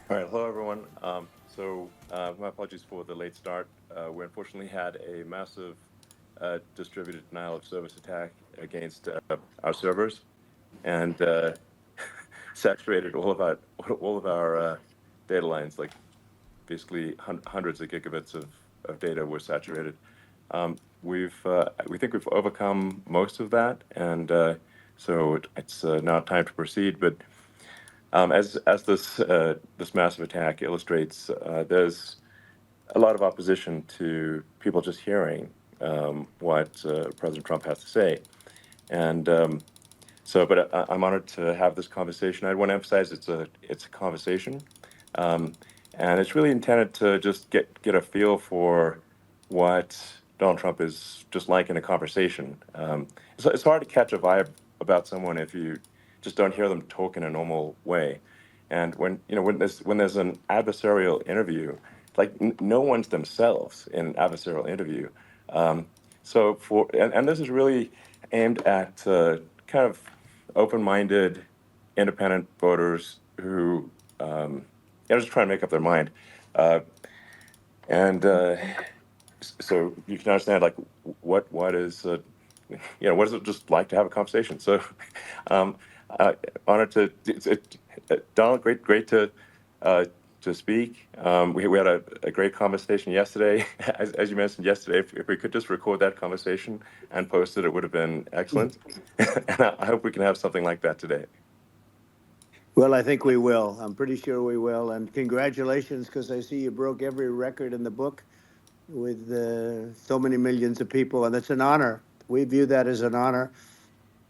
All right, hello everyone. My apologies for the late start. We unfortunately had a massive distributed denial of service attack against our servers, and saturated all of our data lines. Like basically hundreds of gigabits of data were saturated. We think we've overcome most of that, and it's now time to proceed. But as this massive attack illustrates, there's a lot of opposition to people just hearing what President Trump has to say, and but I'm honored to have this conversation. I want to emphasize it's a conversation, um, and it's really intended to just get a feel for what Donald Trump is just like in a conversation. It's hard to catch a vibe about someone if you just don't hear them talk in a normal way. And when there's an adversarial interview, like no one's themselves in an adversarial interview. Um, and this is really aimed at kind of open-minded, independent voters who just trying to make up their mind. Uh, and so you can understand like what is what is it just like to have a conversation. So um, honored to Donald, great to speak. We had a great conversation yesterday. As you mentioned yesterday, if we could just record that conversation and post it, it would have been excellent. And I hope we can have something like that today. Well, I think we will. I'm pretty sure we will. And congratulations, because I see you broke every record in the book with so many millions of people. And it's an honor. We view that as an honor.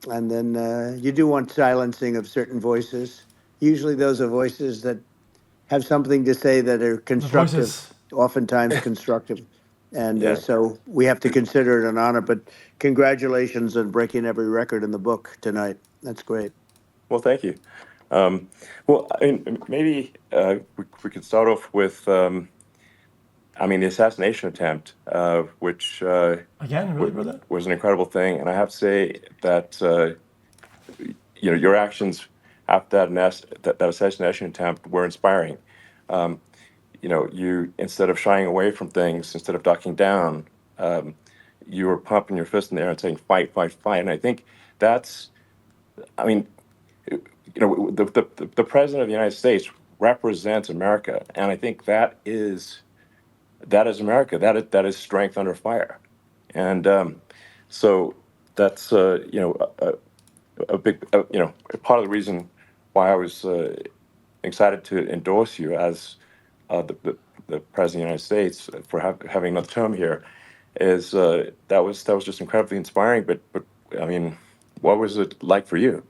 And then you do want silencing of certain voices. Usually those are voices that have something to say that are The constructive, voices. oftentimes constructive. And Yeah. so we have to consider it an honor. But congratulations on breaking every record in the book tonight. That's great. Well, thank you. Well, I mean, maybe we could start off with, the assassination attempt, which Again, really, brother? was an incredible thing. And I have to say that, your actions after that assassination attempt were inspiring. You instead of shying away from things, instead of ducking down, um, you were pumping your fist in the air and saying, "Fight, fight, fight!" And I think that's, I mean, the president of the United States represents America, and I think that is America. That is strength under fire, and so that's a big part of the reason why I was excited to endorse you as the president of the United States for having another term here is that was just incredibly inspiring. But I mean, what was it like for you?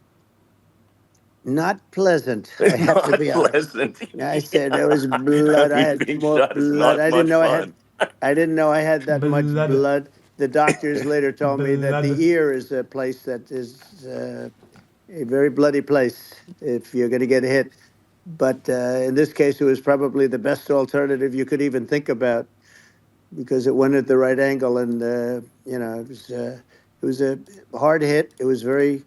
Not pleasant, I It's have to not be honest. pleasant. I said there was Yeah. I blood. I mean, had being more shot is blood. not I didn't much know fun. I didn't know I had that much Blood. blood. The doctors later told me that Blood. the ear is a place that is a very bloody place if you're going to get hit. But in this case, it was probably the best alternative you could even think about because it went at the right angle, and it was a hard hit. It was very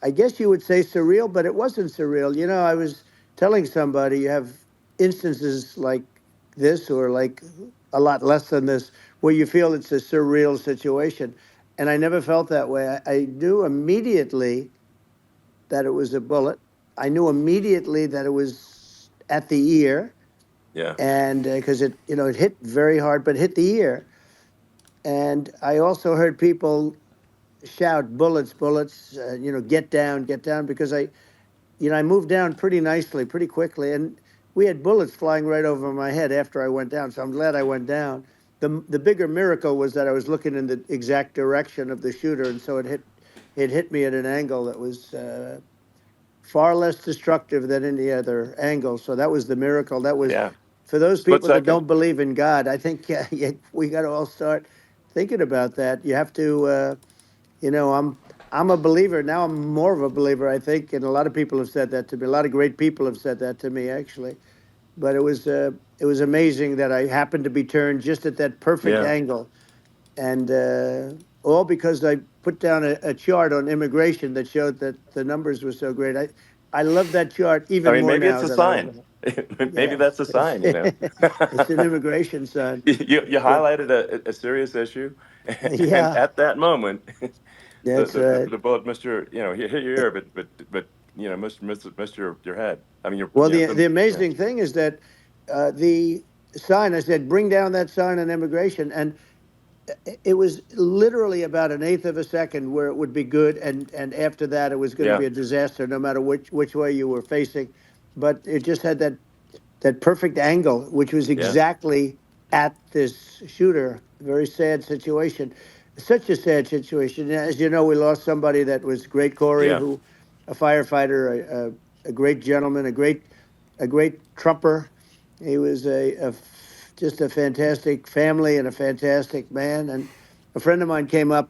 I guess you would say surreal, but it wasn't surreal. I was telling somebody you have instances like this or like a lot less than this where you feel it's a surreal situation. And I never felt that way. I knew immediately that it was a bullet. I knew immediately that it was at the ear, Yeah. and because it hit very hard, but hit the ear. And I also heard people shout, "Bullets, bullets!" Get down, because I moved down pretty nicely, pretty quickly, and we had bullets flying right over my head after I went down. So I'm glad I went down. The bigger miracle was that I was looking in the exact direction of the shooter, and so it hit me at an angle that was far less destructive than any other angle. So that was the miracle. That was Yeah. for those Split people that second. don't believe in God. I think we got to all start thinking about that. You have to. I'm a believer now. I'm more of a believer, I think, and a lot of people have said that to me. A lot of great people have said that to me, actually. But it was amazing that I happened to be turned just at that perfect Yeah. angle, and all because I put down a chart on immigration that showed that the numbers were so great. I love that chart I even mean, more maybe it's now a than I ever sign. have. Maybe Yeah, that's a sign, you know. it's an immigration sign. You But highlighted a serious issue, and yeah, at that moment, that's right. the bullet missed your, you know, hit your ear, but you know, missed your head. I mean, Well, you know, the yeah, amazing thing is that the sign, I said, bring down that sign on immigration, and it was literally about an eighth of a second where it would be good, and after that it was going to yeah, be a disaster, no matter which way you were facing. But it just had that perfect angle, which was yeah, exactly at this shooter. Very sad situation. Such a sad situation. As you know, we lost somebody that was great, Corey, yeah, who, a firefighter, a great gentleman, a great trumper. He was just a fantastic family and a fantastic man. And a friend of mine came up,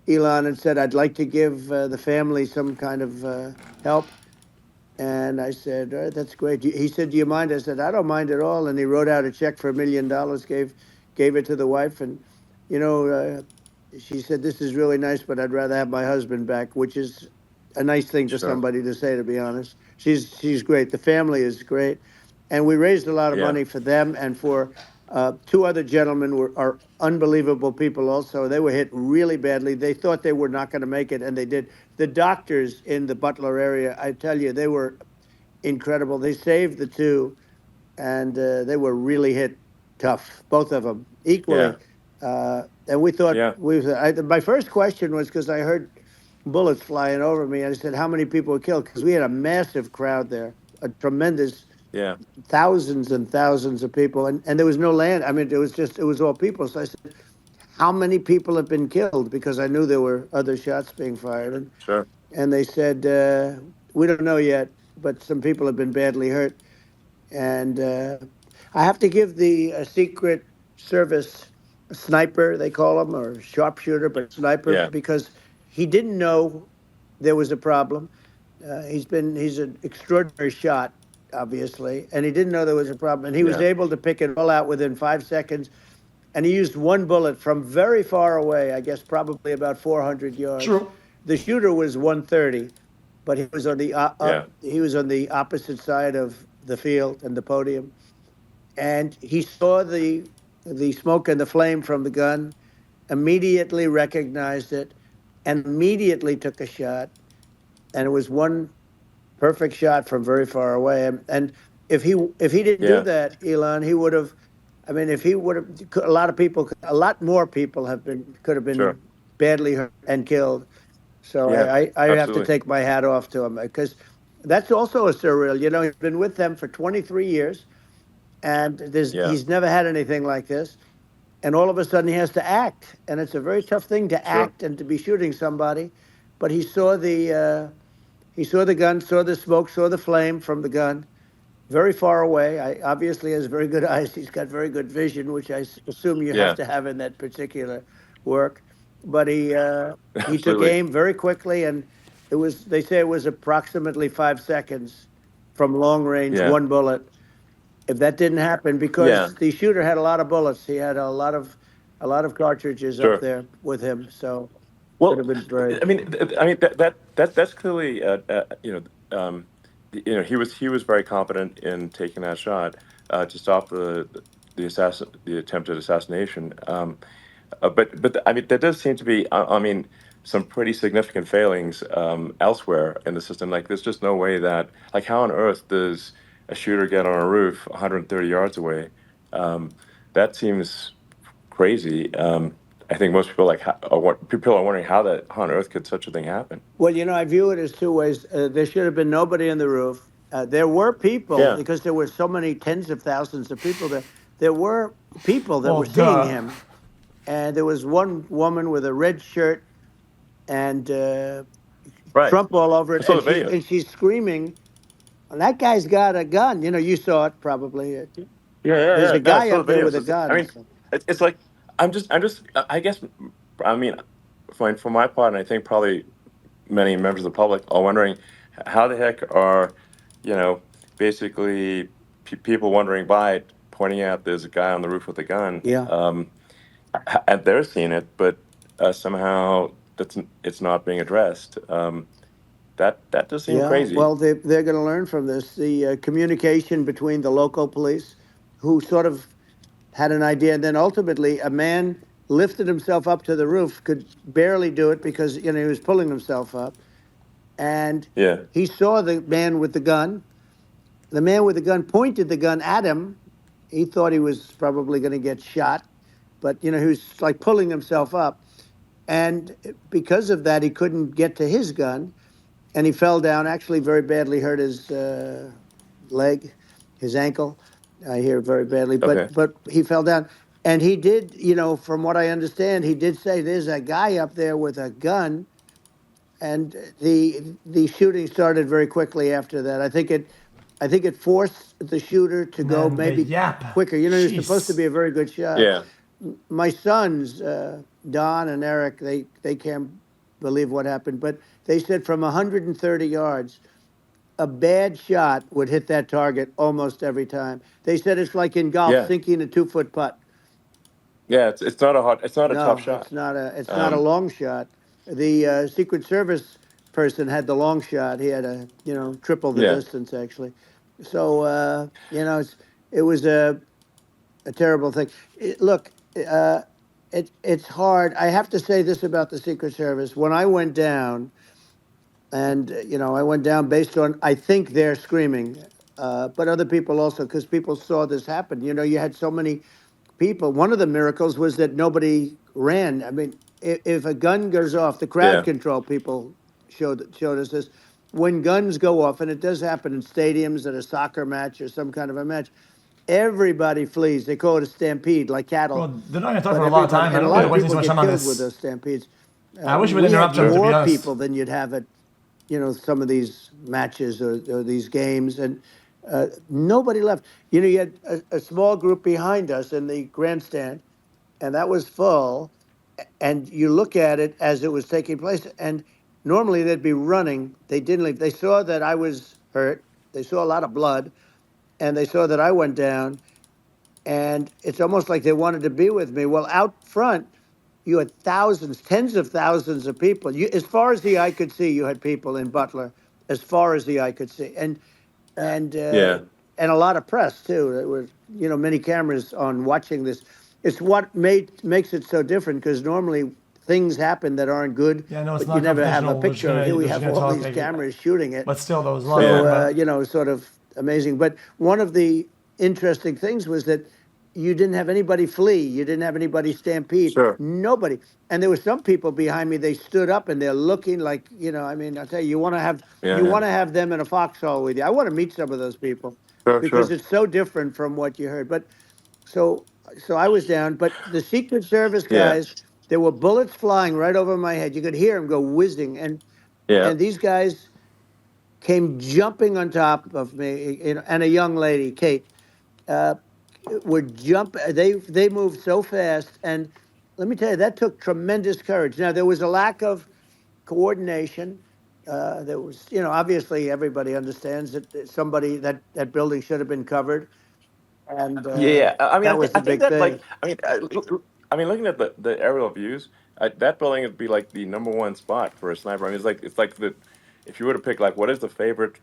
Elon, and said, "I'd like to give the family some kind of help." And I said, "That's great." He said, "Do you mind?" I said, "I don't mind at all." And he wrote out a check for $1 million, gave it to the wife, and you know, she said, "This is really nice, but I'd rather have my husband back," which is a nice thing for sure, somebody to say. To be honest, she's great. The family is great, and we raised a lot of yeah, money for them and for two other gentlemen are unbelievable people. Also, they were hit really badly. They thought they were not going to make it, and they did. The doctors in the Butler area, I tell you, they were incredible. They saved the two, and they were really hit tough, both of them yeah, equally. And we thought yeah, my first question was because I heard bullets flying over me. And I said, "How many people were killed?" Because we had a massive crowd there, a tremendous yeah, thousands and thousands of people, and there was no land. I mean, it was all people. So I said, "How many people have been killed?" Because I knew there were other shots being fired, sure, and they said, "We don't know yet, but some people have been badly hurt." And I have to give the Secret Service sniper, they call him, or sharpshooter, but sniper, yeah, because he didn't know there was a problem. He's an extraordinary shot, obviously, and he didn't know there was a problem, and he was yeah, able to pick it all out within 5 seconds. And he used one bullet from very far away, I guess probably about 400 yards. True. The shooter was 130, but he was on yeah, he was on the opposite side of the field and the podium, and he saw the smoke and the flame from the gun, immediately recognized it, and immediately took a shot. And it was one perfect shot from very far away. And if he didn't do yeah, that, Elon, he would have. I mean, if he would have, a lot of people, a lot more people could have sure, been badly hurt and killed. So yeah, I have to absolutely, take my hat off to him because that's also a surreal. You know, he's been with them for 23 years, and yeah, he's never had anything like this. And all of a sudden, he has to act, and it's a very tough thing to sure, act and to be shooting somebody. But he saw the gun, saw the smoke, saw the flame from the gun, very far away. I obviously has very good eyes. He's got very good vision, which assume you have yeah, to have in that particular work. But he took absolutely, aim very quickly, and it was they say it was approximately 5 seconds from long range, yeah, one bullet. If that didn't happen, yeah, because the shooter had a lot of bullets, he had a lot of cartridges up sure. there with him, so could Well, have been brave. I mean that's clearly you know, he was very competent in taking that shot to stop the attempted assassination. But I mean, there does seem to be, I mean, some pretty significant failings elsewhere in the system. Like, there's just no way that, like, how on earth does a shooter get on a roof 130 yards away? Um, that seems crazy. I think most people people are wondering how on earth could such a thing happen? Well, you know, I view it as two ways. There should have been nobody on the roof. There were people Yeah, because there were so many tens of thousands of people there. There were people that were Well, seeing duh. him, and there was one woman with a red shirt and right. Trump all over I it, saw the videos. and she's screaming, "And that guy's got a gun." You know, you saw it probably. Yeah, yeah, There's yeah. a No, I guy saw up the there videos. with a I gun. mean, So, it's like I guess, I mean, for my part, and I think probably many members of the public are wondering how the heck are, you know, basically people wondering by it, pointing out there's a guy on the roof with a gun, yeah. and they're seeing it, but somehow it's not being addressed. That does seem Yeah, crazy. well, they're going to learn from this. The communication between the local police, who sort of had an idea, and then ultimately a man lifted himself up to the roof, could barely do it because he was pulling himself up, and Yeah. he saw the man with the gun. The man with the gun pointed the gun at him. He thought he was probably going to get shot, but he was like pulling himself up, and because of that, he couldn't get to his gun, and he fell down. Actually, very badly hurt his leg, his ankle. I hear very badly, Okay. but he fell down, and he did. From what I understand, he did say there's a guy up there with a gun, and the shooting started very quickly after that. I think it forced the shooter to go Man, the maybe yap. quicker. You're supposed to Jeez. be a very good shot. Yeah. My sons, Don and Eric, they can't believe what happened, but they said from 130 yards, a bad shot would hit that target almost every time. They said it's like in golf, Yeah. sinking a 2-foot putt. Yeah. It's not a tough No, shot. it's not a long shot. The Secret Service person had the long shot. He had triple the Yeah. distance actually. So it was a terrible thing. Look, it's hard. I have to say this about the Secret Service. When I went down, and I went down based on I think they're screaming, but other people also, because people saw this happen. You had so many people. One of the miracles was that nobody ran. I mean, if a gun goes off, the crowd Yeah. control people showed us this. When guns go off, and it does happen in stadiums at a soccer match or some kind of a match, everybody flees. They call it a stampede, like cattle. Well, they're not going to talk But for a lot of everybody, time. I and a don't think lot they're of wasting people so much get time on killed with this. those stampedes. I wish we We didn't had interrupt him, to be more honest. people than you'd have at some of these matches or these games, and nobody left. You had a small group behind us in the grandstand, and that was full. And you look at it as it was taking place, and normally they'd be running. They didn't leave. They saw that I was hurt. They saw a lot of blood, and they saw that I went down, and it's almost like they wanted to be with me. Well, out front, you had thousands, tens of thousands of people. As far as the eye could see, you had people in Butler, as far as the eye could see, and uh, Yeah. and a lot of press too. There were many cameras on watching this. It's what makes it so different, because normally things happen that aren't good, Yeah, no, it's but you not never have a confrontational. picture. Here we They're just have gonna all talk these like, cameras shooting it. but still, there was a lot of So Yeah. time. But sort of amazing. But one of the interesting things was that you didn't have anybody flee. You didn't have anybody stampede. Sure. Nobody. And there were some people behind me. They stood up and they're looking like, I mean, I'll tell you, Yeah. you Yeah. want to have them in a foxhole with you. I want to meet some of those people, Sure. because Sure. it's so different from what you heard. But so so I was down, but the Secret Service Yeah. guys, there were bullets flying right over my head. You could hear them go whizzing, Yeah. and these guys came jumping on top of me, and a young lady, Kate, uh, would jump. They moved so fast, and let me tell you, that took tremendous courage. Now there was a lack of coordination. There was, obviously everybody understands that somebody that building should have been covered, and Yeah, I mean, that was I the think big that thing. like, I mean, looking at the aerial views, that building would be like the number one spot for a sniper. I mean, it's like if you were to pick like what is the favorite,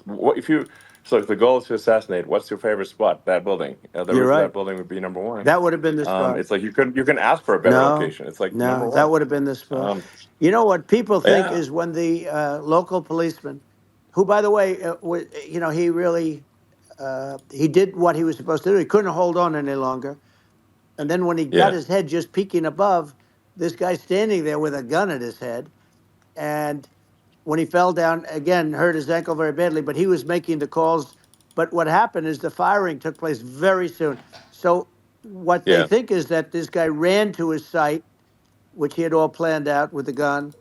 what if you, so if the goal is to assassinate, what's your favorite spot? That building, the You're roof of right. that building would be number one. That would have been the spot. It's like you can ask for a better No, location. It's like number no, that one. would have been the spot. Um, You know what people think yeah, is when the local policeman, who, by the way, he really he did what he was supposed to do. He couldn't hold on any longer. And then when he got yeah, his head just peeking above, this guy standing there with a gun at his head. And when he fell down, again, hurt his ankle very badly, but he was making the calls. But what happened is the firing took place very soon. So what they yeah, think is that this guy ran to his site, which he had all planned out with the gun.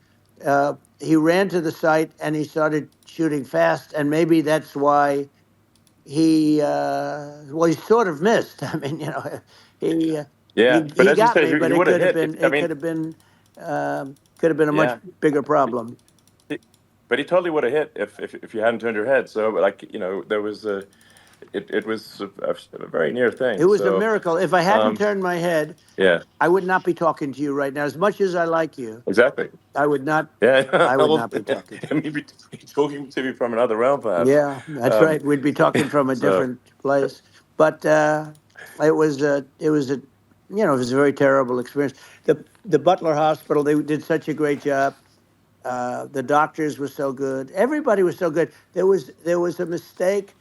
He ran to the site and he started shooting fast, and maybe that's why he sort of missed. I mean, he uh, yeah. he But he as you got said, me, but he it would have could have hit. been I mean, could have been a much yeah. bigger problem. But he totally would have hit if you hadn't turned your head. So like there was it was a very near It thing. was a So miracle. If I hadn't um, turned my head, yeah, I would not be talking to you right now. As much as I like you, exactly. I would not. Yeah, I would well, not be talking to you. I mean, be talking to me from another realm, perhaps. Yeah, that's Um, right. We'd be talking from a so different place. But it was a very terrible experience. The Butler Hospital, they did such a great job. The doctors were so good. Everybody was so good. There was a mistake.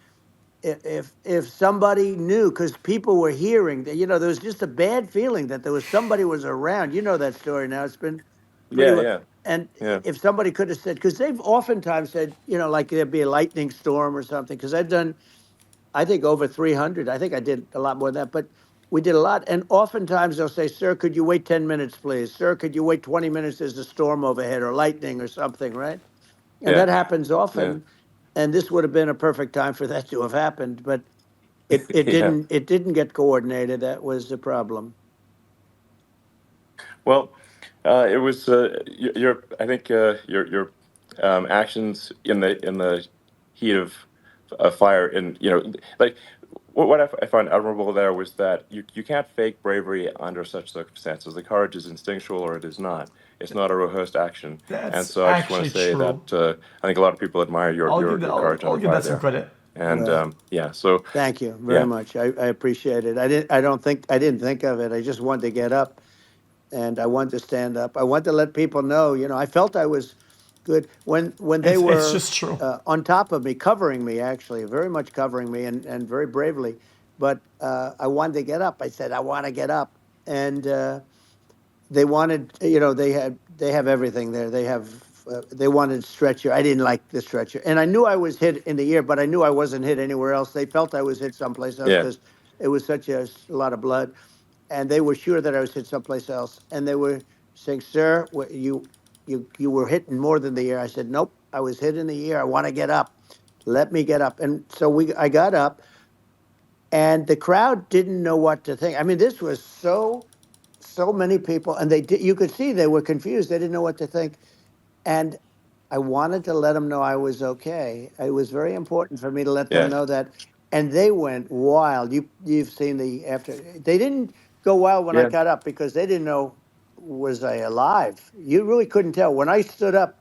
If somebody knew, because people were hearing that, there was just a bad feeling that there was somebody was around. You know that story now. It's been pretty yeah, well. yeah, And yeah, if somebody could have said, because they've oftentimes said, like there'd be a lightning storm or something. Because I've done, I think, over 300. I think I did a lot more than that, but we did a lot. And oftentimes they'll say, "Sir, could you wait 10 minutes, please? Sir, could you wait 20 minutes? There's a storm overhead or lightning or something," right? And yeah, that happens yeah, often. And this would have been a perfect time for that to have happened, but it yeah. didn't. It didn't get coordinated. That was the problem. Well, it was your. I think your actions in the heat of fire, and like what I find admirable there was that you can't fake bravery under such circumstances. The courage is instinctual, or it is not. It's not a rehearsed action. And That's so I just want actually to say that true. I think a lot of people admire your courage I'll under give fire that some there. credit. And Well, yeah, so thank you very yeah, much. I appreciate it. I didn't think of it. I just wanted to get up and I wanted to stand up. I wanted to let people know, I felt I was good when they It's were just true. on top of me, covering me, actually, very much covering me, and very bravely. But I wanted to get up. I said, I want to get up, and they wanted, they have everything there. They wanted stretcher. I didn't like the stretcher, and I knew I was hit in the ear, but I knew I wasn't hit anywhere else. They felt I was hit someplace else yeah, because it was such a lot of blood, and they were sure that I was hit someplace else. And they were saying, "Sir, you were hit in more than the ear." I said, "Nope, I was hit in the ear. I want to get up. Let me get up." And so I got up, and the crowd didn't know what to think. I mean, this was so many people, and you could see they were confused. They didn't know what to think, and I wanted to let them know I was okay. It was very important for me to let them yeah, know that, and they went wild. You've seen the after. They didn't go wild when I yeah, got up because they didn't know, was I alive. You really couldn't tell when I stood up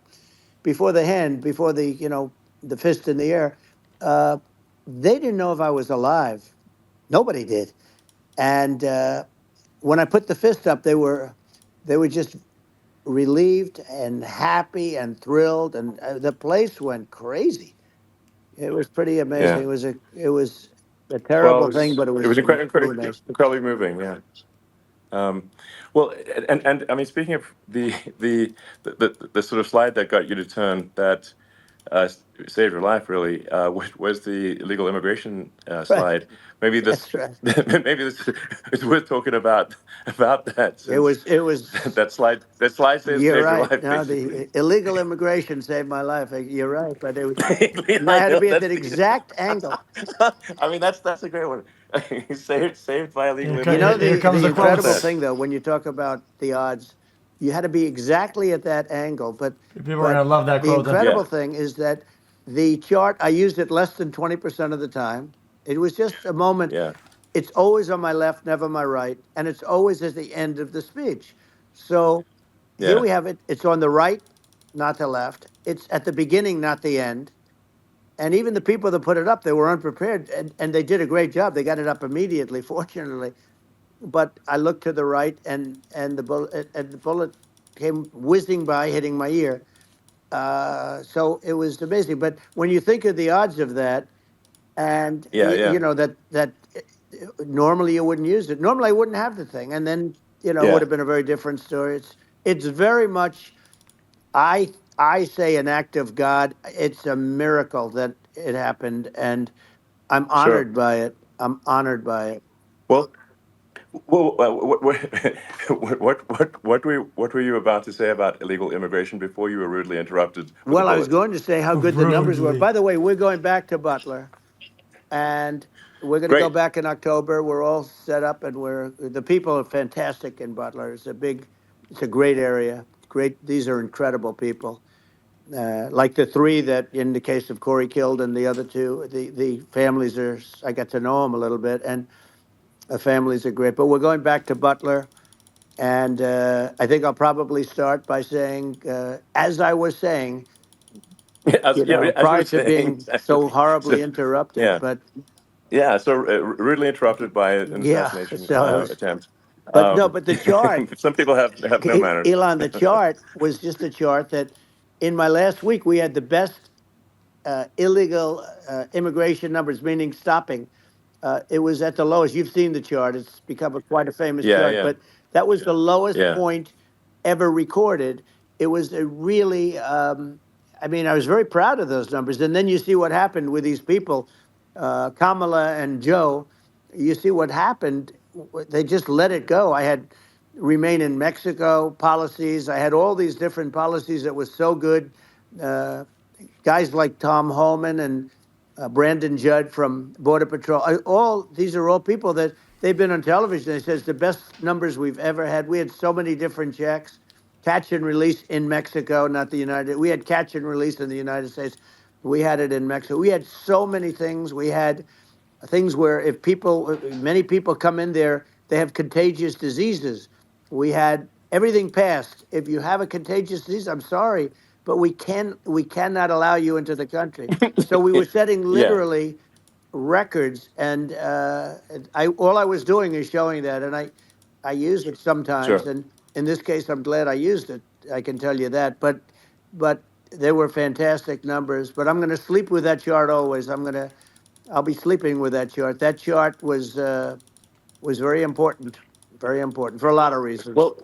before the hand, before the fist in the air. Uh, they didn't know if I was alive. Nobody did, and when I put the fist up, they were just relieved and happy and thrilled, and the place went crazy. It was pretty amazing. yeah. It was a Well, terrible thing, but it was really nice. incredibly moving. Yeah. Um, well, and I mean, speaking of the sort of slide that got you to turn that saved your life, really, was the illegal immigration Right, slide. Maybe this, that's right. maybe this is worth talking about that, It since was it was. that slide You're saved your right. life, No, basically. the illegal immigration saved my life. You're right, but I I had to know be at that's that the. exact angle. I mean, that's a great one. Saved by illegal The immigration. Here comes the I love incredible that. quotes. thing, though, when you talk about the odds, you had to be exactly at that angle. People are But gonna love that the quote then. Yeah, incredible thing is that the chart, I used it less than 20% of the time. It was just a moment. yeah, It's always on my left, never my right, and it's always at the end of the speech. So here yeah, we have it. It's on the right, not the left. It's at the beginning, not the end. And even the people that put it up, they were unprepared, and they did a great job. They got it up immediately, fortunately. But I looked to the right, and the bullet came whizzing by, hitting my ear. So it was amazing. But when you think of the odds of that, and yeah, yeah, that normally you wouldn't use it. Normally I wouldn't have the thing, and then it would yeah. have been a very different story. It's very much, I say, an act of God. It's a miracle that it happened, and I'm Sure. honored by it. I'm honored by it. Well, what were you about to say about illegal immigration before you were rudely interrupted with a Well, I was bullet? going to say how good the numbers were. Rudely. By the way, we're going back to Butler, and we're going to go Great. back in October. We're all set up, and the people are fantastic in Butler. It's a great area. Great, these are incredible people. like the three that in the case of Corey killed and the other two, the families are, I got to know them a little bit, and the families are great. But we're going back to Butler. And I think I'll probably start by saying, as I was saying, As you were prior to saying, being so so, horribly interrupted. yeah, But yeah. So rudely interrupted by an yeah, assassination so I was, attempt. but no, but the chart, Some people have no manners. Elon, the chart was just a chart that in my last week, we had the best illegal immigration numbers, meaning stopping. It was at the lowest. You've seen the chart. It's become quite a famous Yeah, chart, yeah, but that was the lowest yeah. point ever recorded. It was a really, I mean, I was very proud of those numbers. And then you see what happened with these people, Kamala and Joe. You see what happened. They just let it go. I had remain in Mexico policies. I had all these different policies that was so good. Uh, Guys like Tom Homan and Brandon Judd from Border Patrol. All these are all people that they've been on television. They says the best numbers we've ever had. We had so many different checks, catch and release in Mexico, not the United. We had catch and release in the United States. We had it in Mexico. We had so many things. We had things where if people, many people come in there, they have contagious diseases. We had everything passed. If you have a contagious disease, I'm sorry, but we cannot allow you into the country. So we were setting Yeah, literally records, and I all I was doing is showing that, and I use it sometimes, sure. and in this case, I'm glad I used it. I can tell you that, but they were fantastic numbers. But I'm going to sleep with that chart always. I'll be sleeping with that chart. That chart was very important for a lot of reasons. Well,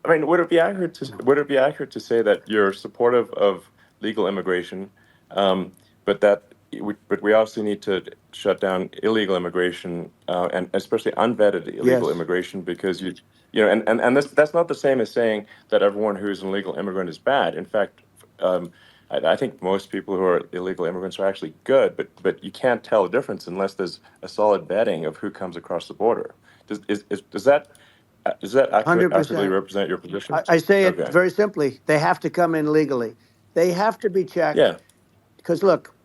I mean, would it be accurate to say that you're supportive of legal immigration, but but we also need to shut down illegal immigration, and especially unvetted illegal Yes, immigration, because and that's not the same as saying that everyone who's an illegal immigrant is bad. In fact, I think most people who are illegal immigrants are actually good, but you can't tell the difference unless there's a solid vetting of who comes across the border. Does that accurately 100%. represent your position? I say it Okay. very simply. They have to come in legally. They have to be checked Yeah. because look,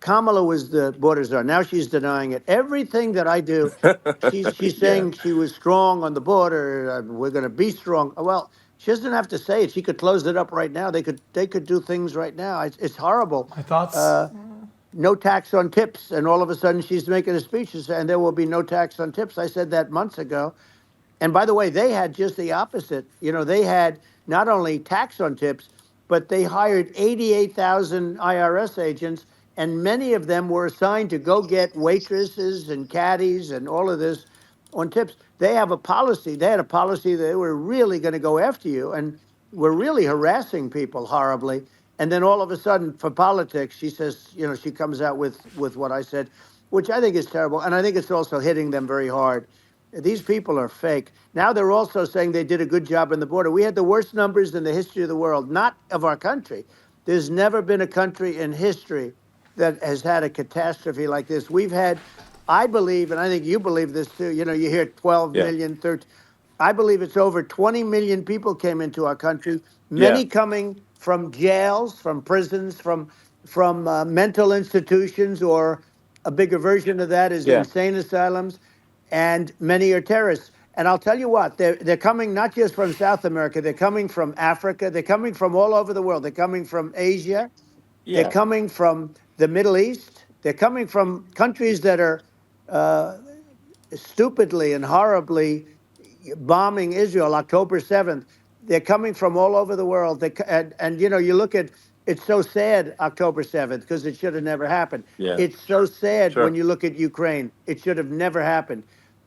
Kamala was the border czar. Now she's denying it. Everything that I do, she's Yeah. saying she was strong on the border. We're going to be strong. Well, she doesn't have to say it. She could close it up right now. They could do things right now. It's horrible. My thoughts. Uh, no tax on tips, and all of a sudden she's making a speech and there will be no tax on tips. I said that months ago. And by the way, they had just the opposite. They had not only tax on tips, but they hired 88,000 IRS agents, and many of them were assigned to go get waitresses and caddies and all of this on tips. They have a policy. They had a policy that they were really going to go after you and were really harassing people horribly. And then all of a sudden, for politics, she says, she comes out with what I said, which I think is terrible. And I think it's also hitting them very hard. These people are fake. Now they're also saying they did a good job on the border. We had the worst numbers in the history of the world, not of our country. There's never been a country in history that has had a catastrophe like this. We've had, I believe, and I think you believe this too, you hear 12 Yeah. million, 13. I believe it's over 20 million people came into our country, Yeah. many coming from jails, from prisons, from mental institutions, or a bigger version of that is Yeah. insane asylums, and many are terrorists. And I'll tell you what, they're coming not just from South America, they're coming from Africa, they're coming from all over the world. They're coming from Asia, they're Yeah. coming from the Middle East, they're coming from countries that are uh, stupidly and horribly bombing Israel October 7th. They're coming from all over the world. And you look at it's so sad October 7th because it should have never happened. Yeah. It's so sad when Sure. you look at Ukraine. It should have never happened.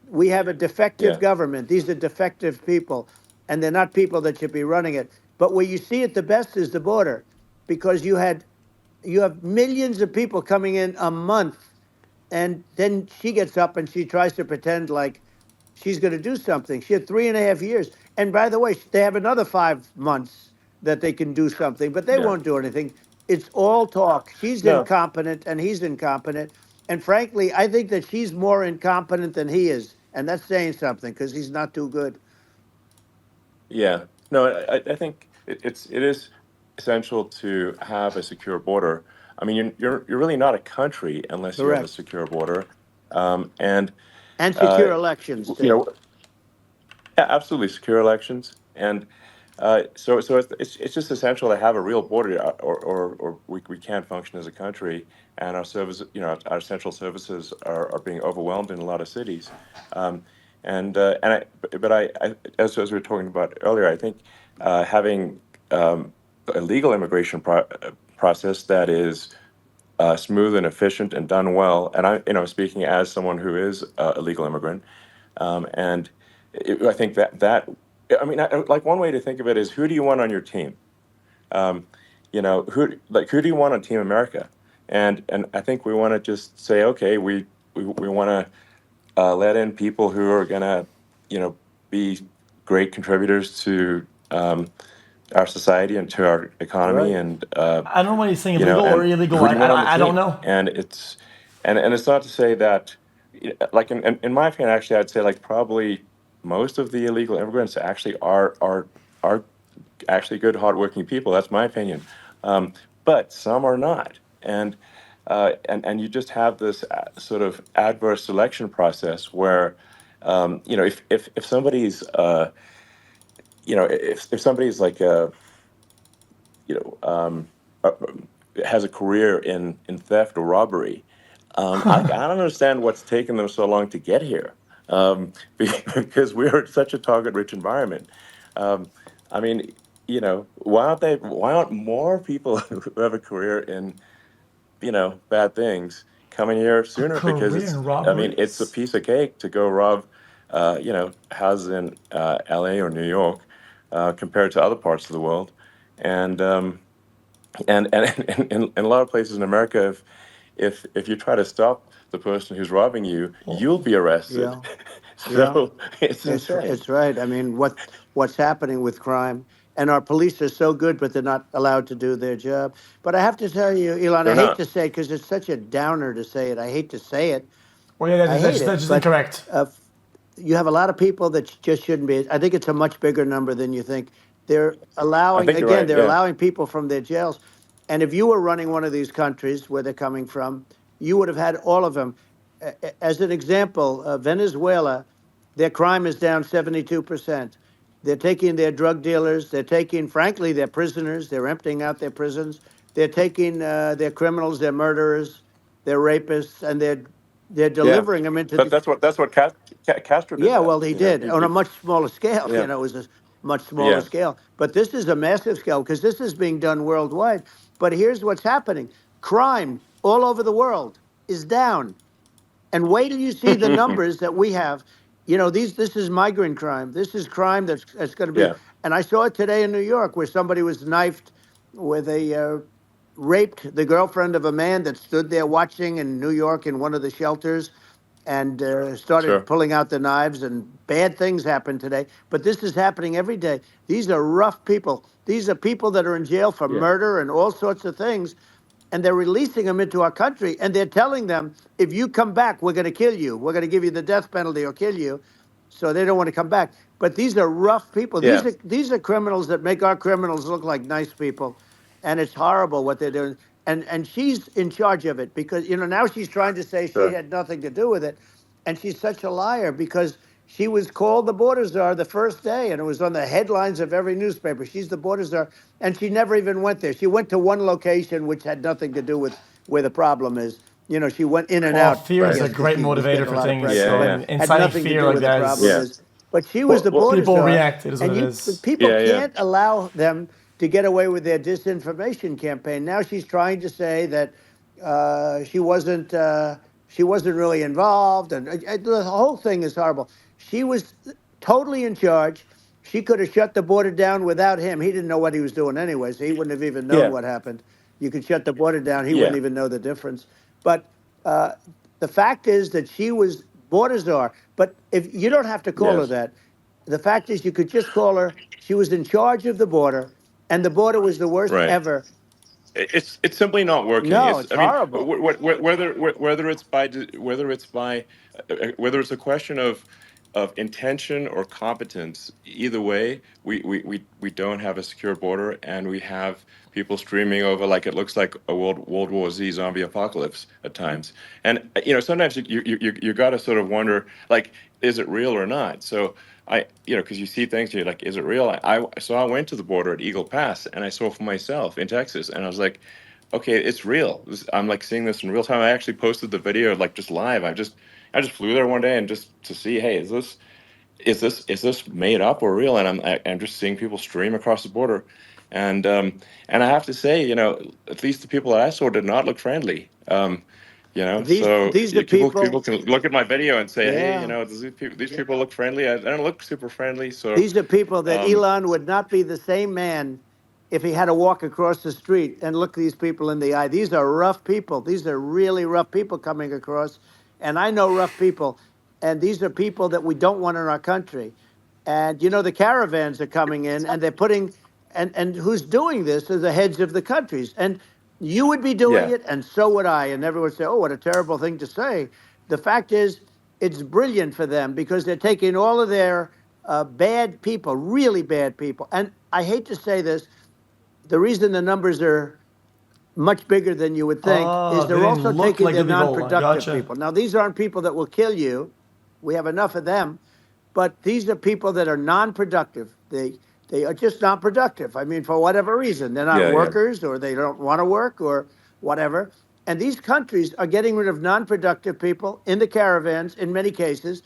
We have a defective Yeah. government. These are defective people, and they're not people that should be running it. But where you see it the best is the border, because you have millions of people coming in a month, and then she gets up and she tries to pretend like she's going to do something. She had 3.5 years. And by the way, they have another 5 months that they can do something, but they Yeah. won't do anything. It's all talk. She's No. incompetent and he's incompetent. And frankly, I think that she's more incompetent than he is. And that's saying something because he's not too good. Yeah. No. I think it is. essential to have a secure border. I mean, you're really not a country unless you have a Correct. secure border, and And uh, secure elections you too. know, yeah, absolutely secure elections, and so it's just essential to have a real border, or we can't function as a country, and our service, our essential services are being overwhelmed in a lot of cities, and as we were talking about earlier, I think having a legal immigration process that is smooth and efficient and done well, and speaking as someone who is a legal immigrant, and I think I mean, like one way to think of it is, who do you want on your team? Um, who do you want on Team America? And I think we want to just say, okay, we want to let in people who are gonna, be great contributors to our society and to our economy, Right. and I don't know what he's saying, legal or and illegal. who do you want on the I don't team? know. And it's not to say that, like in my opinion, actually, I'd say like probably most of the illegal immigrants actually are actually good, hardworking people. That's my opinion. Um, but some are not, and you just have this sort of adverse selection process where, if somebody's if somebody's like you know um, uh, has a career in theft or robbery, I don't understand what's taken them so long to get here, because we are in such a target-rich environment. Um, I mean, why aren't more people who have a career in, bad things coming here A sooner? Because career in it's a robberies? piece of cake to go rob, houses in LA or New York, compared to other parts of the world. And in a lot of places in America, if you try to stop the person who's robbing you, Well, you'll be arrested. Yeah. Yeah. So it's insane. It's right. I mean, what's happening with crime, and our police are so good, but they're not allowed to do their job. But I have to tell you, Elon, I They're hate not. to say it because it's such a downer to say it. I hate to say it. well, yeah, I hate that's it. just But incorrect. you have a lot of people that just shouldn't be. I think it's a much bigger number than you think. They're I allowing, think you're again, right. they're Yeah. allowing people from their jails. And if you were running one of these countries where they're coming from, you would have had all of them. As an example, Venezuela, their crime is down 72%. They're taking their drug dealers, they're taking, frankly, their prisoners, they're emptying out their prisons. They're taking their criminals, their murderers, their rapists, and they're Yeah. delivering them into But the. that's what Castro did. Yeah, That well, he did on a much smaller scale. yeah, It was a much smaller yeah. scale. But this is a massive scale because this is being done worldwide. But here's what's happening: crime all over the world is down. And wait till you see the numbers that we have. This is migrant crime. This is crime that's going to be. Yeah. And I saw it today in New York where somebody was knifed, where they raped the girlfriend of a man that stood there watching in New York in one of the shelters, and started Sure. pulling out the knives, and bad things happened today. But this is happening every day. These are rough people. These are people that are in jail for Yeah. murder and all sorts of things, and they're releasing them into our country, and they're telling them, if you come back, we're going to kill you. We're going to give you the death penalty or kill you. So they don't want to come back. But these are rough people. Yeah. These are criminals that make our criminals look like nice people, and it's horrible what they're doing. And she's in charge of it because now she's trying to say she Sure. had nothing to do with it, and she's such a liar because she was called the border czar the first day, and it was on the headlines of every newspaper. She's the border czar, and she never even went there. She went to one location which had nothing to do with where the problem is. She went in and Well, out, fear I is Right. a guess, because great she was motivator getting a for lot of things. press, Yeah. So, but Yeah. and had inciting nothing to fear do like with the that problem Yeah. is is. But she was Well, the border people czar, react. It is what and it is. people yeah. Yeah. can't allow them to get away with their disinformation campaign. Now she's trying to say that she wasn't really involved, and the whole thing is horrible. She was totally in charge. She could have shut the border down without him. He didn't know what he was doing anyway, so he wouldn't have even known Yeah. what happened. You could shut the border down; he Yeah. wouldn't even know the difference. But uh, the fact is that she was border czar. But if you don't have to call her Yes. that, the fact is you could just call her. She was in charge of the border, and the border was the worst Right. ever. It's simply not working. No, it's I mean, horrible. whether it's by whether it's a question of of intention or competence, either way, we don't have a secure border, and we have people streaming over like it looks like a World War Z zombie apocalypse at times. And sometimes you got to sort of wonder, like, is it real or not? So because you see things, you're like, is it real? So I went to the border at Eagle Pass, and I saw for myself in Texas, and I was like, okay, it's real. I'm like seeing this in real time. I actually posted the video like just live. I just flew there one day and just to see, hey, is this made up or real? And I'm just seeing people stream across the border, and I have to say, at least the people that I saw did not look friendly. So These are people people. can look at my video and say, hey, Yeah. these people look friendly. I don't look super friendly. So These are people that um, Elon would not be the same man if he had to walk across the street and look these people in the eye. These are rough people. These are really rough people coming across. And I know rough people. And these are people that we don't want in our country. And the caravans are coming in and they're putting and who's doing this are the heads of the countries. And you would be doing yeah, it, and so would I. And everyone would say, oh, what a terrible thing to say. The fact is, it's brilliant for them because they're taking all of their bad people, really bad people. And I hate to say this, the reason the numbers are much bigger than you would think is They they're didn't also look taking like their the people. non-productive Gotcha. people. Now, these aren't people that will kill you. We have enough of them, but these are people that are non-productive. They are just not productive. I mean, for whatever reason, they're not yeah. workers, or they don't want to work, or whatever. And these countries are getting rid of non-productive people in the caravans in many cases,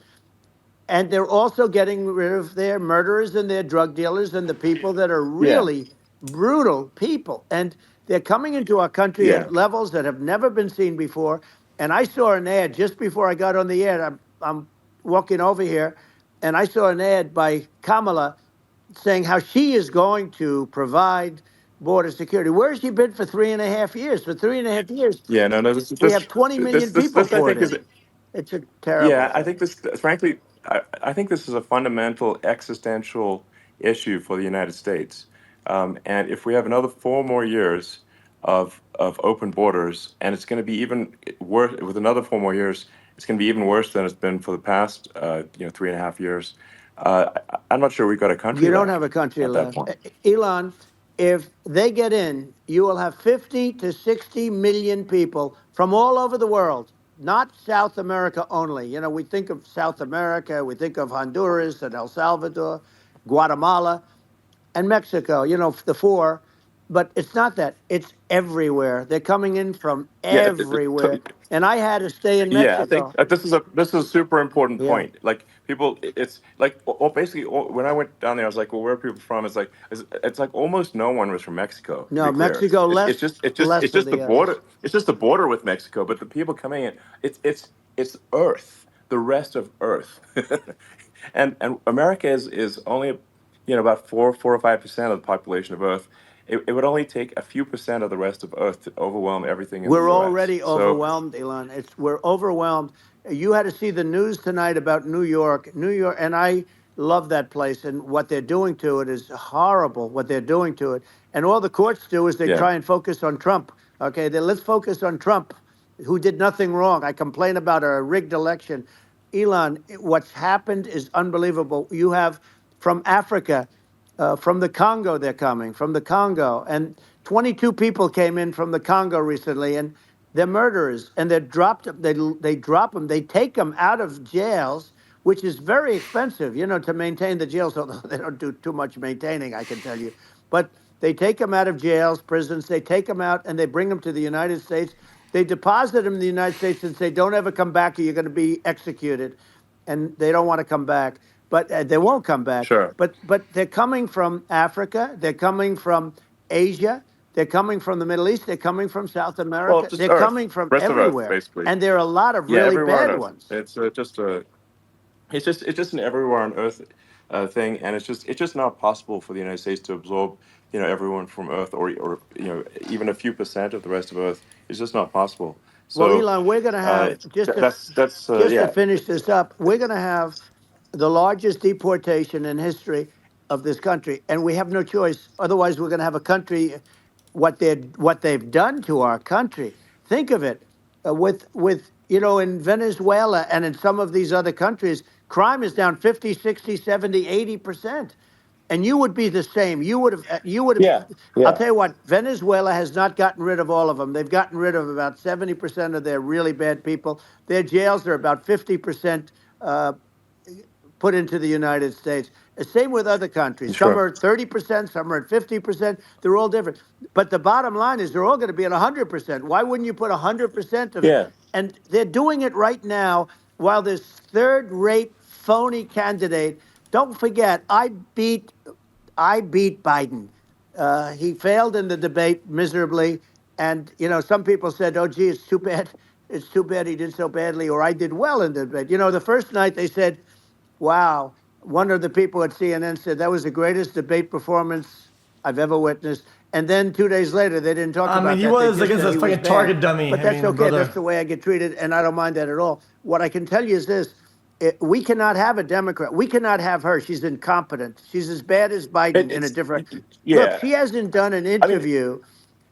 and they're also getting rid of their murderers and their drug dealers and the people that are Yeah, really brutal people. And they're coming into our country yeah, at levels that have never been seen before. And I saw an ad just before I got on the air. I'm walking over here, and I saw an ad by Kamala saying how she is going to provide border security. Where has she been for 3.5 years? For 3.5 years, yeah. No, this is we have this 20 this million this people this I poured think in. is. It's a terrible Yeah, I thing. think this, frankly, I think this is a fundamental existential issue for the United States. And if we have another 4 more years of open borders, and it's going to be even worse with another 4 more years, it's going to be even worse than it's been for the past, 3.5 years. I'm not sure we've got a country You don't have left a country at that left. point. Elon, if they get in, you will have 50 to 60 million people from all over the world, not South America only. We think of South America, we think of Honduras and El Salvador, Guatemala, and Mexico, the four. But it's not that. It's everywhere. They're coming in from Yeah, everywhere. And I had to stay in yeah, I think Mexico. this is a super important Yeah. point. Like people, it's like basically when I went down there, I was like, well, where are people from? It's like almost no one was from Mexico. To be No, clear, Mexico it's it's less just it's just less it's than just the the others. border. It's just the border with Mexico. But the people coming in, it's Earth, the rest of Earth, and America is only about 4 or 5% of the population of Earth. It would only take a few percent of the rest of Earth to overwhelm everything in the We're U.S. already So overwhelmed, Elon. We're overwhelmed. You had to see the news tonight about New York. New York, and I love that place, and what they're doing to it is horrible, what they're doing to it. And all the courts do is they yeah, try and focus on Trump. Okay, then let's focus on Trump, who did nothing wrong. I complain about a rigged election. Elon, what's happened is unbelievable. You have from Africa, from the Congo, they're coming from the Congo, and 22 people came in from the Congo recently, and they're murderers, and they're dropped. They drop them. They take them out of jails, which is very expensive, to maintain the jails. Although they don't do too much maintaining, I can tell you. But they take them out of jails, prisons. They take them out, and they bring them to the United States. They deposit them in the United States and say, "Don't ever come back, or you're going to be executed." And they don't want to come back, but they won't come back. sure. But they're coming from Africa. They're coming from Asia. They're coming from the Middle East. They're coming from South Well, America. just They're Earth, coming from rest of Earth, everywhere. basically. And there are a lot of Yeah, really everywhere on bad Earth. ones. It's just an everywhere on Earth thing, and it's just not possible for the United States to absorb everyone from Earth, or even a few percent of the rest of Earth. It's just not possible. Well, So Elon, we're going to have that's just to yeah, finish this up. We're going to have the largest deportation in history of this country, and we have no choice. Otherwise, we're going to have a country. What they've done to our country. Think of it, with in Venezuela and in some of these other countries. Crime is down 50, 60, 70, 80%. And you would be the same. You would have, Yeah, I'll yeah, tell you what, Venezuela has not gotten rid of all of them. They've gotten rid of about 70% of their really bad people. Their jails are about 50% uh, put into the United States. Same with other countries. Some sure. are at 30%, some are at 50%. They're all different. But the bottom line is they're all going to be at 100%. Why wouldn't you put 100% of it? Yeah, And they're doing it right now while this third rate phony candidate. Don't forget, I beat Biden. He failed in the debate miserably. And, some people said, oh, gee, it's too bad. It's too bad he did so badly, or I did well in the debate. The first night they said, wow, one of the people at CNN said that was the greatest debate performance I've ever witnessed. And then 2 days later, they didn't talk I mean, about he that. They was, I just guess, said a he was fucking bad. target dummy. But I that's mean, okay. That's brother. the way I get treated, and I don't mind that at all. What I can tell you is this. We cannot have a Democrat. We cannot have her. She's incompetent. She's as bad as Biden in a it's different. Look, yeah. she hasn't done an I mean, interview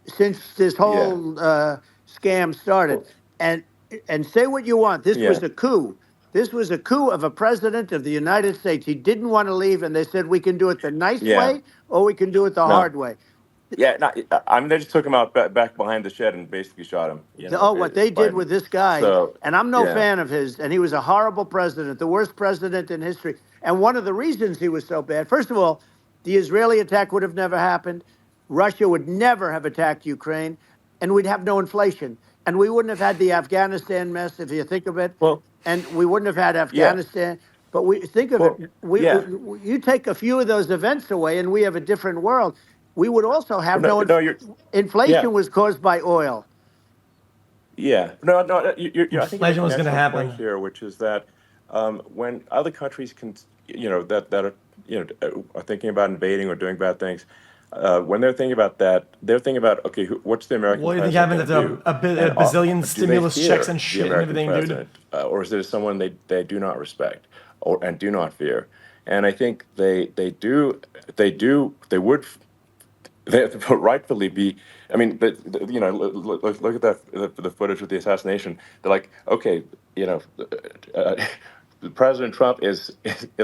since this yeah, whole scam started. And say what you want, this yeah, was a coup. This was a coup of a president of the United States. He didn't want to leave, and they said we can do it the nice yeah. way or we can do it the No, hard way. yeah. No, I mean, they just took him out back behind the shed and basically shot him. Oh, what they did Biden. with this guy, So and I'm no yeah, fan of his, and he was a horrible president, the worst president in history. And one of the reasons he was so bad, first of all, the Israeli attack would have never happened. Russia would never have attacked Ukraine, and we'd have no inflation. And we wouldn't have had the Afghanistan mess, if you think of it. well, And we wouldn't have had yeah, Afghanistan. But we think of it, well, yeah. you take a few of those events away, and we have a different world. We would also have No, no no, you're yeah. inflation was caused by oil. Yeah, no, no. I think you make Inflation an was going to excellent point happen. here, which is that when other countries can, that are are thinking about invading or doing bad things, when they're thinking about that, they're thinking about okay, what's the American What do you think president happens going if to there do, are and a bazillion do they stimulus checks fear and the shit and American everything, dude? president, or is there someone they do not respect or and do not fear? And I think they would they rightfully be. I mean, look at the footage of the assassination. They're like, okay, uh, President Trump is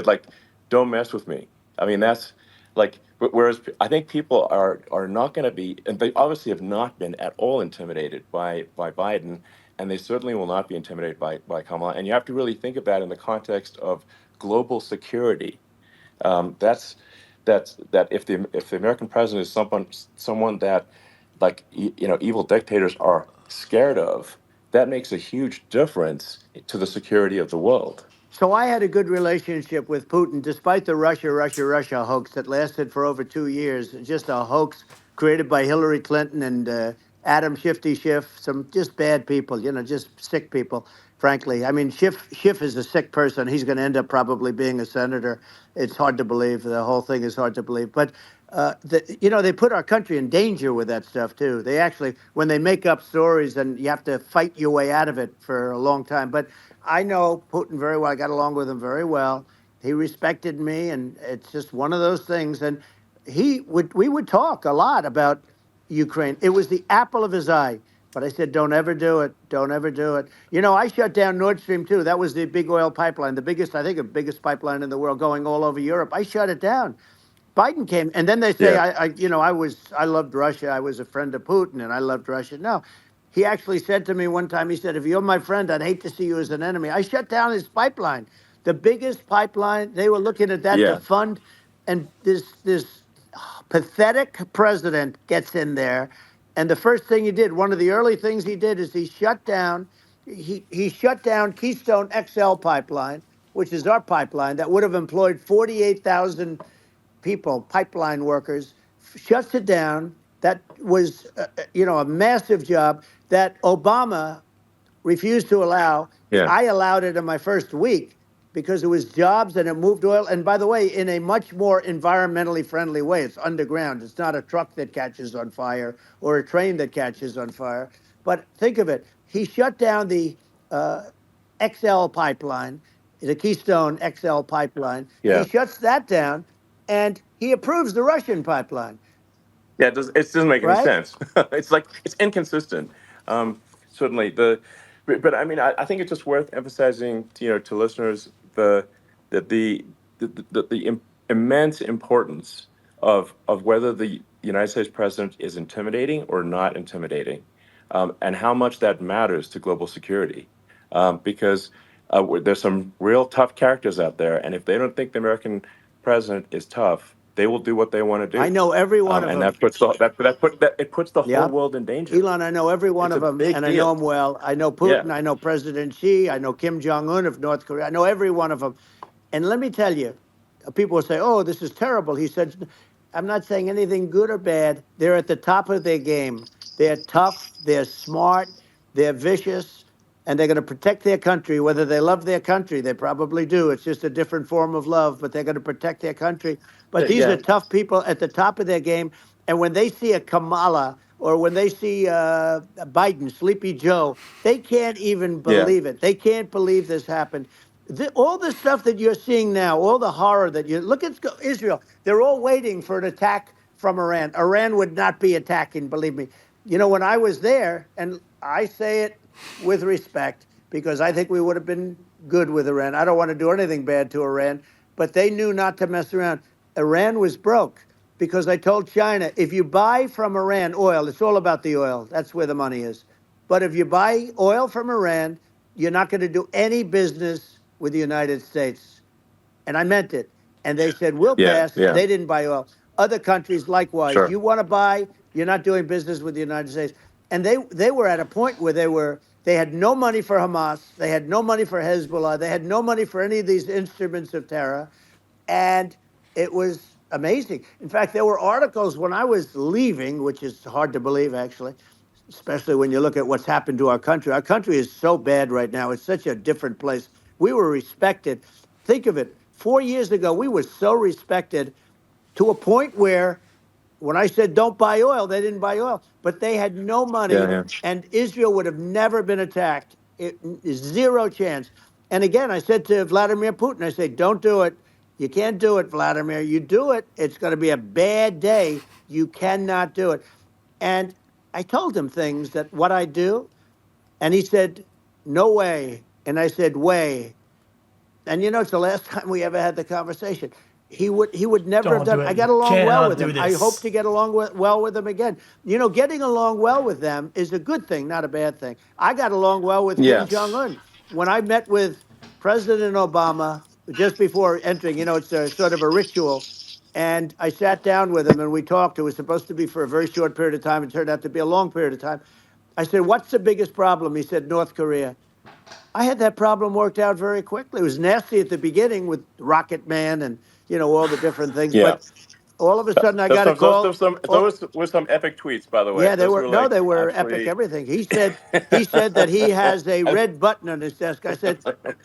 like, don't mess with me. I mean, that's like, whereas I think people are not going to be, and they obviously have not been at all intimidated by Biden, and they certainly will not be intimidated by Kamala. And you have to really think of that in the context of global security. That if the American president is someone that like evil dictators are scared of, that makes a huge difference to the security of the world. So I had a good relationship with Putin, despite the Russia hoax that lasted for over 2 years. Just a hoax created by Hillary Clinton and Adam Shifty Schiff, some just bad people, just sick people, frankly. I mean, Schiff is a sick person. He's going to end up probably being a senator. It's hard to believe. The whole thing is hard to believe. But, they put our country in danger with that stuff, too. They actually, when they make up stories, and you have to fight your way out of it for a long time. But I know Putin very well. I got along with him very well. He respected me, and it's just one of those things. And we would talk a lot about Ukraine. It was the apple of his eye. But I said, don't ever do it. Don't ever do it. I shut down Nord Stream 2. That was the big oil pipeline, the biggest, I think, the biggest pipeline in the world going all over Europe. I shut it down. Biden came, and then they say Yeah, I loved Russia. I was a friend of Putin, and I loved Russia. No, he actually said to me one time. He said, "If you're my friend, I'd hate to see you as an enemy." I shut down his pipeline, the biggest pipeline. They were looking at that to yeah, fund, and this pathetic president gets in there, and the first thing he did, one of the early things he did, is he shut down. He shut down Keystone XL pipeline, which is our pipeline that would have employed 48,000 people, pipeline workers, shuts it down. That was, a massive job that Obama refused to allow. yeah, I allowed it in my first week because it was jobs and it moved oil. And by the way, in a much more environmentally friendly way. It's underground. It's not a truck that catches on fire or a train that catches on fire. But think of it. He shut down the XL pipeline, the Keystone XL pipeline. He yeah, shuts that down and he approves the Russian pipeline, yeah. It doesn't make any right? sense. It's like it's inconsistent. Certainly, but I mean, I think it's just worth emphasizing, to listeners, the that the immense importance of whether the United States president is intimidating or not intimidating, and how much that matters to global security, because there's some real tough characters out there, and if they don't think the American president is tough, they will do what they want to I do, know every one of and them. it puts the whole Yeah. world in danger. Elon, I know every one It's of a them, big and I know deal. them well. I know Yeah, Putin. I know President Xi. I know Kim Jong Un of North Korea. I know every one of them. And let me tell you, people will say, "Oh, this is terrible." He said, "I'm not saying anything good or bad. They're at the top of their game. They're tough. They're smart. They're vicious, and they're going to protect their country. Whether they love their country, they probably do. It's just a different form of love, but they're going to protect their country. But these yeah, are tough people at the top of their game. And when they see a Kamala or when they see Biden, Sleepy Joe, they can't even yeah, believe it. They can't believe this happened. All the stuff that you're seeing now, all the horror that you look at Israel, they're all waiting for an attack from Iran. Iran would not be attacking, believe me. You know, when I was there, and I say it with respect because I think we would have been good with Iran. I don't want to do anything bad to Iran, but they knew not to mess around. Iran was broke because I told China, if you buy from Iran oil, it's all about the oil. That's where the money is. But if you buy oil from Iran, you're not going to do any business with the United States. And I meant it. And they said, we'll yeah, pass. yeah. They didn't buy oil. Other countries, likewise. Sure. You want to buy, you're not doing business with the United States. And they were at a point where they had no money for Hamas. They had no money for Hezbollah. They had no money for any of these instruments of terror. And it was amazing. In fact, there were articles when I was leaving, which is hard to believe, actually, especially when you look at what's happened to our country. Our country is so bad right now. It's such a different place. We were respected. Think of it. 4 years ago, we were so respected to a point where when I said don't buy oil, they didn't buy oil, but they had no Yeah, money, yeah, and Israel would have never been attacked. Zero chance. And again, I said to Vladimir Putin, I said, don't do it. You can't do it, Vladimir. You do it, it's going to be a bad day. You cannot do it. And I told him things that what I do, and he said, no way. And I said, way. And you know, it's the last time we ever had the conversation. He would never have Don't done. do it. I got You along well cannot with do him. I hope this. to get along well with him again. You know, getting along well with them is a good thing, not a bad thing. I got along well with Kim yeah, Jong Un when I met with President Obama just before entering. You know, it's a sort of a ritual. And I sat down with him and we talked. It was supposed to be for a very short period of time. It turned out to be a long period of time. I said, "What's the biggest problem?" He said, "North Korea." I had that problem worked out very quickly. It was nasty at the beginning with Rocket Man and all the different things, yeah. but all of a sudden I Those got a some those call. those some Oh, those were some epic tweets, by the way. yeah, they Those were were no, like they were epic. absolutely. Everything he said that he has a red button on his desk. I said,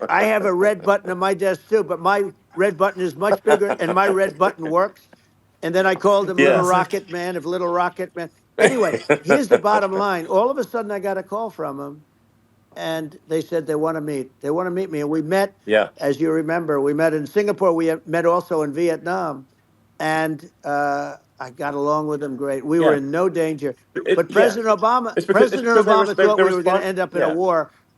I have a red button on my desk too, but my red button is much bigger, and my red button works. And then I called him Little Yeah, Classic. Rocket Man. If Little Rocket Man. Anyway, here's the bottom line. All of a sudden, I got a call from him and they said they want to meet. They want to meet me. And we met, yeah, as you remember, we met in Singapore. We met also in Vietnam. And I got along with them great. We were yeah. in no danger. But Yeah. It's President because Obama thought they we were going to respond. end up in Yeah,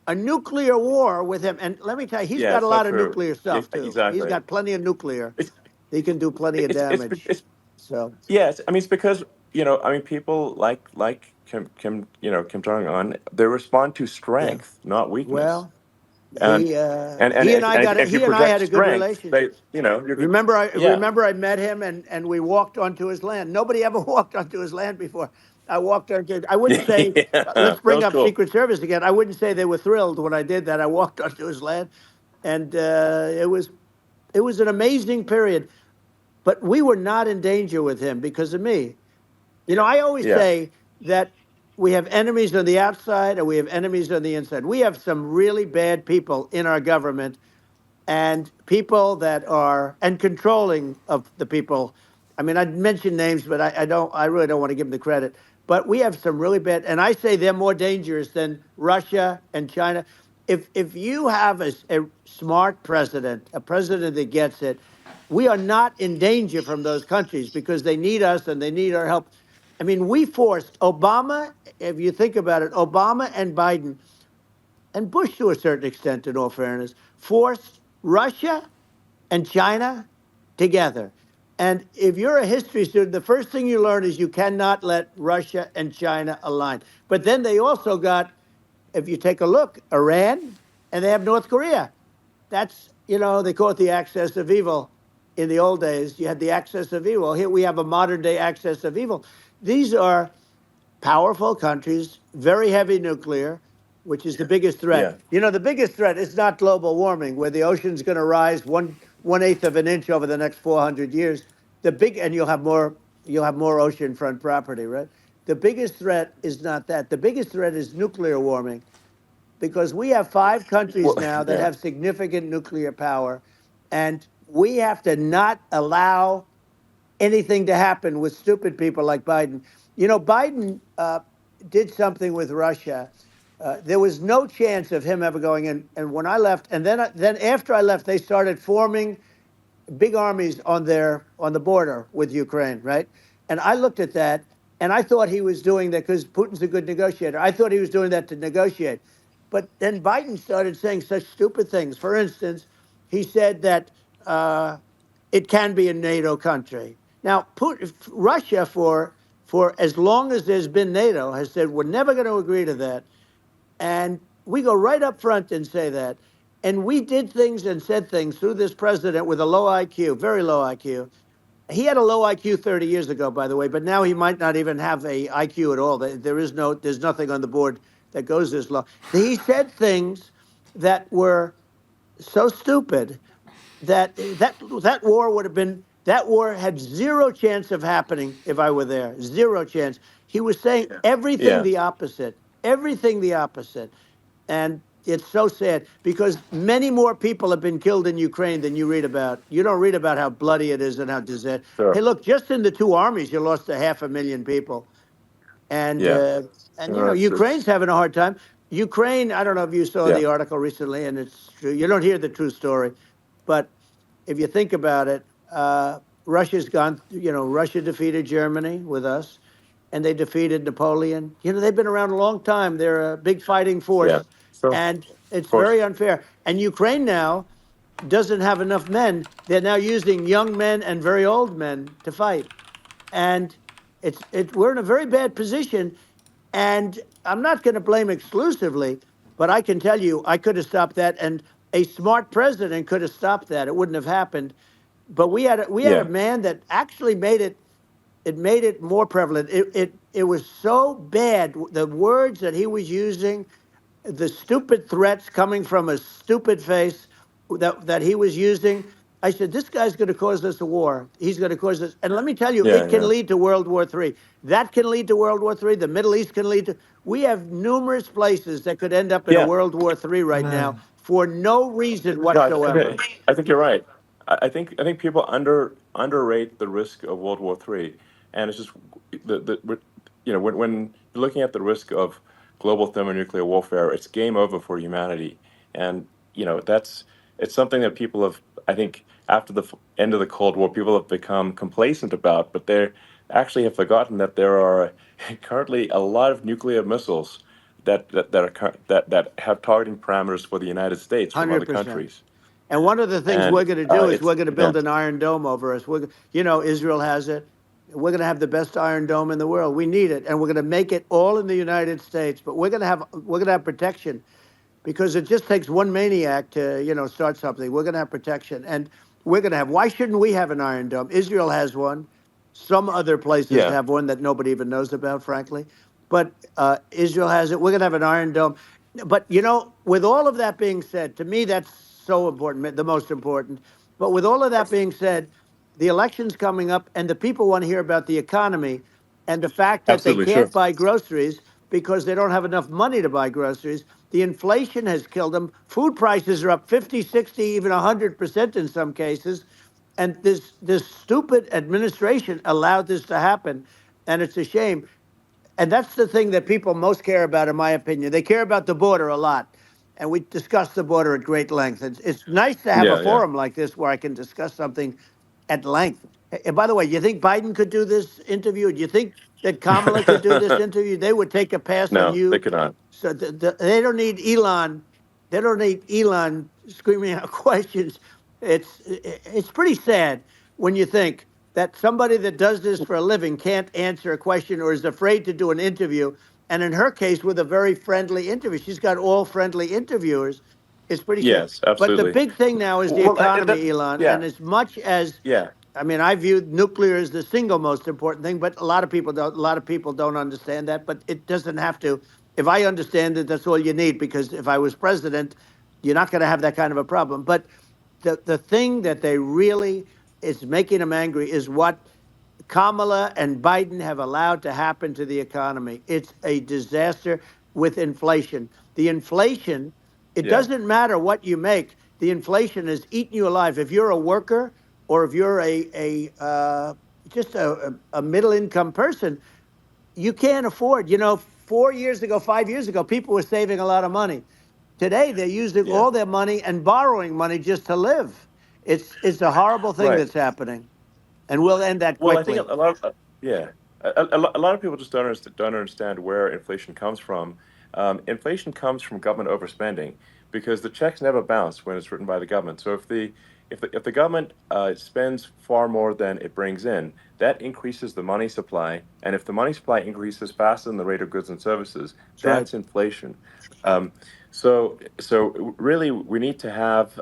a nuclear war with him. And let me tell you, he's yeah. got a It's not lot of true. nuclear Yeah, stuff too. He's exactly. got plenty of nuclear. It's He can do plenty of damage. it's So, yes. I mean, it's because I mean, people like Kim Jong Un. They respond to yeah. strength, not weakness. Well, And if you he and I project had a good strength, relationship. you're good. Remember, I Yeah, remember I met him and we walked onto his land. Nobody ever walked onto his land before. I walked onto. I wouldn't say, yeah. let's That bring was up cool. Secret Service again. I wouldn't say they were thrilled when I did that. I walked onto his land, and it was an amazing period. But we were not in danger with him because of me. You know, I always Yeah, say that we have enemies on the outside and we have enemies on the inside. We have some really bad people in our government and people that are and controlling of the people. I mean, I'd mention names, but I really don't want to give them the credit. But we have some really bad, and I say they're more dangerous than Russia and China. If you have a smart president, a president that gets it, we are not in danger from those countries because they need us and they need our help. I mean, we forced Obama, if you think about it, Obama and Biden and Bush to a certain extent, in all fairness, forced Russia and China together. And if you're a history student, the first thing you learn is you cannot let Russia and China align. But then they also got, if you take a look, Iran, and they have North Korea. That's, they call it the axis of evil. In the old days, you had the axis of evil. Here we have a modern day axis of evil. These are powerful countries, very heavy nuclear, which is the biggest threat. Yeah. The biggest threat is not global warming, where the ocean's going to rise one eighth of an inch over the next 400 years. And you'll have more oceanfront property, right? The biggest threat is not that. The biggest threat is nuclear warming, because we have 5 countries Well, now that yeah. have significant nuclear power, and we have to not allow anything to happen with stupid people like Biden. Biden did something with Russia. There was no chance of him ever going in. And when I left, and then after I left, they started forming big armies on the border with Ukraine, right? And I looked at that, and I thought he was doing that because Putin's a good negotiator. I thought he was doing that to negotiate. But then Biden started saying such stupid things. For instance, he said that it can be a NATO country. Now, Russia, for as long as there's been NATO, has said we're never going to agree to that. And we go right up front and say that. And we did things and said things through this president with a low IQ, very low IQ. He had a low IQ 30 years ago, by the way, but now he might not even have a IQ at all. There's nothing on the board that goes this low. He said things that were so stupid that war would have been that war had zero chance of happening if I were there. Zero chance. He was saying everything Yeah. the opposite. Everything the opposite. And it's so sad because many more people have been killed in Ukraine than you read about. You don't read about how bloody it is and how disaster. Hey, Sure. look, just in the 2 armies, you lost 500,000 people. And Yeah. Ukraine's having a hard time. Ukraine, I don't know if you saw Yeah. the article recently, and it's true. You don't hear the true story, but if you think about it, Russia's gone. Russia defeated Germany with us, and they defeated Napoleon. They've been around a long time. They're a big fighting Yeah. force, Sure. and it's Of course. very unfair. And Ukraine now doesn't have enough men. They're now using young men and very old men to fight, and we're in a very bad position. And I'm not going to blame exclusively, but I can tell you I could have stopped that, and a smart president could have stopped that. It wouldn't have happened. But we had a Yeah. man that actually made it. It made it more prevalent. It was so bad. The words that he was using, the stupid threats coming from a stupid face that he was using. I said, this guy's going to cause us a war. He's going to cause us. And let me tell you, Yeah. it can Yeah. lead to World War III. That can lead to World War III. The Middle East can lead to. We have numerous places that could end up in a Yeah. World War III right now Man. for no reason No, whatsoever. I think you're right. I think people underrate the risk of World War III, and it's just when you're looking at the risk of global thermonuclear warfare, it's game over for humanity, and that's it's something that people have, I think, after the end of the Cold War, people have become complacent about, but they actually have forgotten that there are currently a lot of nuclear missiles that have targeting parameters for the United States from other 100%. countries. And one of the things And we're going to do is it's we're going to yeah. build an Iron Dome over us. Israel has it. We're going to have the best Iron Dome in the world. We need it, and we're going to make it all in the United States. But we're going to have protection, because it just takes one maniac to start something. We're going to have protection, and we're going to have. Why shouldn't we have an Iron Dome? Israel has one. Some other places Yeah. have one that nobody even knows about, frankly. But Israel has it. We're going to have an Iron Dome. But with all of that being said, to me that's so important, the most important. But with all of that being said, the election's coming up, and the people want to hear about the economy and the fact that they Absolutely. Sure. can't buy groceries because they don't have enough money to buy groceries. The inflation has killed them. Food prices are up 50, 60, even 100% in some cases. And this stupid administration allowed this to happen. And it's a shame. And that's the thing that people most care about, in my opinion. They care about the border a lot. And we discuss the border at great length. It's nice to have a Yeah. Yeah. forum like this where I can discuss something at length. And by the way, you think Biden could do this interview? Do you think that Kamala could do this interview? They would take a pass on No, they you. could not. So they don't need Elon. They don't need Elon screaming out questions. It's pretty sad when you think that somebody that does this for a living can't answer a question or is afraid to do an interview. And in her case, with a very friendly interview, she's got all friendly interviewers. It's pretty sad. Yes, But the absolutely. big thing now is the Well, economy, Elon. yeah, And as much as yeah, I mean, I view nuclear as the single most important thing, but a lot of people don't. A lot of people don't understand that. But it doesn't have to. If I understand it, that's all you need. Because if I was president, you're not going to have that kind of a problem. But the thing that they really is making them angry is what Kamala and Biden have allowed to happen to the economy. It's a disaster with inflation. The inflation, it yeah, doesn't matter what you make. The inflation is eating you alive. If you're a worker or if you're just a middle income person, you can't afford. 4 years ago, 5 years ago, people were saving a lot of money. Today, they're using yeah. all their money and borrowing money just to live. It's a horrible thing Right. that's happening, and we'll end that Well, I think quickly. a lot of yeah, a lot of people just don't understand where inflation comes from. Inflation comes from government overspending because the checks never bounce when it's written by the government. So if the government spends far more than it brings in, that increases the money supply, and if the money supply increases faster than the rate of goods and services, That's right. that's inflation. Um, so really, we need to have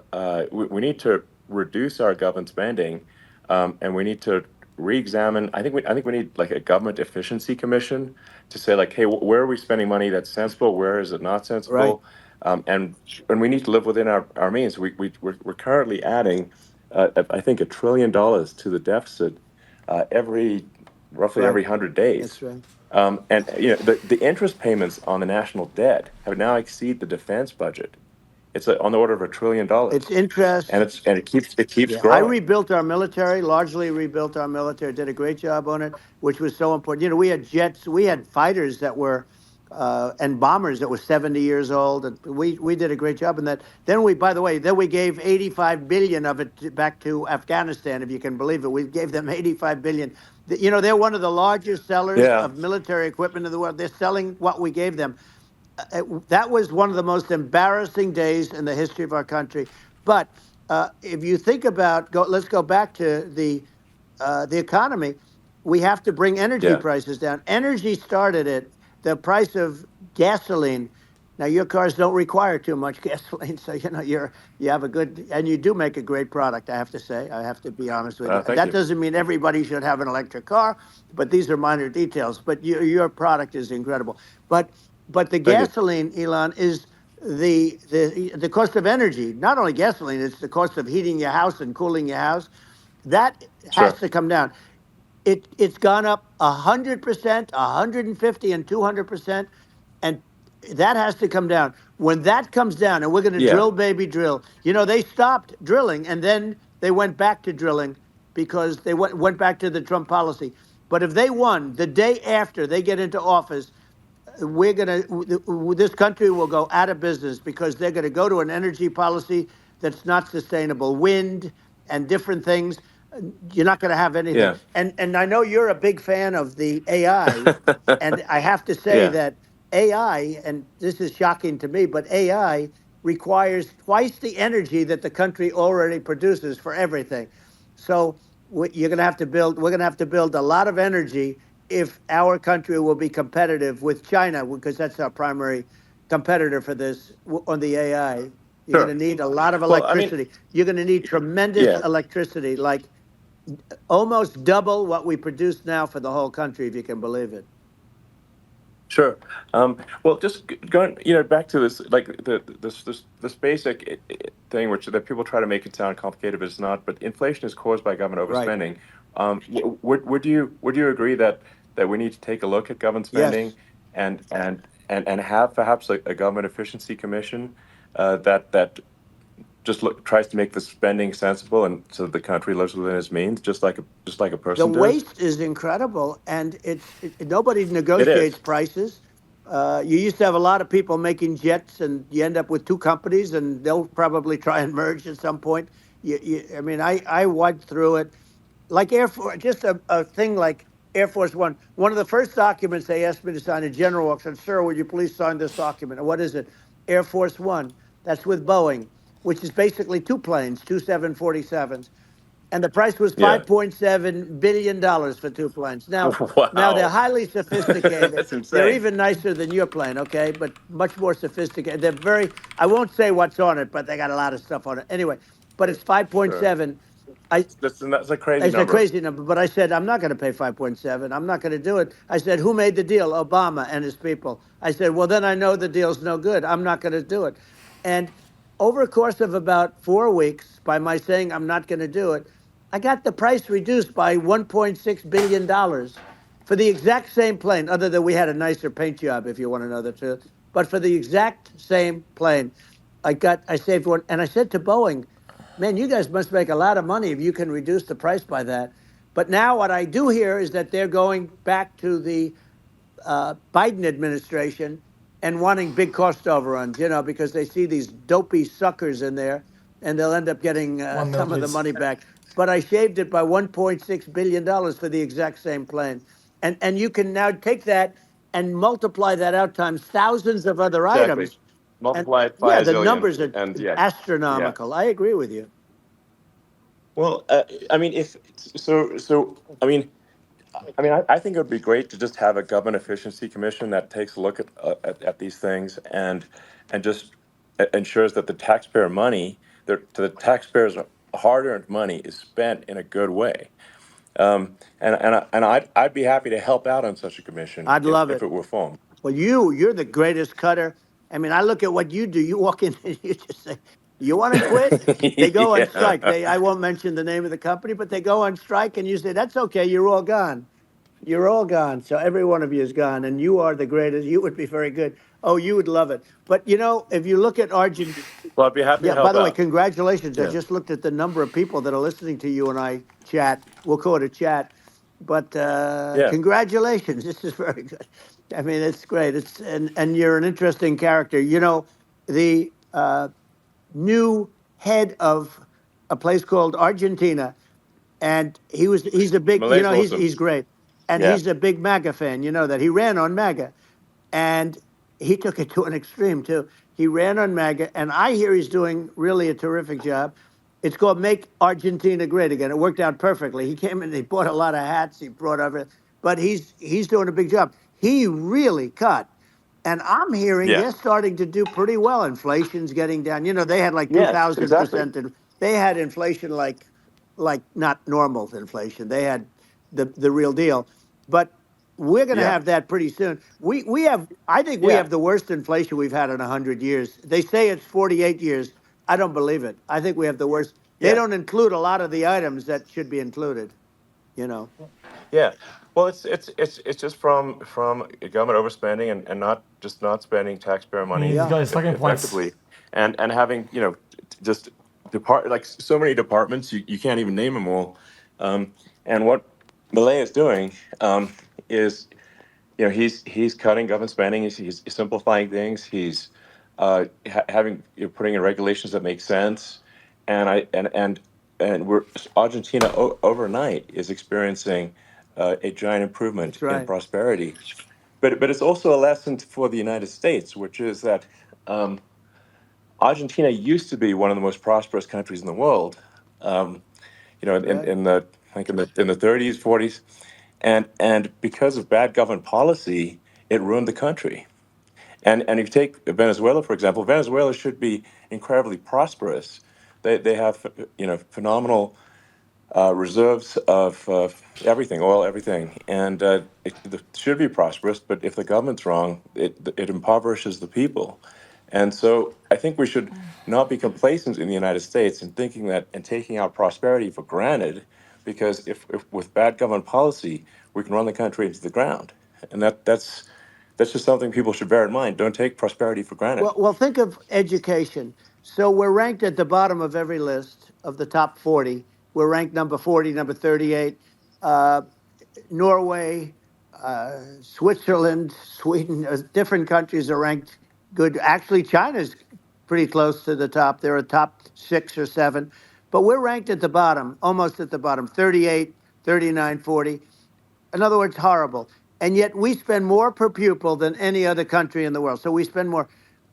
we need to reduce our government spending, and we need to re-examine. I think we need like a government efficiency commission to say like, hey, where are we spending money that's sensible? Where is it not Right. sensible? And we need to live within our means. We're currently adding, I think, $1 trillion to the deficit roughly Right. every 100 days. That's right. And the interest payments on the national debt have now exceeded the defense budget. It's on the order of $1 trillion, It's interest. and it keeps Yeah, I growing. rebuilt our military, largely rebuilt our military, did a great job on it, which was so important. We had jets, we had fighters that were, and bombers that were 70 years old. And we did a great job in that. Then by the way, then we gave 85 billion of it back to Afghanistan, if you can believe it. We gave them 85 billion. They're one of the largest sellers Yeah, of military equipment in the world. They're selling what we gave them. That was one of the most embarrassing days in the history of our country. But if you think about, let's go back to the economy. We have to bring energy yeah, prices down. Energy started it. The price of gasoline. Now your cars don't require too much gasoline, so you have a good, and you do make a great product. I have to say, I have to be honest with you. thank That you. doesn't mean everybody should have an electric car, but these are minor details. But your product is incredible. But the Thank you. gasoline, Elon, is the cost of energy. Not only gasoline, it's the cost of heating your house and cooling your house. That has Sure. to come down. It's gone up 100%, 150, and 200%, and that has to come down. When that comes down, and we're going to Yeah, drill, baby, drill. They stopped drilling, and then they went back to drilling because they went back to the Trump policy. But if they won the day after they get into office, this country will go out of business because they're going to go to an energy policy that's not sustainable. Wind and different things. You're not going to have anything. yeah, And I know you're a big fan of the AI, and I have to say yeah, that AI, and this is shocking to me, but AI requires twice the energy that the country already produces for everything. So you're going to have to build. We're going to have to build a lot of energy if our country will be competitive with China, because that's our primary competitor for this on the AI. You're going sure. to need a lot of Well, I mean, electricity. You're going to need tremendous yeah, electricity, like almost double what we produce now for the whole country, if you can believe it. sure. Well, just going, back to this, like this basic thing, which that people try to make it sound complicated, but it's not. But inflation is caused by government Right. overspending. Would you agree that we need to take a look at government spending Yes. and have perhaps a government efficiency commission that just tries to make the spending sensible and so the country lives within its means, just like a The person does. waste is incredible, and nobody It negotiates is. prices. You used to have a lot of people making jets, and you end up with two companies, and they'll probably try and merge at some point. I mean, I went through it like Air Force, just a thing like Air Force One. One of the first documents they asked me to sign, a general said, "Sir, would you please sign this document?" And what is it? Air Force One. That's with Boeing. which is basically two planes, two 747s, and the price was Yeah. $5.7 billion for two planes. Now they're Wow. highly sophisticated. That's They're insane. even nicer than your plane, okay? But much more sophisticated. They're very. I won't say what's on it, but they got a lot of stuff on it. Anyway, but it's Sure. 5.7. I That's a crazy It's a number. crazy number, but I said I'm not going to pay 5.7. I'm not going to do it. I said, who made the deal? Obama and his people. I said, well, then I know the deal's no good. I'm not going to do it. And over a course of about 4 weeks, by my saying I'm not going to do it, I got the price reduced by $1.6 billion for the exact same plane. Other than we had a nicer paint job, if you want to know the truth. But for the exact same plane, I saved one. And I said to Boeing, man, you guys must make a lot of money if you can reduce the price by that. But now what I do hear is that they're going back to the Biden administration and wanting big cost overruns, because they see these dopey suckers in there, and they'll end up getting One minute, some of the please. money back. But I shaved it by $1.6 billion for the exact same plane, and you can now take that and multiply that out times thousands of other Exactly. items, and Multiply it by yeah, a the zillion, numbers are and yeah, yeah. astronomical. I agree with you. Well, I mean, if so, I think it would be great to just have a government efficiency commission that takes a look at these things and just ensures that the taxpayer money, the taxpayers' hard-earned money, is spent in a good way. I'd be happy to help out on such a commission I'd love if it. it were formed. Well, you're the greatest cutter. I mean, I look at what you do. You walk in and you just say, "You want to quit?" They go on Yeah. strike. I won't mention the name of the company, but they go on strike, and you say, "That's okay. You're all gone. You're all gone." So every one of you is gone, and you are the greatest. You would be very good. Oh, you would love it. But if you look at Argentina. Well, I'd be happy to Yeah, by help the way, out. congratulations. I Yeah. just looked at the number of people that are listening to you and I chat. We'll call it a chat. But Yeah. congratulations. This is very good. I mean, it's great. And you're an interesting character. The new head of a place called Argentina, and he's a big, Malay's awesome. he's great. And Yeah. he's a big MAGA fan, that he ran on MAGA. And he took it to an extreme too. He ran on MAGA, and I hear he's doing really a terrific job. It's called Make Argentina Great Again. It worked out perfectly. He came in, he bought a lot of hats, he brought everything, but he's doing a big job. He really cut. And I'm hearing Yeah. they're starting to do pretty well. Inflation's getting down. They had like Yes, exactly. 2,000%. And they had inflation like not normal inflation. They had the real deal. But we're going to Yeah. have that pretty soon. We have. I think we Yeah. have the worst inflation we've had in 100 years. They say it's 48 years. I don't believe it. I think we have the worst. They Yeah. don't include a lot of the items that should be included. You know. Yeah. Well, it's just from government overspending and not spending taxpayer money He's Yeah. got his talking points. effectively, and having just like so many departments you can't even name them all. And what Malay is doing is he's cutting government spending. He's simplifying things. He's having putting in regulations that make sense, and I and we're Argentina overnight is experiencing a giant improvement That's in right. prosperity. But it's also a lesson for the United States, which is that um, Argentina used to be one of the most prosperous countries in the world. Um, That's right. in the like in the 30s, 40s, and because of bad government policy, it ruined the country. And if you take Venezuela, for example, Venezuela should be incredibly prosperous. They have phenomenal reserves of everything, oil, everything, and it should be prosperous. But if the government's wrong, it impoverishes the people. And so I think we should not be complacent in the United States in thinking that and taking our prosperity for granted, because if with bad government policy, we can run the country into the ground. And that's just something people should bear in mind. Don't take prosperity for granted. Well, think of education. So we're ranked at the bottom of every list of the top 40. We're ranked number 40, number 38. Uh, Norway, Switzerland, Sweden, different countries are ranked good. Actually, China's pretty close to the top. They're a top 6 or 7, but we're ranked at the bottom, almost at the bottom, 38, 39, 40. In other words, horrible. And yet we spend more per pupil than any other country in the world. So we spend more.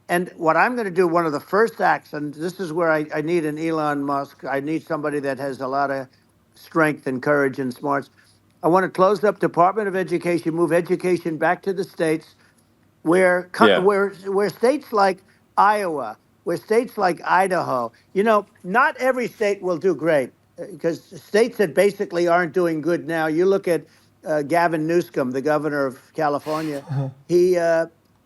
And what I'm going to do, one of the first acts, and this is where I need an Elon Musk, I need somebody that has a lot of strength and courage and smarts. I want to close up Department of Education, move education back to the states, where Yeah. where states like Iowa, where states like Idaho, not every state will do great because states that basically aren't doing good now. You look at Gavin Newsom, the governor of California. He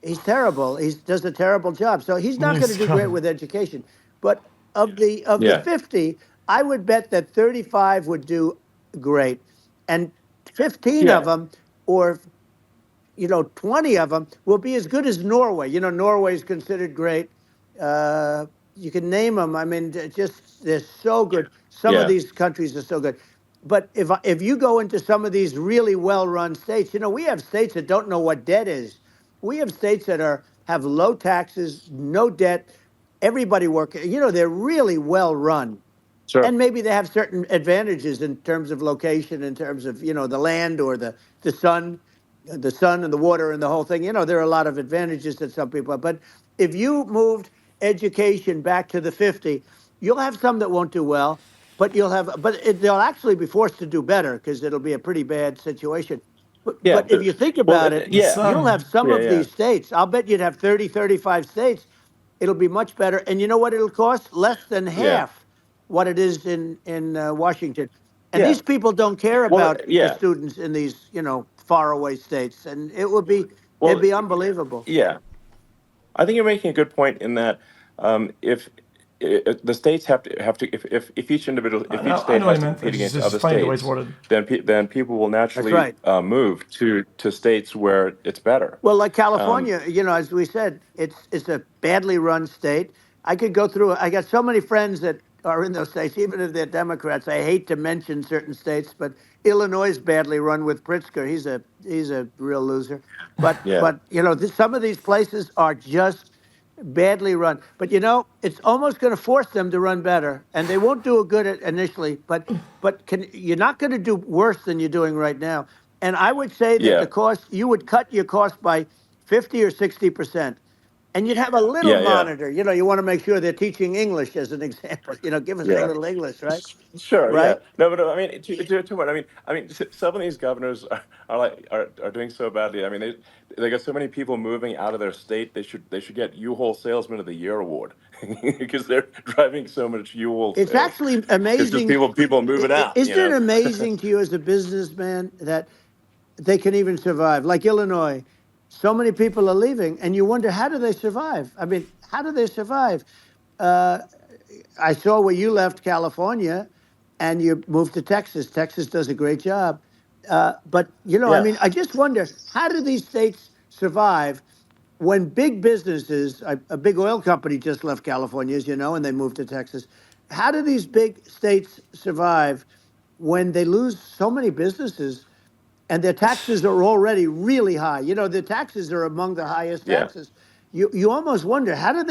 he's terrible. He does a terrible job. So he's not going to do great Newscom. with education. But of the Yeah. 50, I would bet that 35 would do great, and 15 of Yeah. them, or 20 of them will be as good as Norway. Norway is considered great. Uh, you can name them. I mean, they're so good. Some of Yeah. these countries are so good. But if you go into some of these really well-run states, we have states that don't know what debt is. We have states that have low taxes, no debt, everybody working. They're really well run, Sure. and maybe they have certain advantages in terms of location, in terms of the land or the sun, and the water and the whole thing. There are a lot of advantages that some people have. But if you moved education back to the 50, you'll have some that won't do well, but they'll actually be forced to do better because it'll be a pretty bad situation. Yeah. But if you think Well, about it, The yeah. you'll have sun. some Yeah. of Yeah. these states. I'll bet you'd have 30, 35 states. It'll be much better. And you know what it'll cost? Less than Yeah. half what it is in Washington. And Yeah. these people don't care Well, about the yeah. students in these faraway states, and it'd Well, be unbelievable. yeah. I think you're making a good point in that if the states have to if each individual if each I state know what has he to meant. compete It's against just other funny the way it's states, worded. then people will That's naturally right. move to states where it's better. Well, like Um, California, as we said, it's a badly run state. I could go through. I got so many friends that are in those states, even if they're Democrats. I hate to mention certain states, but Illinois is badly run with Pritzker. He's a real loser. But yeah. but some of these places are just badly run. But it's almost going to force them to run better, and they won't do a good at initially. But you're not going to do worse than you're doing right now. And I would say that Yeah. the cost, you would cut your cost by 50 or 60%. And you'd have a little Yeah. Yeah. monitor. You want to make sure they're teaching English as an example. Give us a Yeah. little English, right? Sure, yeah. Right? No, but I mean, to what? Some of these governors are doing so badly. I mean, they got so many people moving out of their state. They should get U-Haul Salesman of the Year award because they're driving so much U-Haul It's sales. actually It's just amazing. people moving out. Isn't it amazing to you as a businessman that they can even survive? Like Illinois, so many people are leaving, and you wonder, how do they survive? I mean, how do they survive? Uh, I saw where you left California and you moved to Texas. Texas does a great job. But, I Yeah, mean, I just wonder, how do these states survive when big businesses, a big oil company just left California, as you know, and they moved to Texas. How do these big states survive when they lose so many businesses and their taxes are already really high? The taxes are among the highest yeah. taxes. You almost wonder, how do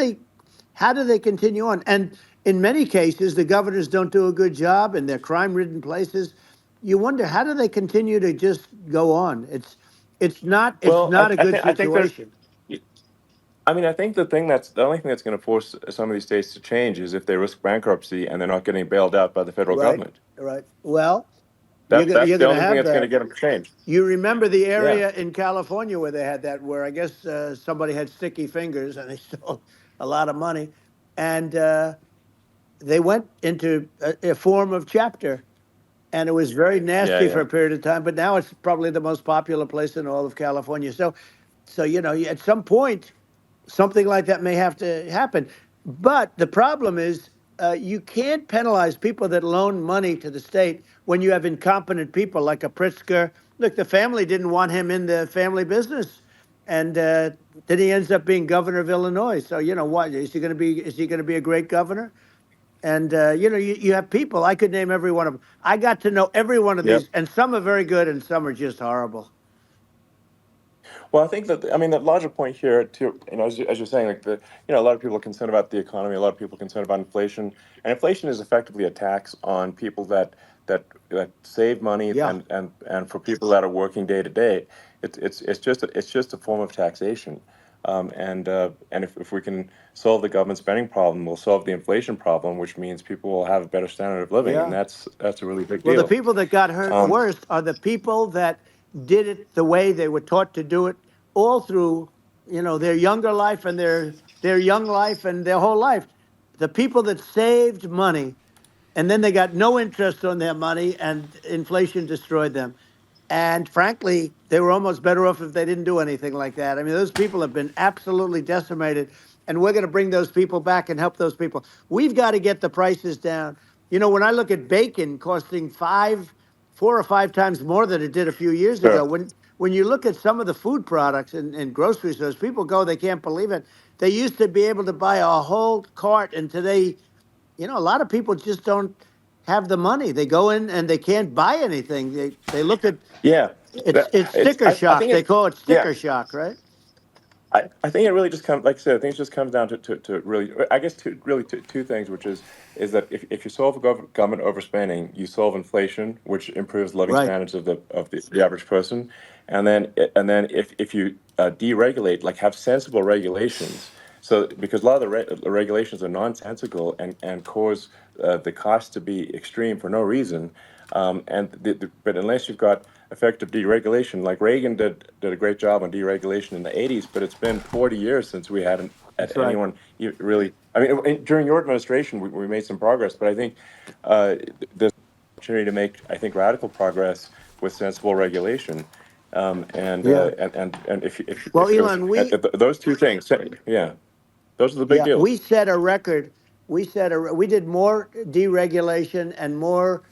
they continue on? And in many cases, the governors don't do a good job, and they're crime-ridden places. You wonder, how do they continue to just go on? It's Well, not a good I think there's. situation. I think the only thing that's going to force some of these states to change is if they risk bankruptcy and they're not getting bailed out by the federal Right, government. right. Well, That's you're the going to only thing have that's going to that. get them to change. You remember the Yeah, area in California where they had that, where I guess somebody had sticky fingers and they stole a lot of money, and they went into a form of chapter, and it was very yeah, nasty for yeah. a period of time. But now it's probably the most popular place in all of California. So at some point, something like that may have to happen. But the problem is, you can't penalize people that loan money to the state when you have incompetent people like a Pritzker. Look, the family didn't want him in the family business, and then he ends up being governor of Illinois. So what is he going to be? Is he going to be a great governor? And you have people. I could name every one of them. I got to know every one of Yep. these, and some are very good, and some are just horrible. Well, I think the larger point here too, as you're saying, like a lot of people are concerned about the economy, a lot of people are concerned about inflation, and inflation is effectively a tax on people that save money Yeah. and for people that are working day to day, it's just a form of taxation. And if we can solve the government spending problem, we'll solve the inflation problem, which means people will have a better standard of living, and Yeah. that's a really big Well, the deal. people that got hurt worst are the people that did it the way they were taught to do it all through, their younger life and their young life and their whole life. The people that saved money and then they got no interest on their money and inflation destroyed them. And frankly, they were almost better off if they didn't do anything like that. I mean, those people have been absolutely decimated, and we're going to bring those people back and help those people. We've got to get the prices down. When I look at bacon costing 4 or 5 times more than it did a few years ago, Sure. when you look at some of the food products in grocery stores, people go, they can't believe it. They used to be able to buy a whole cart, and today, a lot of people just don't have the money. They go in and they can't buy anything. They look at Yeah. it's sticker I shock. think They call it yeah. sticker shock, right? I think it really just comes, like I said, I think it just comes down to really, I guess, two things, which is that if you solve government overspending, you solve inflation, which improves living Right. standards of the average person, and then if you deregulate, like have sensible regulations, so because a lot of the regulations are nonsensical and cause the cost to be extreme for no reason, but unless you've got effective deregulation, like Reagan did a great job on deregulation in the 80s, but it's been 40 years since we had That's right. anyone really. I mean, during your administration, we made some progress, but I think there's an opportunity to make, I think, radical progress with sensible regulation. Yeah. And Well, if Elon, we those two things, yeah, those are the big yeah deals. we set a record. We did more deregulation and more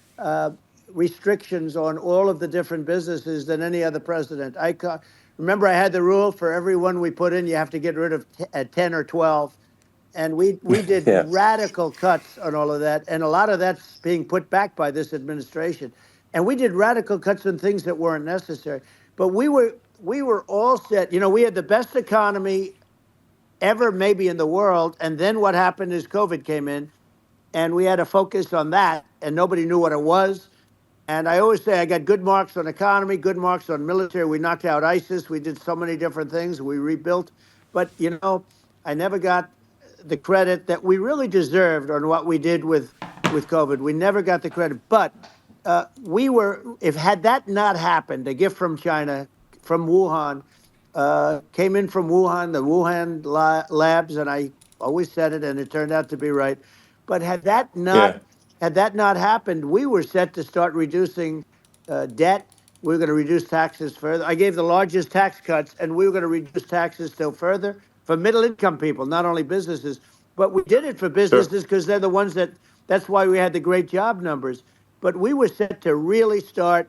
restrictions on all of the different businesses than any other president. Remember, I had the rule for everyone we put in, you have to get rid of 10 or 12. And we did Yeah, radical cuts on all of that, and a lot of that's being put back by this administration. And we did radical cuts on things that weren't necessary. But we were all set. We had the best economy ever, maybe in the world. And then what happened is COVID came in, and we had to focus on that, and nobody knew what it was. And I always say I got good marks on economy, good marks on military. We knocked out ISIS. We did so many different things. We rebuilt. But, I never got the credit that we really deserved on what we did with COVID. We never got the credit. But if had that not happened, a gift from China, from Wuhan, came in from Wuhan, the Wuhan labs, and I always said it, and it turned out to be right. But yeah, had that not happened, we were set to start reducing debt. We were going to reduce taxes further. I gave the largest tax cuts, and we were going to reduce taxes still further for middle income people, not only businesses. But we did it for sure, businesses because they're the ones that's why we had the great job numbers. But we were set to really start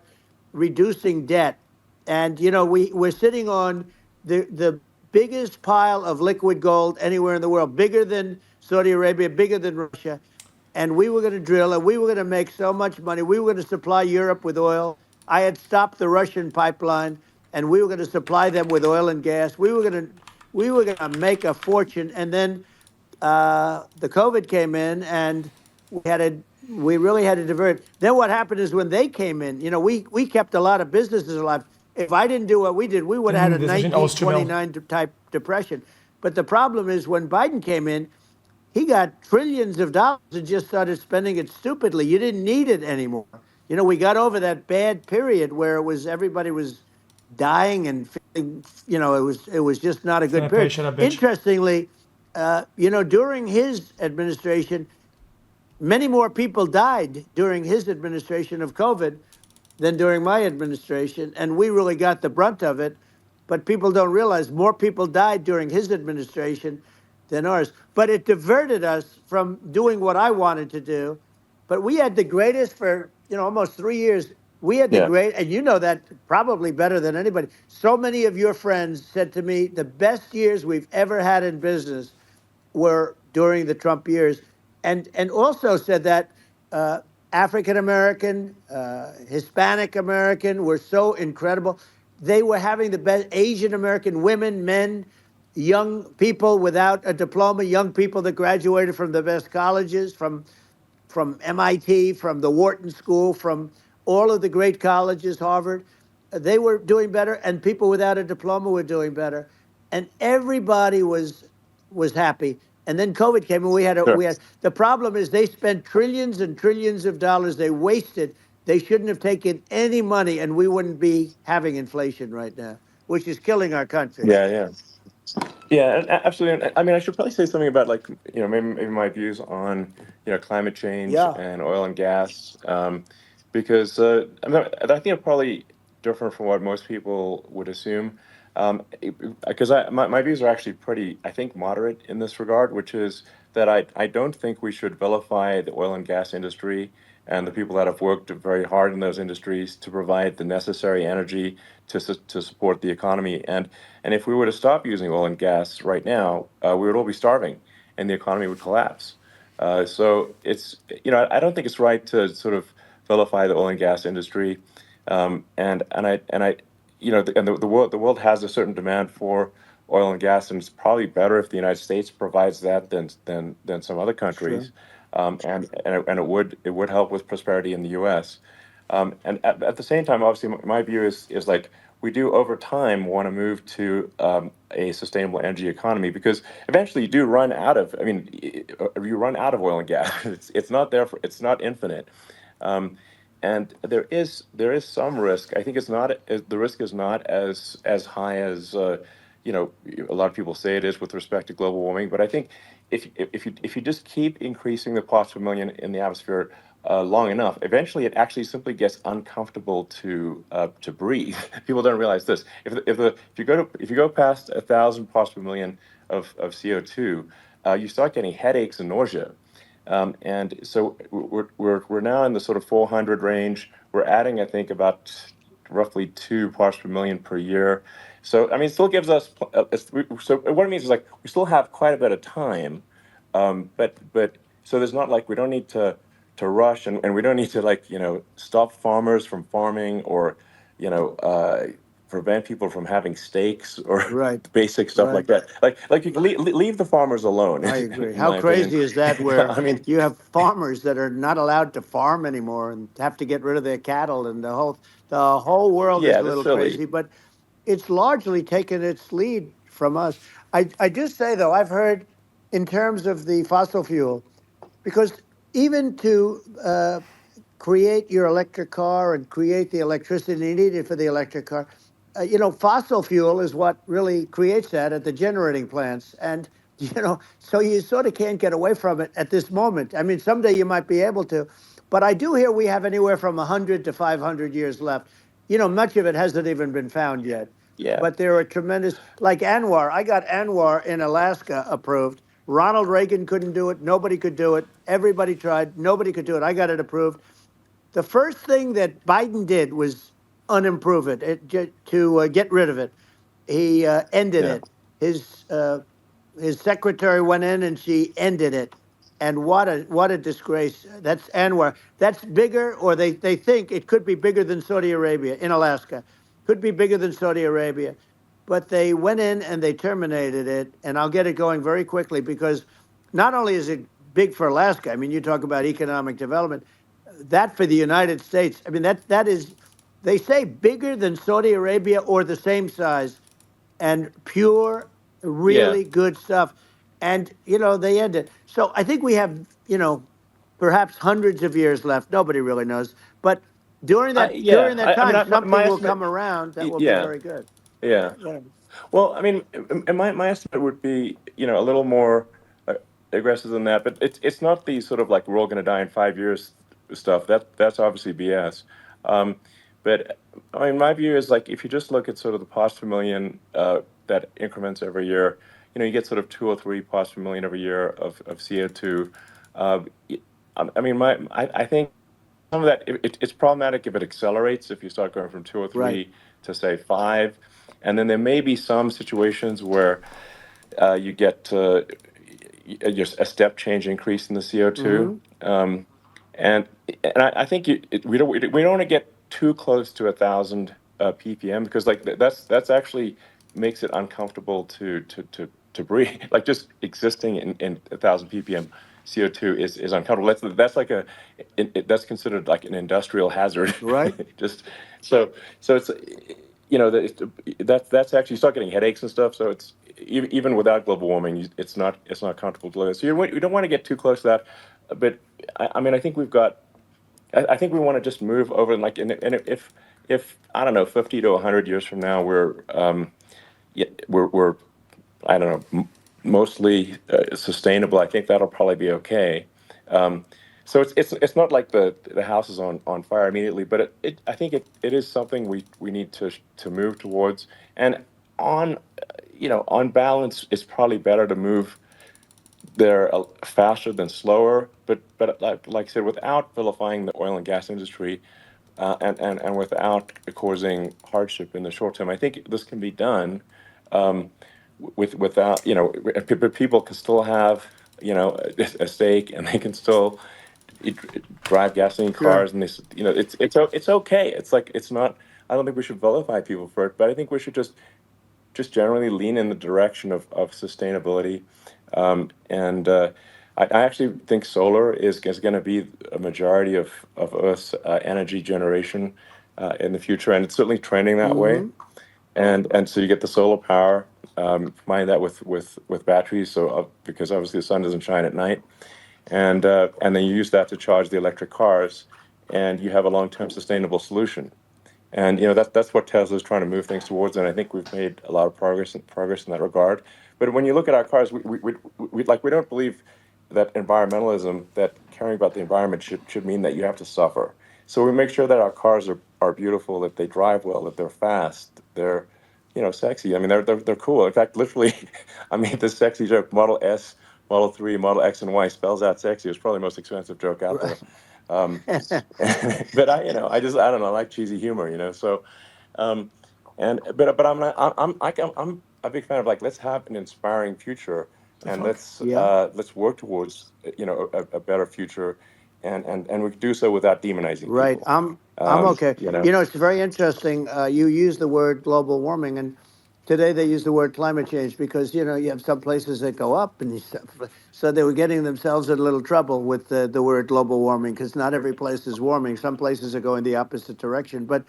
reducing debt. And, we're sitting on the biggest pile of liquid gold anywhere in the world, bigger than Saudi Arabia, bigger than Russia. And we were going to drill, and we were going to make so much money. We were going to supply Europe with oil. I had stopped the Russian pipeline, and we were going to supply them with oil and gas. We were going to make a fortune. And then the COVID came in, and we really had to divert. Then what happened is when they came in, we kept a lot of businesses alive. If I didn't do what we did, we would have had a Deswegen auszubauen. 1929 type depression. But the problem is when Biden came in, he got trillions of dollars and just started spending it stupidly. You didn't need it anymore. We got over that bad period where everybody was dying and feeling, it was just not a good period. Patient a bitch. Interestingly, during his administration, many more people died during his administration of COVID than during my administration, and we really got the brunt of it. But people don't realize more people died during his administration than ours. But it diverted us from doing what I wanted to do. But we had the greatest for almost 3 years. We had the yeah, great, and you know that probably better than anybody. So many of your friends said to me, the best years we've ever had in business were during the Trump years, and also said that African American, Hispanic American were so incredible. They were having the best. Asian American women, men, young people without a diploma, young people that graduated from the best colleges, from MIT, from the Wharton School, from all of the great colleges, Harvard. They were doing better, and people without a diploma were doing better. and everybody was happy. And then COVID came, and we had the problem is they spent trillions and trillions of dollars. They wasted. They shouldn't have taken any money, and we wouldn't be having inflation right now, which is killing our country. Yeah, yeah. Yeah, absolutely. And I mean, I should probably say something about like maybe my views on climate change Yeah, and oil and gas, because I think it's probably different from what most people would assume. Because my views are actually pretty, I think, moderate in this regard, which is that I don't think we should vilify the oil and gas industry and the people that have worked very hard in those industries to provide the necessary energy to support the economy. And if we were to stop using oil and gas right now, we would all be starving, and the economy would collapse. So I don't think it's right to sort of vilify the oil and gas industry, the world has a certain demand for oil and gas, and it's probably better if the United States provides that than some other sure. countries, and it would help with prosperity in the U.S. And at the same time, obviously, my view is like we do over time want to move to a sustainable energy economy, because eventually you do run out of. I mean, you run out of oil and gas. It's not there for. It's not infinite. Um, and there is some risk. I think the risk is not as high as a lot of people say it is with respect to global warming. But I think if you just keep increasing the parts per million in the atmosphere long enough, eventually it actually simply gets uncomfortable to breathe. People don't realize this. If you go past 1,000 parts per million of CO2, you start getting headaches and nausea. And so we're now in the sort of 400 range. We're adding, I think, about roughly 2 parts per million per year. So I mean, it still gives us. So what it means is like we still have quite a bit of time, but so there's not like we don't need to rush, and we don't need to like stop farmers from farming, or you know uh, prevent people from having steaks or Right, basic stuff like right. that. Like you can leave the farmers alone, I agree. in How my opinion. crazy is that? Where I mean, you have farmers that are not allowed to farm anymore and have to get rid of their cattle, and the whole world is yeah, a that's little silly. crazy. But it's largely taken its lead from us. I just say though, I've heard in terms of the fossil fuel, because even to create your electric car and create the electricity needed for the electric car. Fossil fuel is what really creates that at the generating plants. And, so you sort of can't get away from it at this moment. I mean, someday you might be able to. But I do hear we have anywhere from 100 to 500 years left. Much of it hasn't even been found yet. Yeah, But there are tremendous, like Anwar. I got Anwar in Alaska approved. Ronald Reagan couldn't do it. Nobody could do it. Everybody tried. Nobody could do it. I got it approved. The first thing that Biden did was unimprove to get rid of it. He ended yeah, it. His uh, his secretary went in and she ended it. And what a disgrace. That's Anwar. That's bigger, or they think it could be bigger than Saudi Arabia in Alaska. Could be bigger than Saudi Arabia. But they went in and they terminated it. And I'll get it going very quickly, because not only is it big for Alaska, I mean, you talk about economic development, that for the United States, I mean, that is, they say bigger than Saudi Arabia or the same size, and pure, yeah. really good stuff. And, they end it. So I think we have, perhaps hundreds of years left. Nobody really knows. But during I that yeah. during that I mean, time, my something will estimate. come around that will be Yeah, very good. yeah. Yeah. Well, I mean, and my estimate would be, a little more aggressive than that, but it's not the sort of like we're all going to die in 5 years stuff. That's obviously BS. Um, but I mean, my view is like if you just look at sort of the parts per million that increments every year, you get sort of 2 or 3 parts per million every year of CO2. Uh, I mean, I think some of that it's problematic if it accelerates, if you start going from two or Right. three to say five, and then there may be some situations where you get just a step change increase in the CO2, Hmm. and I think we don't want to get too close to 1,000 ppm, because like that's actually makes it uncomfortable to breathe. Like just existing in 1,000 ppm CO2 is uncomfortable. That's like that's considered like an industrial hazard. Right. Just so so it's. that's actually, you start getting headaches and stuff. So it's even without global warming, it's not comfortable to live. So you don't want to get too close to that. But I mean, I think we've got. I think we want to just move over and if I don't know, 50 to 100 years from now, we're I don't know, mostly sustainable. I think that'll probably be okay. Um, so it's not like the house is on fire immediately, but I think it is something we need to move towards. And on on balance, it's probably better to move there faster than slower. But like I said, without vilifying the oil and gas industry, and without causing hardship in the short term, I think this can be done. Um, without but people can still have a stake, and they can still drive gasoline Sure. cars, and it's okay. It's like, it's not. I don't think we should vilify people for it, but I think we should just generally lean in the direction of sustainability. And I actually think solar is going to be a majority of Earth's energy generation in the future, and it's certainly trending that way. Mm-hmm. And so you get the solar power, combine that with batteries, so because obviously the sun doesn't shine at night, and then you use that to charge the electric cars, and you have a long-term sustainable solution. And that's what Tesla's trying to move things towards, and I think we've made a lot of progress in that regard. But when you look at our cars, we don't believe that environmentalism, that caring about the environment should mean that you have to suffer. So we make sure that our cars are beautiful, that they drive well, that they're fast, they're sexy. I mean, they're cool. In fact, literally, I mean, this sexy joke, Model S, Model 3, Model X, and Y spells out sexy. It's probably the most expensive joke out there. Um, but I don't know, I like cheesy humor, So, um, but I'm a big fan of, like, let's have an inspiring future, and Yeah. let's work towards a better future, and we can do so without demonizing Right. people. I'm okay. You know. It's very interesting. You use the word global warming, and today they use the word climate change because you have some places that go up, and so they were getting themselves in a little trouble with the word global warming because not every place is warming. Some places are going the opposite direction. But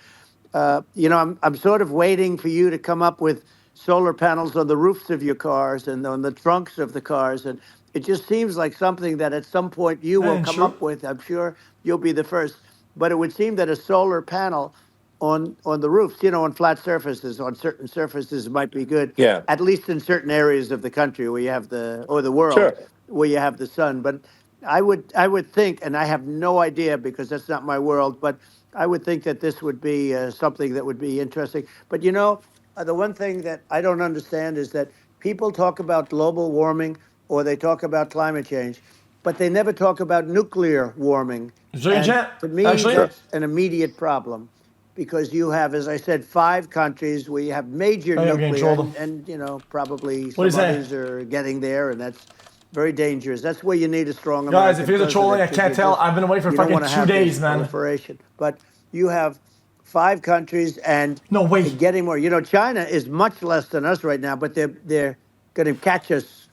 I'm sort of waiting for you to come up with solar panels on the roofs of your cars and on the trunks of the cars, and it just seems like something that at some point you will And come sure. up with. I'm sure you'll be the first, but it would seem that a solar panel on the roofs, on flat surfaces, on certain surfaces might be good, Yeah. at least in certain areas of the country where you have or the world Sure. where you have the sun. But I would think, and I have no idea because that's not my world, but I would think that this would be something that would be interesting. But the one thing that I don't understand is that people talk about global warming or they talk about climate change, but they never talk about nuclear warming. And Chat, to me, actually. Sure. that's an immediate problem because you have, as I said, 5 countries where you have major Oh, yeah, I'm getting nuclear, trolled. and probably What do you some say? others are getting there, and that's very dangerous. That's where you need a strong Guys, if American you're the trolling, president I because can't tell. I've been away for you don't fucking want to two have this days, man. proliferation. But you have 5 countries and No, wait. getting more. China is much less than us right now, but they're going to catch us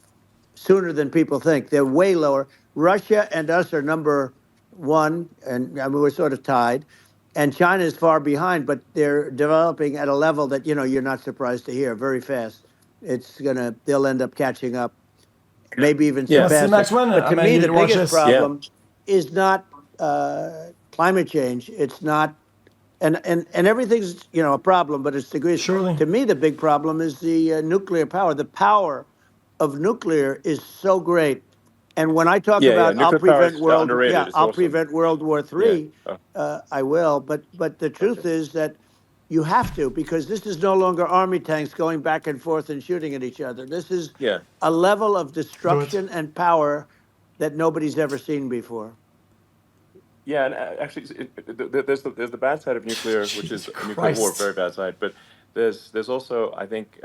sooner than people think. They're way lower. Russia and us are number one, and I mean, we're sort of tied. And China is far behind, but they're developing at a level that you're not surprised to hear very fast. They'll end up catching up, maybe even Yeah. Let's see surpassing. Max win. But I to mean, me, you the need to watch biggest this. Yeah. problem is not climate change. It's not, and everything's a problem, but it's degrees. Surely. To me, the big problem is the nuclear power. The power of nuclear is so great. And when I talk Yeah. about Nuclear power is underrated. It's I'll awesome. prevent World War Yeah. III, I will. But the truth is that you have to because this is no longer army tanks going back and forth and shooting at each other. This is Yeah. a level of Do it. destruction and power that nobody's ever seen before. Yeah, and actually, there's the bad side of nuclear, which is Jesus a nuclear war, Christ. very bad side. But there's also, I think,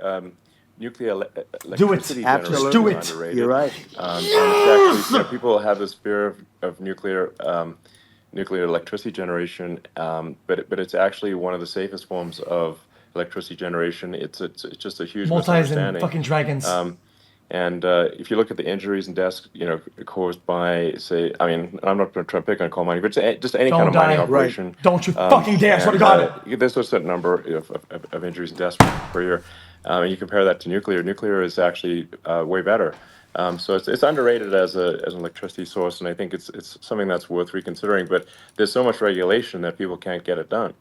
nuclear Do it. electricity Just generation do Absolutely, is it. you're underrated, right. and it's actually, people have this fear of nuclear electricity generation, but it's actually one of the safest forms of electricity generation. It's just a huge Multis and misunderstanding. fucking dragons. Um, And if you look at the injuries and deaths, caused by, say, I mean, I'm not going to try to pick on coal mining, but just any kind Don't of mining die. Right. operation. Don't you fucking dare! I swear to God. There's a certain number of injuries and deaths per year. And you compare that to nuclear. Nuclear is actually way better. So it's underrated as an electricity source, and I think it's something that's worth reconsidering. But there's so much regulation that people can't get it done.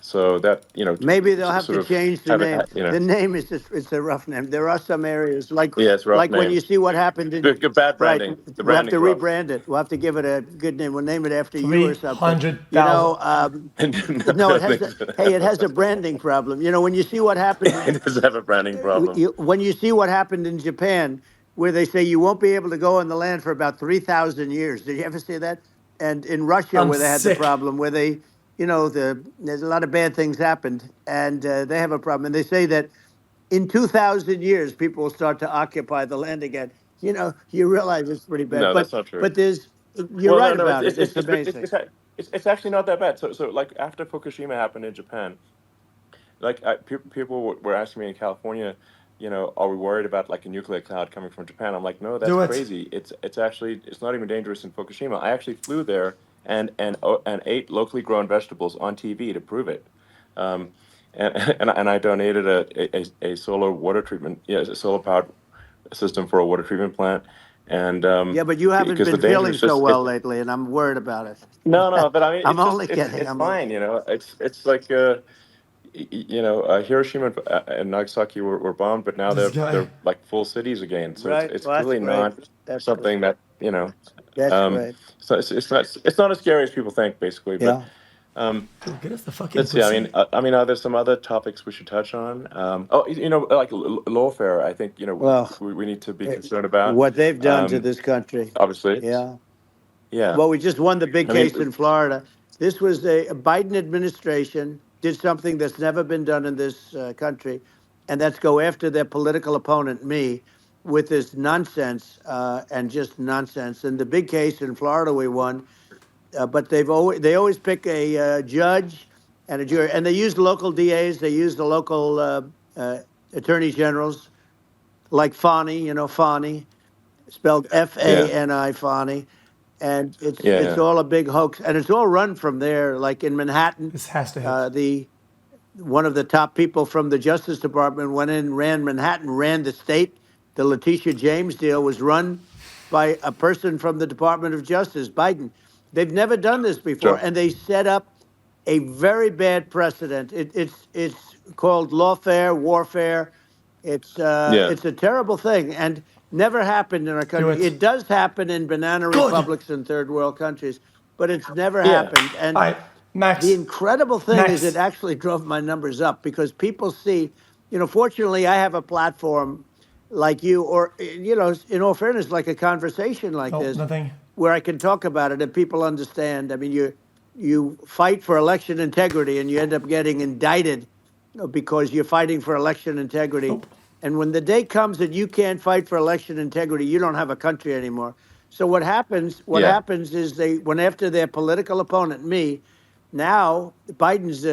So that Maybe they'll have sort to of change the have it. name. The name is just, it's a rough name. There are some areas Yeah, it's a rough like when name. you see what happened in, Good bad right. branding. The We'll have to branding's rough. rebrand it. We'll have to give it a good name. We'll name it after you or something. 300,000. No, it has hey, it has a branding problem. When you see what happened It does have a branding problem. when you see what happened in Japan, where they say you won't be able to go on the land for about 3,000 years. Did you ever see that? And in Russia, I'm where they had the sick. problem, where there's a lot of bad things happened, and they have a problem. And they say that in 2,000 years, people will start to occupy the land again. You realize it's pretty bad. No, But that's not true. but you're Well, right no, about it. It's amazing. it's actually not that bad. So like after Fukushima happened in Japan, like people were asking me in California, are we worried about like a nuclear cloud coming from Japan? I'm like, no, that's Do it. crazy. It's actually not even dangerous in Fukushima. I actually flew there and ate locally grown vegetables on TV to prove it. Um, and I donated a solar water treatment, a solar powered system for a water treatment plant. And Yeah, but you haven't because the been danger feeling is so just well lately, and I'm worried about it. no, but I mean, I'm it's just only kidding. it's I'm only fine, kidding. It's like Hiroshima and Nagasaki were bombed, but now This they're guy. like full cities again. So Right. it's Well, that's clearly great. not That's something great. that That's um, great. so it's not as scary as people think, basically. But Yeah. Get us the fucking let's see. pussy. I mean, are there some other topics we should touch on? Like lawfare. I think Well, we need to be concerned about. what they've done to Um, this country. obviously, Yeah. yeah. Well, we just won the big I mean, case in Florida. This was a Biden administration did something that's never been done in this country, and that's go after their political opponent, me, with this nonsense and just nonsense. And the big case in Florida we won, but they always pick a judge and a jury, and they use local DAs, they use the local attorney generals, like Fani, Fani, spelled yeah, Fani, Fani, and it's yeah, all a big hoax, and it's all run from there. Like in Manhattan, This has to hit. the one of the top people from the Justice Department went in, ran Manhattan, ran the state. The Letitia James deal was run by a person from the Department of Justice, Biden. They've never done this before, sure, and they set up a very bad precedent. It's called lawfare, warfare. yeah, It's a terrible thing, and never happened in our Do country. it. It does happen in banana Good. republics and third world countries, but it's never yeah, happened. All And right, the Max. incredible thing is it Max. actually drove my numbers up because people see, fortunately I have a platform like you, or, in all fairness, like a conversation like Nope, this, nothing. where I can talk about it and people understand. I mean, you fight for election integrity and you end up getting indicted because you're fighting for election integrity. Nope. And when the day comes that you can't fight for election integrity, you don't have a country anymore. So what happens? What yeah, happens is they went after their political opponent, me. Now Biden's,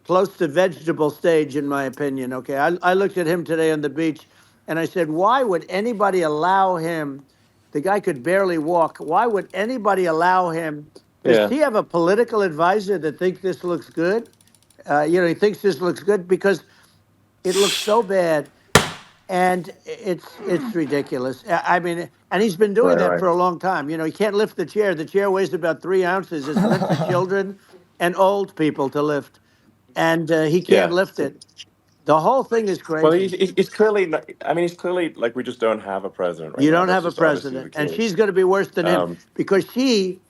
close to vegetable stage, in my opinion. Okay, I looked at him today on the beach, and I said, why would anybody allow him? The guy could barely walk. Why would anybody allow him? Does yeah, he have a political advisor that thinks this looks good? He thinks this looks good because it looks so bad, and it's ridiculous. I mean, and he's been doing right, that right, for a long time. He can't lift the chair. The chair weighs about 3 ounces. It's meant for children and old people to lift, and he can't yeah. lift it. The whole thing is Well, crazy. he's clearly not, I mean, he's clearly like we just don't have a president right You now. don't That's have a just obviously the president, and case. she's going to be worse than him Um, because she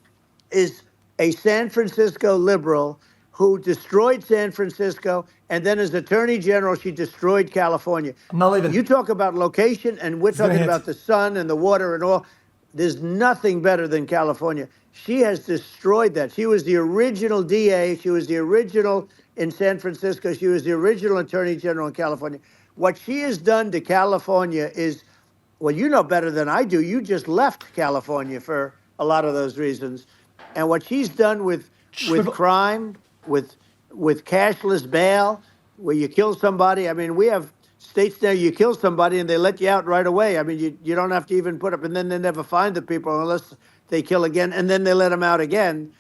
is a San Francisco liberal who destroyed San Francisco, and then as Attorney General, she destroyed California. I'm not leaving. You talk about location, and we're It's gonna talking hit. about the sun and the water and all. There's nothing better than California. She has destroyed that. She was the original DA. She was the original in San Francisco. She was the original Attorney General in California. What she has done to California is, well, you know better than I do. You just left California for a lot of those reasons. And what she's done with Shrivel. crime, with cashless bail, where you kill somebody. I mean, we have states now you kill somebody and they let you out right away. I mean, you don't have to even put up, and then they never find the people unless they kill again, and then they let them out again.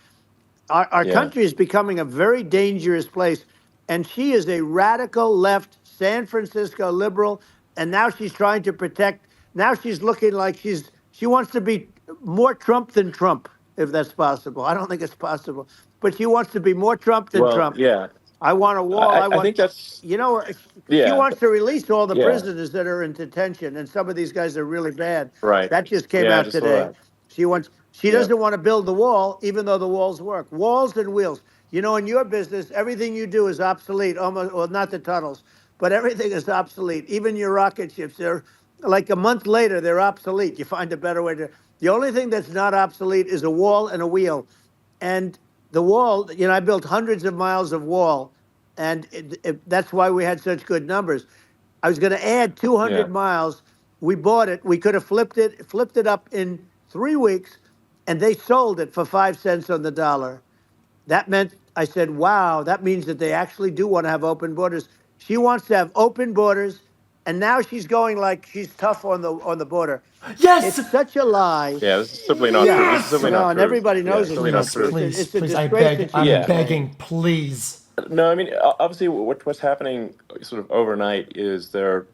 Our Yeah. country is becoming a very dangerous place. And she is a radical left San Francisco liberal. And now she's trying to protect. Now she's looking like she wants to be more Trump than Trump, if that's possible. I don't think it's possible, but she wants to be more Trump than Well, Trump. yeah. I want a wall. I I want, think that's you know, she yeah. wants to release all the Yeah. prisoners that are in detention, and some of these guys are really bad. Right. That just came Yeah, I out just saw today. that. She Yeah. doesn't want to build the wall, even though the walls work. Walls and wheels. You know, in your business, everything you do is obsolete. Almost, well, not the tunnels, but everything is obsolete. Even your rocket ships, they're like a month later, they're obsolete. You find a better way to. The only thing that's not obsolete is a wall and a wheel. And the wall, you know, I built hundreds of miles of wall, and that's why we had such good numbers. I was going to add Yeah. 200 miles. We bought it. We could have flipped it up in 3 weeks, and they sold it for 5 cents on the dollar. That meant I said, wow, that means that they actually do want to have open borders. She wants to have open borders, and now she's going like she's tough on the border. Yes. It's such a lie. Yeah, this is simply not true. This is Yes. simply not No, and true. everybody Yeah, knows it's it's simply not not Please, true. true. please, It's a please. I disgrace beg. that she's I'm Yeah. saying. begging. Please. No, I mean, obviously, what's happening sort of overnight is they're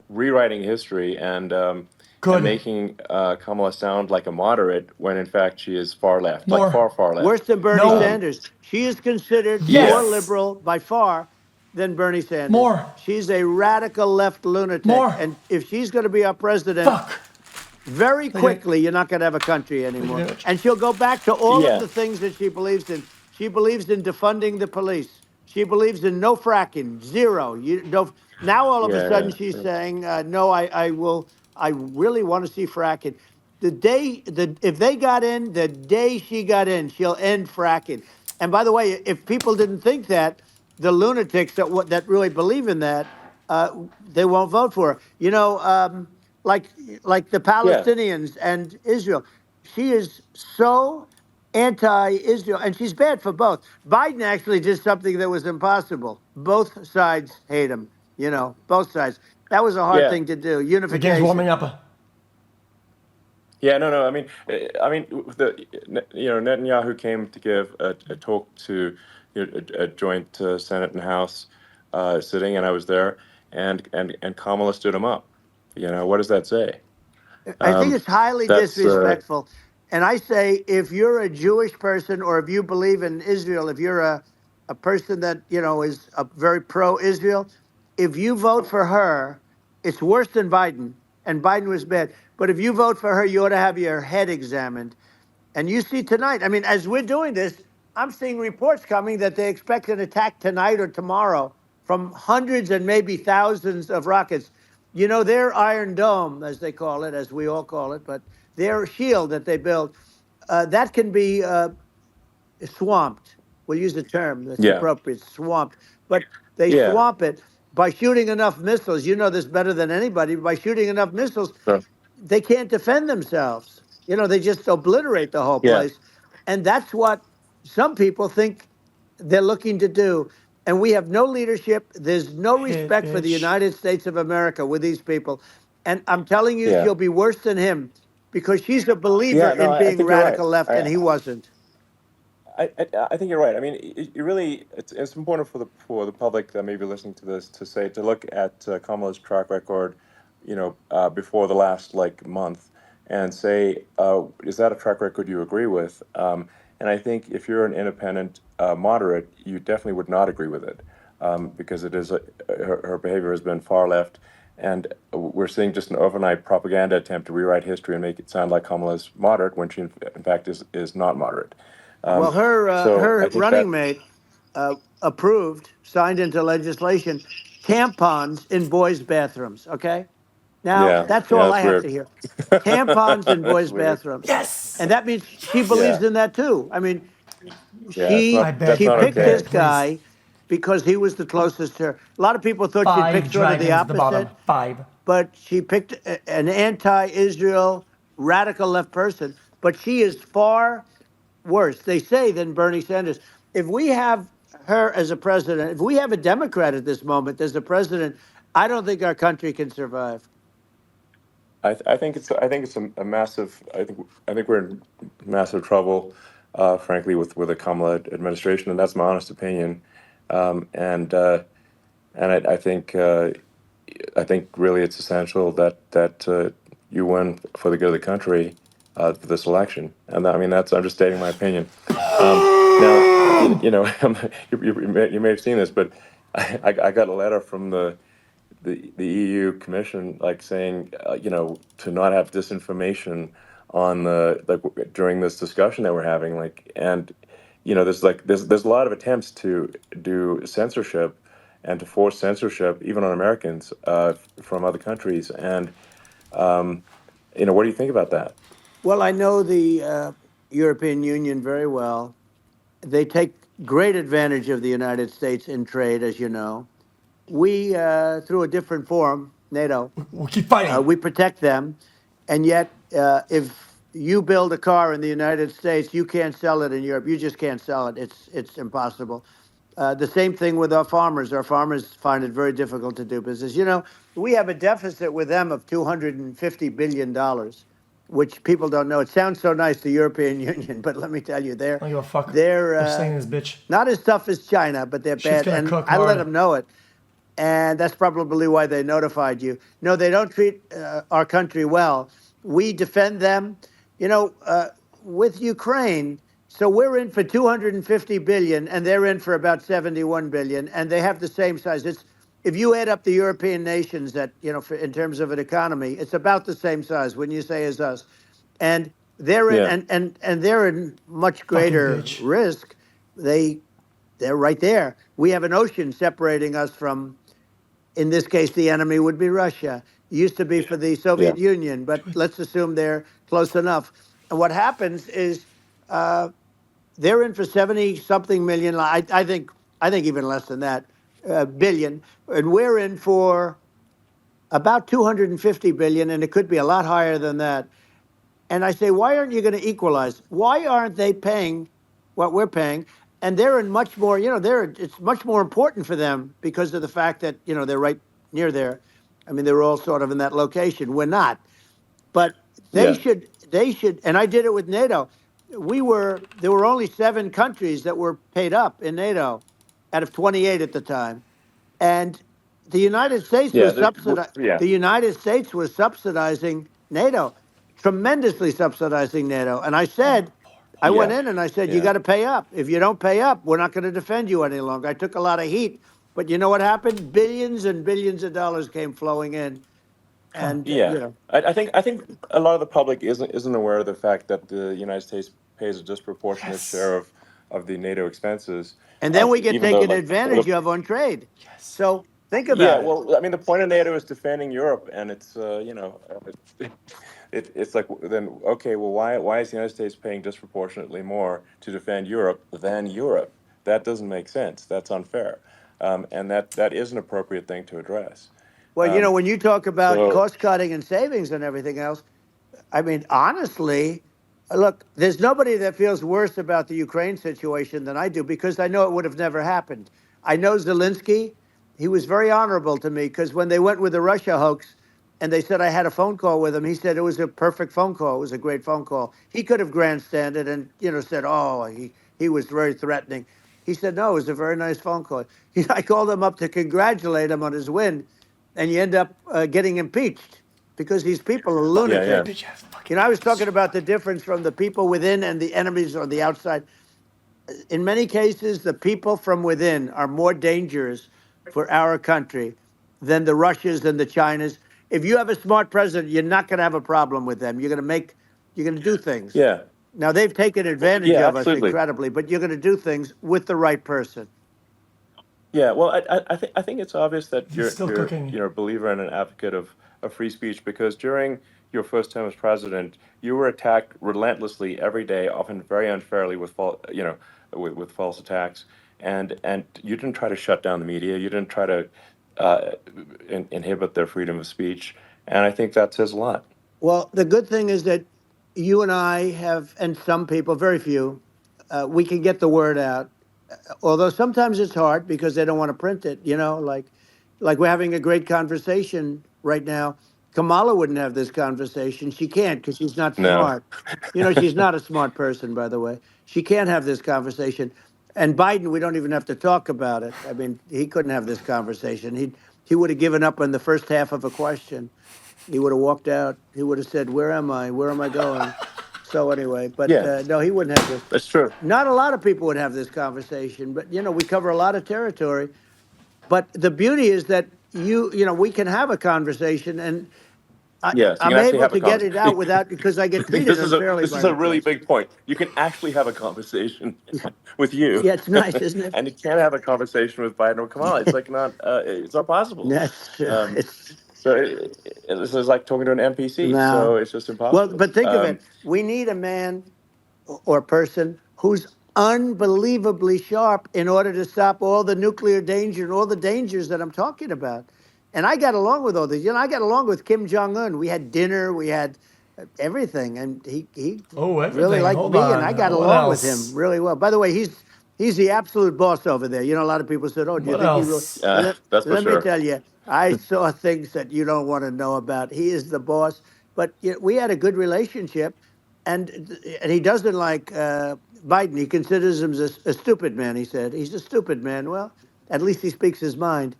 rewriting history and Good. making Kamala sound like a moderate when in fact she is far left, like More. far Worse left. than Bernie No. Sanders. She is considered more Yes. liberal by far than Bernie Sanders. More. She's a radical left lunatic. More. And if she's going to be our president, Fuck. very quickly, you're not going to have a country anymore. And she'll go back to all of Yeah, the things that she believes in. She believes in defunding the police. She believes in no fracking, zero. You don't. Now all of a yeah, sudden she's saying, no, I will. I really want to see fracking. If they got in, the day she got in, she'll end fracking. And by the way, if people didn't think that, the lunatics that really believe in that, they won't vote for her. You know, like like the yeah, Palestinians and Israel. She is so anti-Israel, and she's bad for both. Biden actually did something that was impossible. Both sides hate him. You know, both sides. That was a hard yeah. thing to do. The game's warming Unification. up. Yeah, no. I mean, Netanyahu came to give a talk to a joint Senate and House sitting, and I was there, and Kamala stood him up. You know, what does that say? I think it's highly That's disrespectful. And I say, if you're a Jewish person or if you believe in Israel, if you're a person that, you know, is a very pro-Israel, if you vote for her, it's worse than Biden. And Biden was bad. But if you vote for her, you ought to have your head examined. And you see tonight, I mean, as we're doing this, I'm seeing reports coming that they expect an attack tonight or tomorrow from hundreds and maybe thousands of rockets. You know, their Iron Dome, as they call it, as we all call it, but their shield that they build, that can be swamped. We'll use the term that's yeah, appropriate, swamped. But they yeah. swamp it by shooting enough missiles. You know this better than anybody. By shooting enough missiles, So, they can't defend themselves. You know, they just obliterate the whole yeah, place. And that's what some people think they're looking to do. And we have no leadership. There's no Hit, respect for the bitch. United States of America with these people. And I'm telling you, yeah, she'll be worse than him because she's a believer yeah. No, in I being think you're right. radical left, and he wasn't. I think you're right. I mean, you really, it's important for the public that may be listening to this to look at Kamala's track record, before the last like month, and say, is that a track record you agree with? And I think if you're an independent moderate, you definitely would not agree with it, because it is her behavior has been far left, and we're seeing just an overnight propaganda attempt to rewrite history and make it sound like Kamala's moderate when she in fact is not moderate. Well, So I her think that, running mate approved, signed into legislation, tampons in boys' bathrooms. Okay, now yeah, that's yeah, all I that's have weird. to hear. Tampons in That's boys' weird. bathrooms, Yes. and that means she Yeah, believes in that too. I mean, yeah, it's I not, that's beg. not I picked okay. this beg. Please. guy because he was the closest to her. A lot of people thought she'd pick 5 sort of the dragons at the bottom. opposite, 5. but she picked an anti-Israel radical left person. But she is far worse, they say, than Bernie Sanders. If we have her as a president, if we have a Democrat at this moment as a president, I don't think our country can survive. I think it's a massive. I think we're in massive trouble, frankly, with the Kamala administration, and that's my honest opinion. Um, and uh, and I think really it's essential that you win for the good of the country for this election. And I mean that's I'm just stating my opinion. Now, you know, you may have seen this, but I got a letter from the EU Commission, like saying, you know, to not have disinformation on the like during this discussion that we're having, like, and you know, there's a lot of attempts to do censorship and to force censorship, even on Americans from other countries, and you know, what do you think about that? Well, I know the European Union very well. They take great advantage of the United States in trade, as you know. We, through a different forum, NATO, We'll keep fighting. we protect them. And yet, if you build a car in the United States, you can't sell it in Europe. You just can't sell it. It's impossible. The same thing with our farmers. Our farmers find it very difficult to do business. You know, we have a deficit with them of $250 billion, which people don't know. It sounds so nice, the European Union, but let me tell you, I don't give a fuck. they're They're saying this bitch. not as tough as China, but they're Shit's bad. gonna And cook I let hard. them know it. And that's probably why they notified you. No, they don't treat our country well. We defend them, you know, with Ukraine. So we're in for 250 billion, and they're in for about 71 billion, and they have the same size. It's if you add up the European nations that in terms of an economy, it's about the same size. When you say as us, and they're in, Yeah, and they're in much Fucking greater bitch. risk. They're right there. We have an ocean separating us from, in this case, the enemy would be Russia. It used to be for the yeah, Soviet Union, but let's assume they're close enough. And what happens is uh, they're in for 70 something million. I think even less than that, billion, and we're in for about 250 billion, and it could be a lot higher than that. And I say, why aren't you going to equalize? Why aren't they paying what we're paying? And they're in much more, it's much more important for them because of the fact that, they're right near there. I mean, they're all sort of in that location. We're not. But yeah, they should, and I did it with NATO. There were only 7 countries that were paid up in NATO out of 28 at the time. And the United States yeah, was yeah, the United States was subsidizing NATO, tremendously subsidizing NATO. And I said, I went yeah, in and I said, you yeah, got to pay up. If you don't pay up, we're not going to defend you any longer. I took a lot of heat, but you know what happened? Billions and billions of dollars came flowing in, Come on. and yeah. I think a lot of the public isn't aware of the fact that the United States pays a disproportionate Yes. share of the NATO expenses, and then we get even though taken like advantage of on trade. Yes. So think yeah, about it. well, I mean, the point of NATO is defending Europe, and it's you know, it's like then okay, well, why is the United States paying disproportionately more to defend Europe than Europe? That doesn't make sense. That's unfair, and that is an appropriate thing to address. Well, Um, when you talk about so cost cutting and savings and everything else, I mean, honestly, look, there's nobody that feels worse about the Ukraine situation than I do because I know it would have never happened. I know Zelensky. He was very honorable to me because when they went with the Russia hoax and they said I had a phone call with him, he said it was a perfect phone call. It was a great phone call. He could have grandstanded and, said, oh, he was very threatening. He said, no, it was a very nice phone call. I called him up to congratulate him on his win, and you end up getting impeached because these people are Fucking yeah, yeah, lunatics. bitch ass fucking. I was talking about the difference from the people within and the enemies on the outside. In many cases, the people from within are more dangerous for our country than the Russias and the Chinas. If you have a smart president, you're not going to have a problem with them. You're going to do things. yeah, Now, they've taken advantage yeah, of us absolutely. incredibly, but you're going to do things with the right person. Yeah, well, I think it's obvious that He's still cooking. you're a believer and an advocate of free speech because during your first term as president, you were attacked relentlessly every day, often very unfairly with with false attacks, and you didn't try to shut down the media. You didn't try to inhibit their freedom of speech, and I think that says a lot. Well, the good thing is that you and I have, and some people, very few, we can get the word out. Although sometimes it's hard because they don't want to print it. like we're having a great conversation right now. Kamala wouldn't have this conversation. She can't because she's not No. smart. You know, she's not a smart person, by the way. She can't have this conversation. And Biden, we don't even have to talk about it. I mean, he couldn't have this conversation. He would have given up on the first half of a question. He would have walked out. He would have said, "Where am I? Where am I going?" So anyway, but Yeah, no, he wouldn't have this. that's true. Not a lot of people would have this conversation, but you know, we cover a lot of territory. But the beauty is that you know, we can have a conversation, and Yes, you I'm can actually able have a to get it out conversation. without because I get I think treated this is unfairly by a the really press. big point. You can actually have a conversation with you, Yeah, it's nice, isn't it? and you can't have a conversation with Biden or Kamala. It's like not. It's not possible. That's Um, it's so this is like talking to an NPC. So no. it's just Well, impossible. but think of it. We need a man or person who's unbelievably sharp in order to stop all the nuclear danger and all the dangers that I'm talking about. And I got along with all these. You know, I got along with Kim Jong Un. We had dinner. We had everything, and he Oh, really everything. liked Hold me, and on. I got What along with him else? really well. By the way, he's the absolute boss over there. You know, a lot of people said, "Oh, do you What think he really?" else? That's for Let me sure. tell you, I saw things that you don't want to know about. He is the boss, but we had a good relationship, and he doesn't like Biden. He considers him a stupid man. He said he's a stupid man. Well, at least he speaks his mind.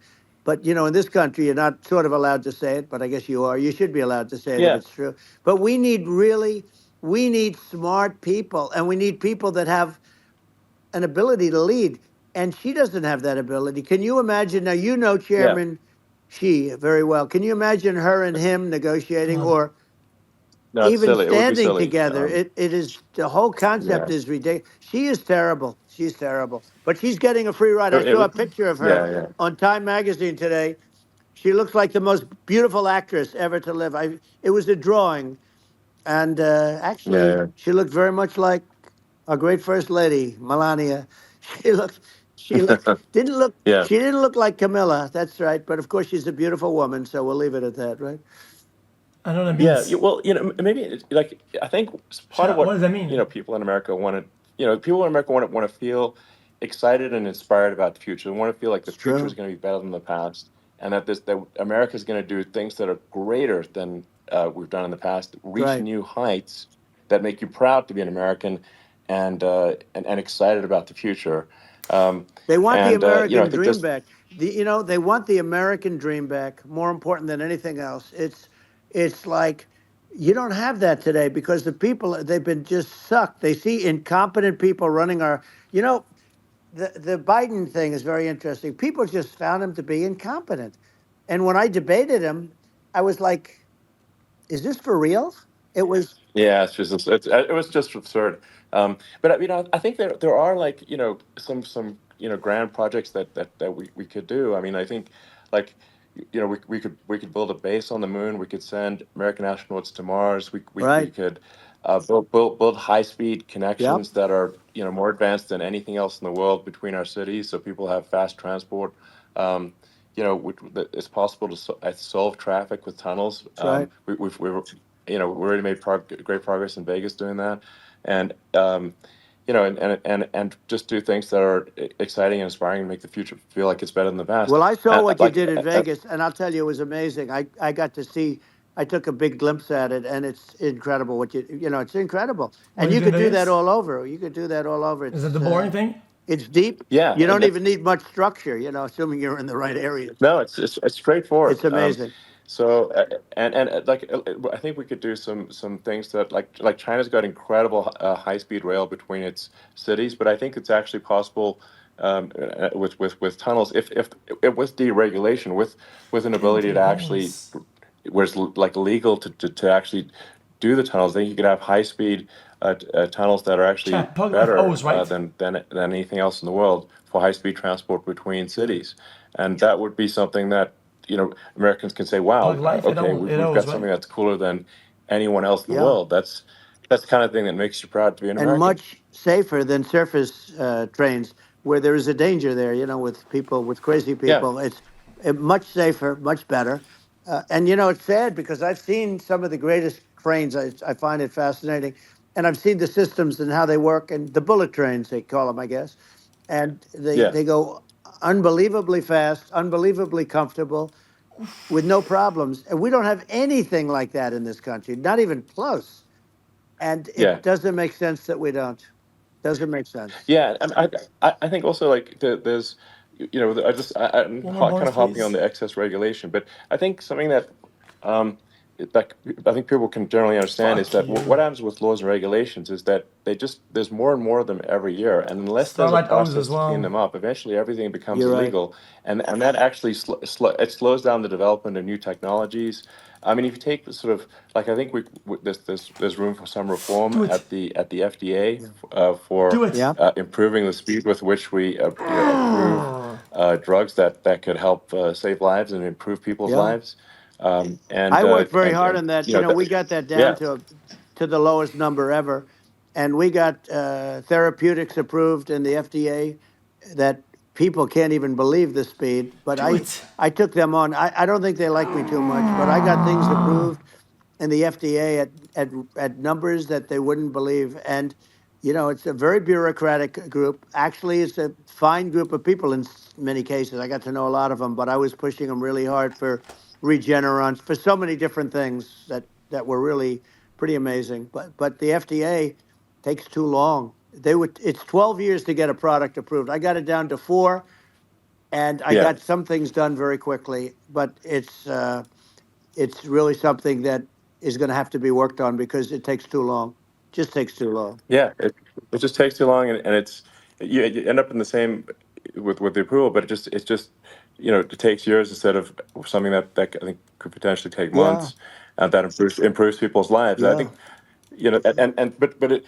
But you know, in this country, you're not sort of allowed to say it, but I guess you are. You should be allowed to say it if Yeah, it's true. But we need smart people, and we need people that have an ability to lead. And she doesn't have that ability. Can you imagine? Now, you know yeah. Chairman Xi very well. Can you imagine her and him negotiating Um, or No, it's even silly. It would be standing silly. together? It is the whole Yeah. concept is ridiculous. She is terrible. She's terrible. But she's getting a free ride. I It saw a would. picture of her Yeah, yeah, on Time Magazine today. She looks like the most beautiful actress ever to live. It was a drawing, and yeah, actually, yeah. she looked very much like our great first lady, Melania. She looked, she looked, didn't look, Yeah. she didn't look like Camilla. That's right. But of course, she's a beautiful woman, so we'll leave it at that, right? I know what that Yeah, means. well, maybe like I think part of Chat, what what does that mean? people in America want to, people in America want to feel excited and inspired about the future. They want to feel like the It's future is true. going to be better than the past, and that America is going to do things that are greater than we've done in the past, reach Right. new heights that make you proud to be an American, and excited about the future. Um, They want the and I American think dream this, back. You know, they want the American dream back. More important than anything else. It's like you don't have that today because the people they've been just sucked. They see incompetent people running our. You know, the Biden thing is very interesting. People just found him to be incompetent, and when I debated him, I was like, "Is this for real?" It was yeah, it was just absurd. But I think there are like some grand projects that we could do. I mean, I think like we could build a base on the moon. We could send American astronauts to Mars. We right. could build high speed Yep. connections that are more advanced than anything else in the world between our cities, so people have fast transport. Um, it's possible to solve traffic with tunnels. That's right. We already made great progress in Vegas doing that, and and just do things that are exciting and inspiring and make the future feel like it's better than the past. Well, I saw And what you did in Vegas, and I'll tell you, it was amazing. I got to see. I took a big glimpse at it, and it's incredible. You know, it's incredible, What and do you you do in could do that Vegas? all over. You could do that all over. Is that the boring thing? It's deep. yeah, You and don't that's even need much structure. You know, assuming you're in the right areas. no, it's straightforward. It's amazing. So like I think we could do some things that like China's got incredible high speed rail between its cities, but I think it's actually possible with tunnels if with deregulation with an ability Empty to actually things. where it's like legal to actually do the tunnels. Then you could have high speed tunnels that are actually Chat, plug like better O's, right? than anything else in the world for high speed transport between cities, and that would be something that Americans can say, Plug "Wow, life, okay, it we've O's, got right? something that's cooler than anyone else in the Yeah, world." That's the kind of thing that makes you proud to be an and American. much safer than surface trains, where there is a danger there. You know, with people, with crazy Yeah, people, it's much safer, much better. And you know, it's sad because I've seen some of the greatest trains. I find it fascinating, and I've seen the systems and how they work, and the bullet trains they call them, I guess, and they yeah, they go unbelievably fast, unbelievably comfortable, with no problems. And we don't have anything like that in this country, not even close. And Yeah. it doesn't make sense that we don't. Doesn't make sense. Yeah, and I think also like there's, I'm One more kind bonus, of hopping on please. the excess regulation, but I think something that um that I think people can generally understand is Fuck that what you. happens with laws and regulations is that there's more and more of them every year, and unless there's a Starlight O's as process to clean well. them up, eventually everything becomes You're right. illegal, and that actually it slows down the development of new technologies. I mean, if you take the sort of like I think there's room for some reform Do it. at the FDA Yeah. for Do it. Yeah. improving the speed with which we approve drugs that could help save lives and improve people's Yeah. lives. I worked very hard And on that. you know We got that down yeah, to the lowest number ever, and we got therapeutics approved in the FDA that people can't even believe the speed. But Do it. I took them on. I don't think they like me too much, but I got things approved in the FDA at numbers that they wouldn't believe. And it's a very bureaucratic group. Actually, it's a fine group of people in many cases. I got to know a lot of them, but I was pushing them really hard for Regeneron, for so many different things that were really pretty amazing. But the FDA takes too long. It's 12 years to get a product approved. I got it down to 4, and I yeah. got some things done very quickly. But it's really something that is going to have to be worked on because it takes too long. Just takes too long. Yeah, it just takes too long, and you end up in the same with the approval, but it's just it takes years instead of something that I think could potentially take Yeah, months, and that improves people's lives. I yeah, think but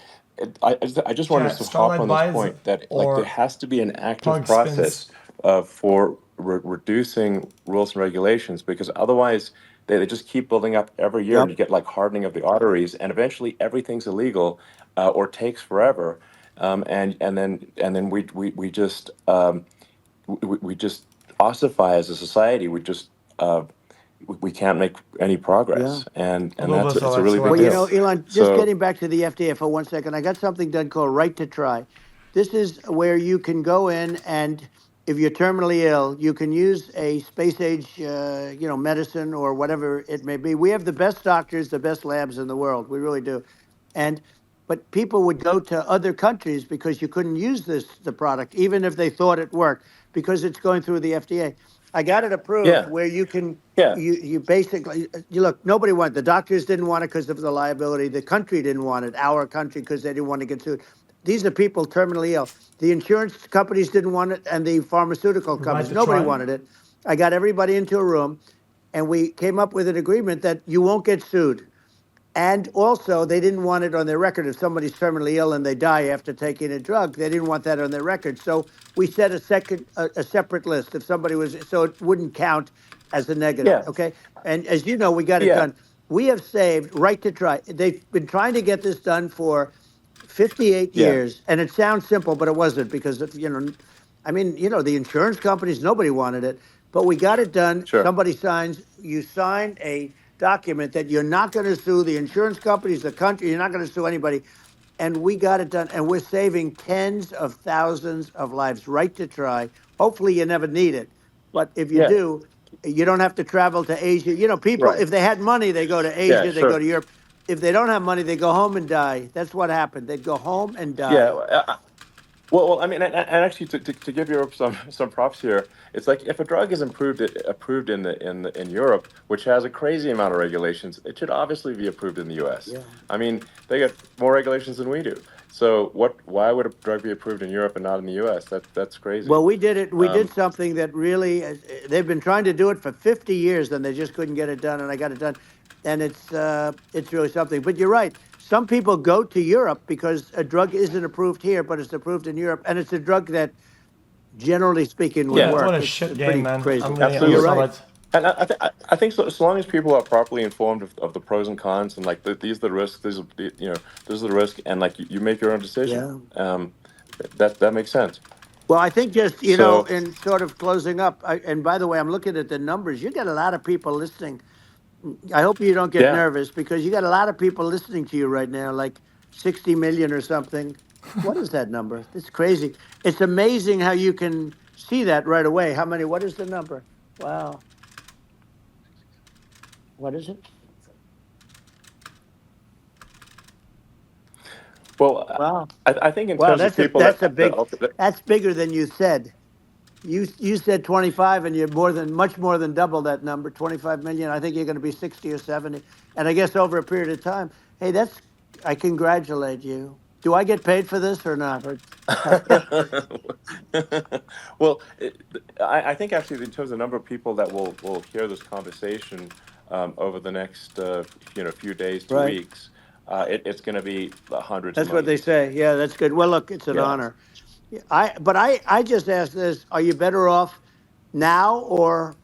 I just wanted Okay, to hop Starlight on this buys point that like there or has to be an active Pug spins. process for reducing rules and regulations because otherwise they just keep building up every year and yep, you get like hardening of the arteries and eventually everything's illegal or takes forever and then we just we just ossify as a society. We can't make any yeah. progress, and Although that's those it's are a really big Well, deal. excellent. Elon, just So getting back to the FDA for 1 second, I got something done called Right to Try. This is where you can go in and if you're terminally ill, you can use a space age, medicine or whatever it may be. We have the best doctors, the best labs in the world. We really do. And but people would go to other countries because you couldn't use the product, even if they thought it worked, because it's going through the FDA. I got it approved yeah, where you can yeah, you basically you look, nobody wanted, the doctors didn't want it because of the liability, the country didn't want it, our country, because they didn't want to get sued. These are people terminally ill. The insurance companies didn't want it, and the pharmaceutical Right companies, to nobody try. wanted it. I got everybody into a room, and we came up with an agreement that you won't get sued. And also, they didn't want it on their record. If somebody's terminally ill and they die after taking a drug, they didn't want that on their record. So we set a separate list. If somebody was, so it wouldn't count as a negative. yeah, Okay. And as you know, we got it yeah, done. We have saved Right to Try. They've been trying to get this done for 58 yeah, years. And it sounds simple, but it wasn't because, I mean, the insurance companies, nobody wanted it, but we got it done. sure, Somebody signs, you sign a document that you're not going to sue the insurance companies, the country, you're not going to sue anybody. And we got it done. And we're saving tens of thousands of lives. Right to Try. Hopefully, you never need it. But if you yeah, do, you don't have to travel to Asia. People, right, if they had money, they go to yeah, Asia, they go sure, to Europe. If they don't have money, they go home and die. That's what happened. They'd go home and yeah. die. Well, I mean, and actually, to give Europe some props here, it's like if a drug is approved in Europe, which has a crazy amount of regulations, it should obviously be approved in the U.S. Yeah. I mean, they got more regulations than we do. So why would a drug be approved in Europe and not in the U.S.? That's crazy. Well, we did it. We did Um, something that really, they've been trying to do it for 50 years and they just couldn't get it done. And I got it done. And it's really something. But you're right. Some people go to Europe because a drug isn't approved here, but it's approved in Europe. And it's a drug that, generally speaking, would yeah, What work. a It's shit game, pretty man. I'm crazy. really, I'm You're absolutely. right. Starlight. And I think so, as long as people are properly informed of the pros and cons and like these are the risks, these are the risks, and like you make your own decision. Yeah. That makes sense. Well, I think just, So in sort of closing up, and by the way, I'm looking at the numbers. You got a lot of people listening. I hope you don't get yeah, nervous because you got a lot of people listening to you right now, like 60 million or something. What is that number? It's crazy. It's amazing how you can see that right away. How many? What is the number? Wow. What is it? Well, Wow. I think in Wow, terms of people that, that's bigger than you said. You said 25 and you're much more than double that number, 25 million. I think you're going to be 60 or 70. And I guess over a period of time, hey, I congratulate you. Do I get paid for this or not? well, I think actually in terms of the number of people that will hear this conversation over the next few days to Right. weeks, it's going to be hundreds of That's what they millions. say. Yeah, that's good. Well, look, it's an Yeah. honor. I just asked this, are you better off now or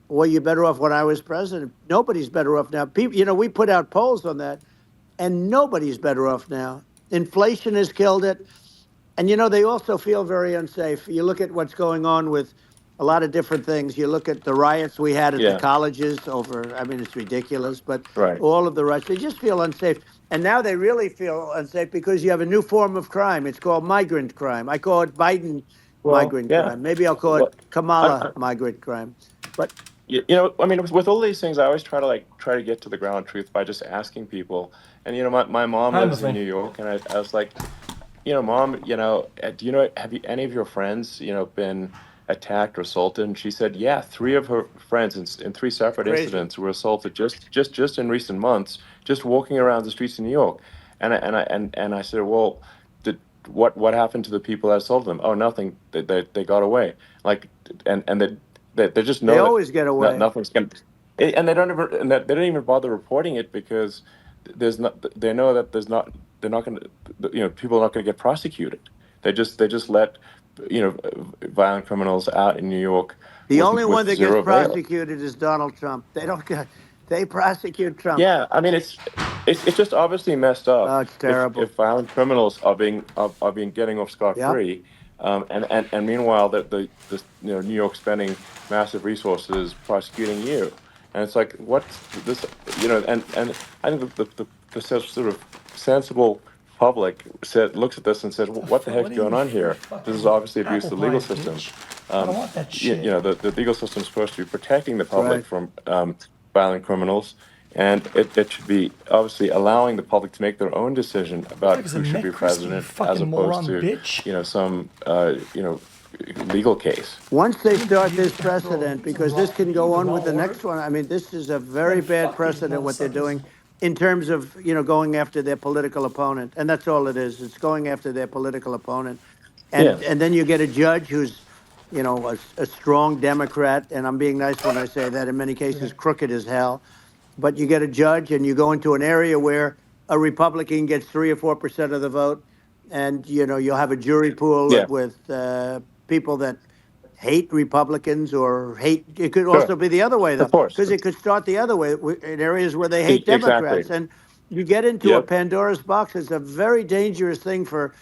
were you better off when I was president? Nobody's better off now. People, we put out polls on that and nobody's better off now. Inflation has killed it. And they also feel very unsafe. You look at what's going on with a lot of different things. You look at the riots we had at the Yeah. colleges over, I mean, it's ridiculous, but Right. all of the riots, they just feel unsafe. And now they really feel unsafe because you have a new form of crime. It's called migrant crime. I call it Biden Well, migrant yeah. crime. Maybe I'll call it Well, Kamala migrant crime. But I mean, with all these things, I always try to get to the ground truth by just asking people. And my mom I'm a lives in thing. New York, and I was like, Mom, have any of your friends, been attacked or assaulted? And she said, yeah, three of her friends in three separate crazy. incidents were assaulted just in recent months, just walking around the streets of New York. And I said, well, what happened to the people that assaulted them? Oh, nothing. They got away. Like, and they just They know always get away. nothing's going. And they don't even they don't even bother reporting it because there's not. They know that there's not. They're not going to. People are not going to get prosecuted. They just let violent criminals out in New York The only one with that gets zero bail. prosecuted is Donald Trump. They prosecute Trump. Yeah, I mean it's just obviously messed up Oh, it's terrible. if violent criminals are being getting off scot Yep. free, and meanwhile the New York spending massive resources prosecuting you, and it's like what's this and I think the sort of sensible public looks at this and says, what the heck's going on here? This is obviously abuse of the legal system. I don't want that shit. The legal system is supposed to be protecting the public Right. from violent criminals, and it should be obviously allowing the public to make their own decision about Like who should be Met Christie, you president, fucking as opposed moron to bitch. some legal case. Once they start this precedent, because this can go on with the next one. I mean, this is a very bad precedent what they're doing in terms of going after their political opponent, and that's all it is. It's going after their political opponent, Yeah. and then you get a judge who's a strong Democrat, and I'm being nice when I say that. In many cases, crooked as hell. But you get a judge, and you go into an area where a Republican gets 3 or 4% of the vote, and you'll have a jury pool Yeah. with people that hate Republicans or hate. It could Sure. also be the other way though, Of course. because it could start the other way in areas where they hate Exactly. Democrats, and you get into a Yep. Pandora's box. It's a very dangerous thing for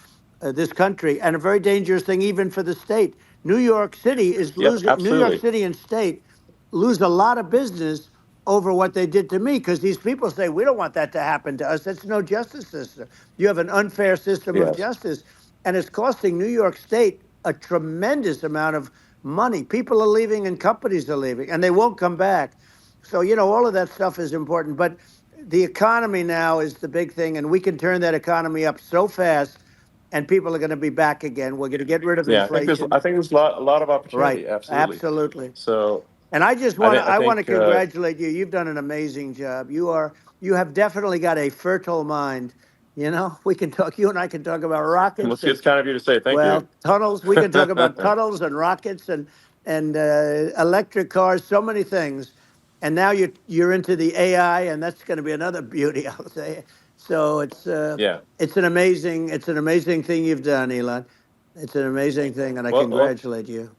this country, and a very dangerous thing even for the state. New York City is Yep. losing. New York Absolutely. City and state lose a lot of business over what they did to me, because these people say we don't want that to happen to us. That's no justice system. You have an unfair system of Yes. justice, and it's costing New York State a tremendous amount of money. People are leaving and companies are leaving, and they won't come back. So all of that stuff is important. But the economy now is the big thing, and we can turn that economy up so fast, and people are going to be back again. We're going to get rid of Yeah. inflation. I think there's a lot of opportunity. Right. Absolutely. Absolutely. So And I just I, want thi- to I I want to think congratulate you. You've done an amazing job. You have definitely got a fertile mind. We can talk. You and I can talk about rockets it's kind of you to say. Thank you. tunnels. We can talk about tunnels and rockets and electric cars. So many things. And now you're into the AI, and that's going to be another beauty, I'll say. So Yeah. it's an amazing thing you've done, Elon. It's an amazing thing, and I Well, congratulate you.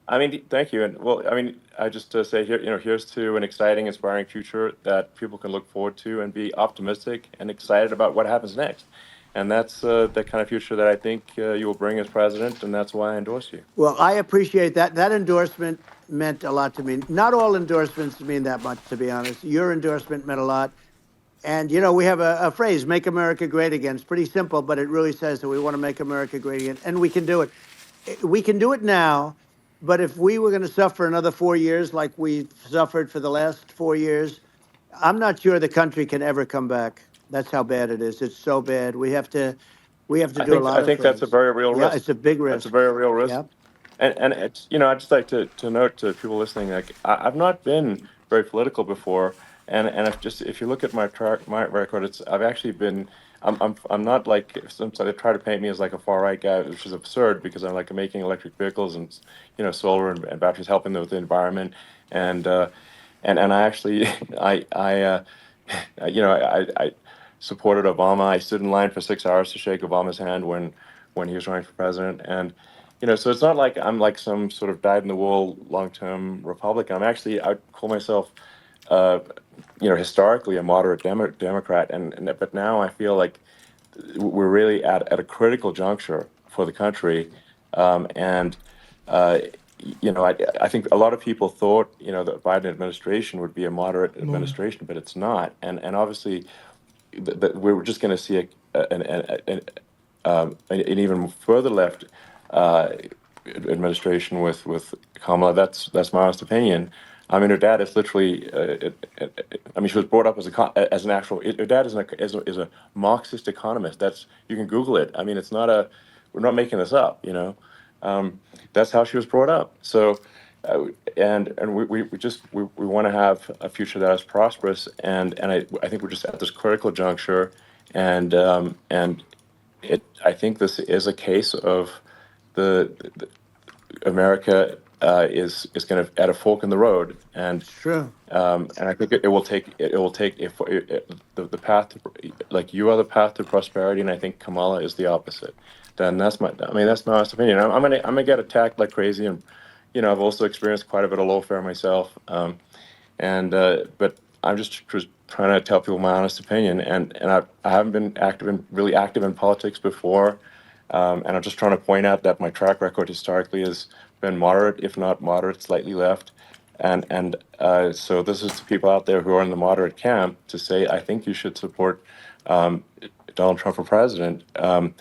I mean, thank you. And well, I mean, I just say here, here's to an exciting, inspiring future that people can look forward to and be optimistic and excited about what happens next. And that's the kind of future that I think you will bring as president, and that's why I endorse you. Well, I appreciate that. That endorsement meant a lot to me. Not all endorsements mean that much, to be honest. Your endorsement meant a lot. And, we have a phrase, make America great again. It's pretty simple, but it really says that we want to make America great again, and we can do it. we can do it now, but if we were going to suffer another 4 years like we've suffered for the last 4 years, I'm not sure the country can ever come back. That's how bad it is. It's so bad. We have to do a lot I of think that's a things. very real Yeah, risk. it's a big That's a risk. very real risk. Yeah. And it's, I'd just like to note to people listening, like I've not been very political before, and if you look at my record, I've actually been. I'm not like some they try to paint me as like a far right guy, which is absurd because I'm like making electric vehicles and solar and batteries, helping with the environment, and and I actually I supported Obama. I stood in line for 6 hours to shake Obama's hand when he was running for president, and so it's not like I'm like some sort of dyed in the wool long term Republican. I call myself historically a moderate Democrat, and but now I feel like we're really at a critical juncture for the country, and uh, I think a lot of people thought the Biden administration would be a moderate administration, but it's not, and obviously we were just going to see an even further left uh, administration with Kamala. That's my honest opinion. I mean, her dad is literally. I mean, she was brought up as an actual. Her dad is a Marxist economist. You can Google it. I mean, it's not a. We're not making this up. That's how she was brought up. So, and we want to have a future that is prosperous. And I think we're just at this critical juncture, and I think this is a case of the America is going to at a fork in the road, It's true. and I think it will take if the path to, like you are the path to prosperity, and I think Kamala is the opposite. Then that's my honest opinion. I'm gonna get attacked like crazy, and I've also experienced quite a bit of lawfare myself, and but I'm just trying to tell people my honest opinion, and I haven't been really active in politics before, and I'm just trying to point out that my track record historically has been moderate, if not moderate, slightly left. And so this is to people out there who are in the moderate camp to say, I think you should support um, Donald Trump for president. And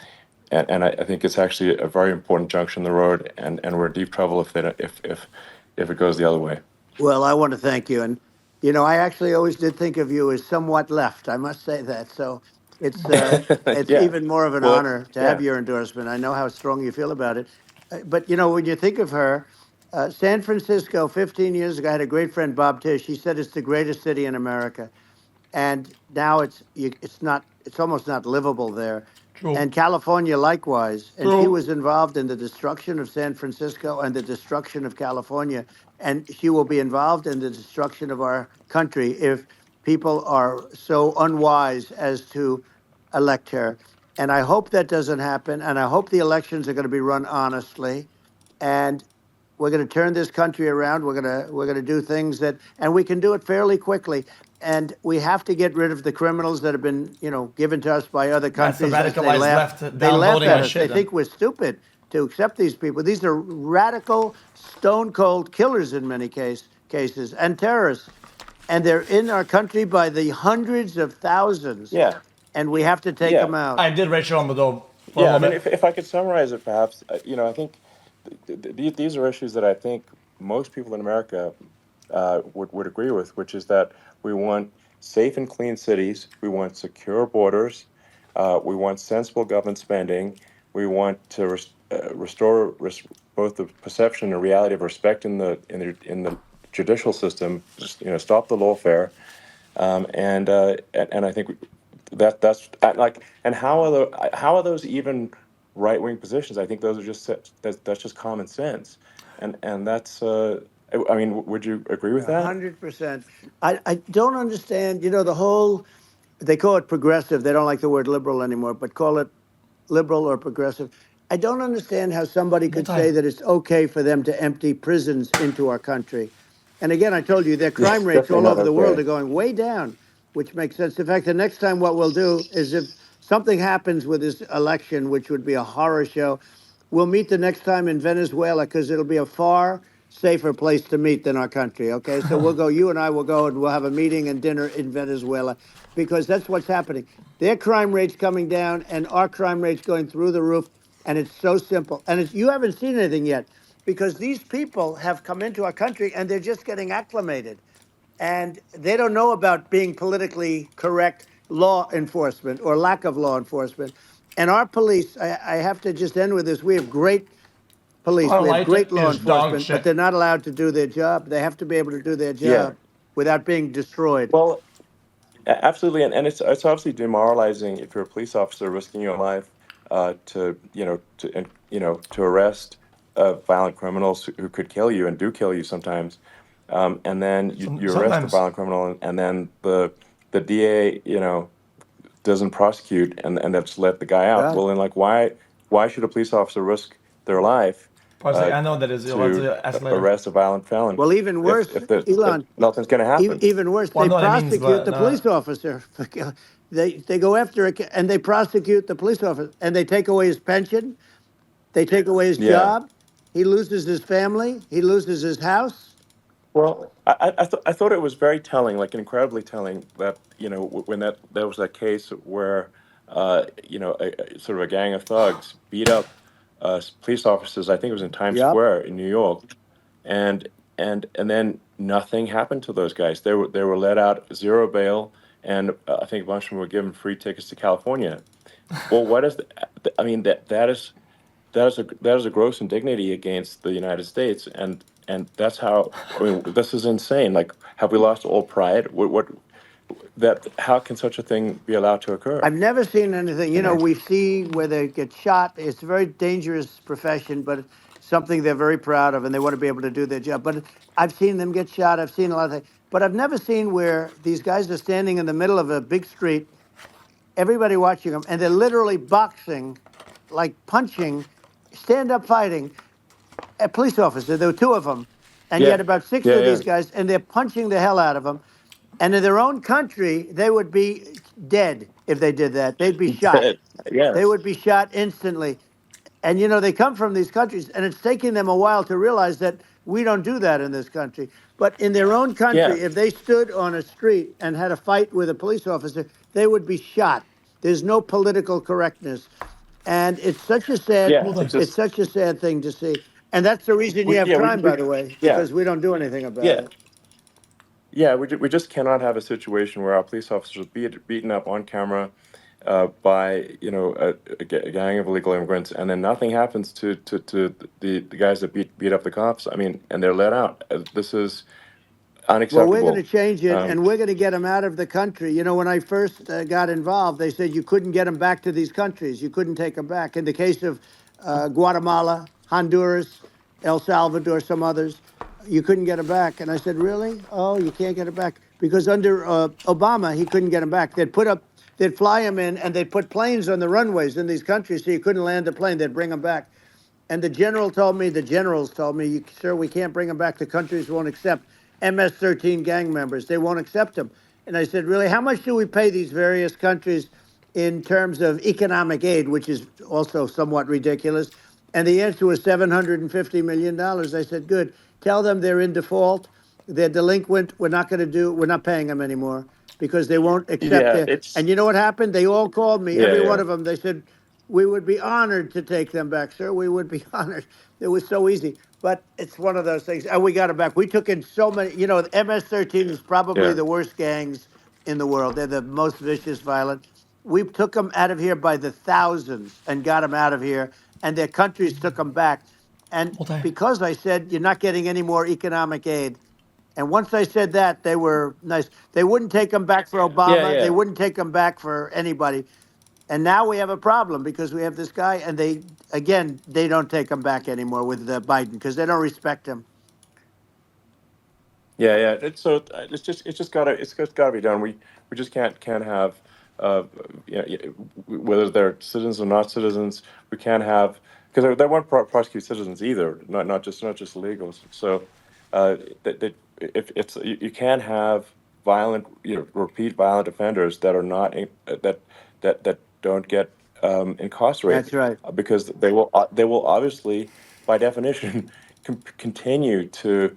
I think it's actually a very important junction in the road, and we're in deep trouble if it goes the other way. Well, I want to thank you. And, I actually always did think of you as somewhat left. I must say that. So it's Yeah. even more of an Well, honor to have yeah. your endorsement. I know how strong you feel about it. But, when you think of her, San Francisco 15 years ago, I had a great friend, Bob Tish. He said it's the greatest city in America. And now it's almost not livable there. True. And California likewise. And she True. was involved in the destruction of San Francisco and the destruction of California. And she will be involved in the destruction of our country if people are so unwise as to elect her. And I hope that doesn't happen. And I hope the elections are going to be run honestly. And we're going to turn this country around. We're going to do things and we can do it fairly quickly. And we have to get rid of the criminals that have been, given to us by other That's the countries. As they radicalized laugh, left they laugh downvoting at our us. They shit. Then. think we're stupid to accept these people. These are radical, stone cold killers in many cases and terrorists. And they're in our country by the hundreds of thousands. Yeah. And we have to take Yeah. them out. I did Rachel on the door for a Yeah. I little mean, bit. if I could summarize it, perhaps, I think these are issues that I think most people in America would agree with, which is that we want safe and clean cities, we want secure borders, we want sensible government spending, we want to restore both the perception and reality of respect in the judicial system, just, stop the lawfare, and I think that's like, and how are those even right wing positions? I think those are that's just common sense, and that's I mean, would you agree with that? 100%. I don't understand, the whole, they call it progressive. They don't like the word liberal anymore, but call it liberal or progressive. I don't understand how somebody could say that it's okay for them to empty prisons into our country. And again, I told you their Yeah, crime rates definitely all not over the world okay. are going way down, which makes sense. In fact, the next time what we'll do is if something happens with this election, which would be a horror show, we'll meet the next time in Venezuela because it'll be a far safer place to meet than our country. Okay, so we'll go. You and I will go, and we'll have a meeting and dinner in Venezuela because that's what's happening. Their crime rates coming down, and our crime rates going through the roof. And it's so simple. And you haven't seen anything yet because these people have come into our country and they're just getting acclimated. And they don't know about being politically correct law enforcement or lack of law enforcement. And our police, I have to just end with this. We have great police, we have Twilight great law is dog enforcement, but shit. they're not allowed to do their job. They have to be able to do their Yeah. job without being destroyed. Well, absolutely, and it's obviously demoralizing if you're a police officer risking your life to to arrest violent criminals who could kill you and do kill you sometimes, and then you arrest the Sometimes. violent criminal and then the DA doesn't prosecute and they just let the guy out. Right. Well, then like why should a police officer risk their life Personally, uh, I know that is let's to escalator. arrest a violent felon Well, even worse, if Elon, nothing's going to happen? even worse, Well, they no, it means prosecute but the police officer. They go after it and they prosecute the police officer and they take away his pension. They take away his Yeah. job. He loses his family. He loses his house. Well, I thought it was very telling, like incredibly telling, that when there was that case where sort of a gang of thugs beat up police officers. I think it was in Times Yep. Square in New York, and and then nothing happened to those guys. They were let out, zero bail, and I think a bunch of them were given free tickets to California. Well, what is I mean that is a gross indignity against the United States, and that's how. I mean, this is insane. Like, have we lost all pride? What that? How can such a thing be allowed to occur? I've never seen anything. You know? We see where they get shot. It's a very dangerous profession, but it's something they're very proud of, and they want to be able to do their job. But I've seen them get shot. I've seen a lot of things, but I've never seen where these guys are standing in the middle of a big street, everybody watching them, and they're literally boxing, like punching, stand up fighting a police officer. There were two of them, and you Yeah, had about six yeah, of yeah, these guys, and they're punching the hell out of them. And in their own country, they would be dead if they did that. They'd be shot. They yes, would be shot instantly. And they come from these countries, and it's taking them a while to realize that we don't do that in this country. But in their own yeah, country, if they stood on a street and had a fight with a police officer, they would be shot. There's no political correctness, and yeah. Well, It's it's just such a sad thing to see. And that's the reason you have crime, by the way, yeah, because we don't do anything about yeah. it. Yeah, we just cannot have a situation where our police officers are beaten up on camera by a gang of illegal immigrants, and then nothing happens to the guys that beat up the cops. I mean, and they're let out. This is Well, we're going to unacceptable. change it, Um, and we're going to get them out of the country. When I first got involved, they said you couldn't get them back to these countries. You couldn't take them back. In the case of Guatemala, Honduras, El Salvador, some others, you couldn't get them back. And I said, really? Oh, you can't get them back because under Obama, he couldn't get them back. They'd fly them in, and they'd put planes on the runways in these countries, so you couldn't land the plane. They'd bring them back. And the generals told me, sir, we can't bring them back. The countries won't accept MS-13 gang members. They won't accept them. And I said, really, how much do we pay these various countries in terms of economic aid, which is also somewhat ridiculous? And the answer was $750 million. I said, good. Tell them they're in default. They're delinquent. We're not paying them anymore because they won't accept yeah, it. it's And you know what happened? They all called me, yeah, every yeah, one of them. They said, we would be honored to take them back, sir. We would be honored. It was so easy. But it's one of those things. And we got them back. We took in so many, the MS-13 is probably yeah, the worst gangs in the world. They're the most vicious, violent. We took them out of here by the thousands and got them out of here. And their countries took them back. And multi. because I said, you're not getting any more economic aid. And once I said that, they were nice. They wouldn't take them back for yeah, Obama. They yeah. wouldn't take them back for anybody. And now we have a problem because we have this guy, and they don't take him back anymore with Biden because they don't respect him. Yeah, yeah. It's just gotta be done. We just can't have whether they're citizens or not citizens. We can't have because they won't prosecute citizens either. Not just illegals. So that if you can't have violent repeat violent offenders that are not that don't get incarcerated That's right. because they will obviously by definition continue to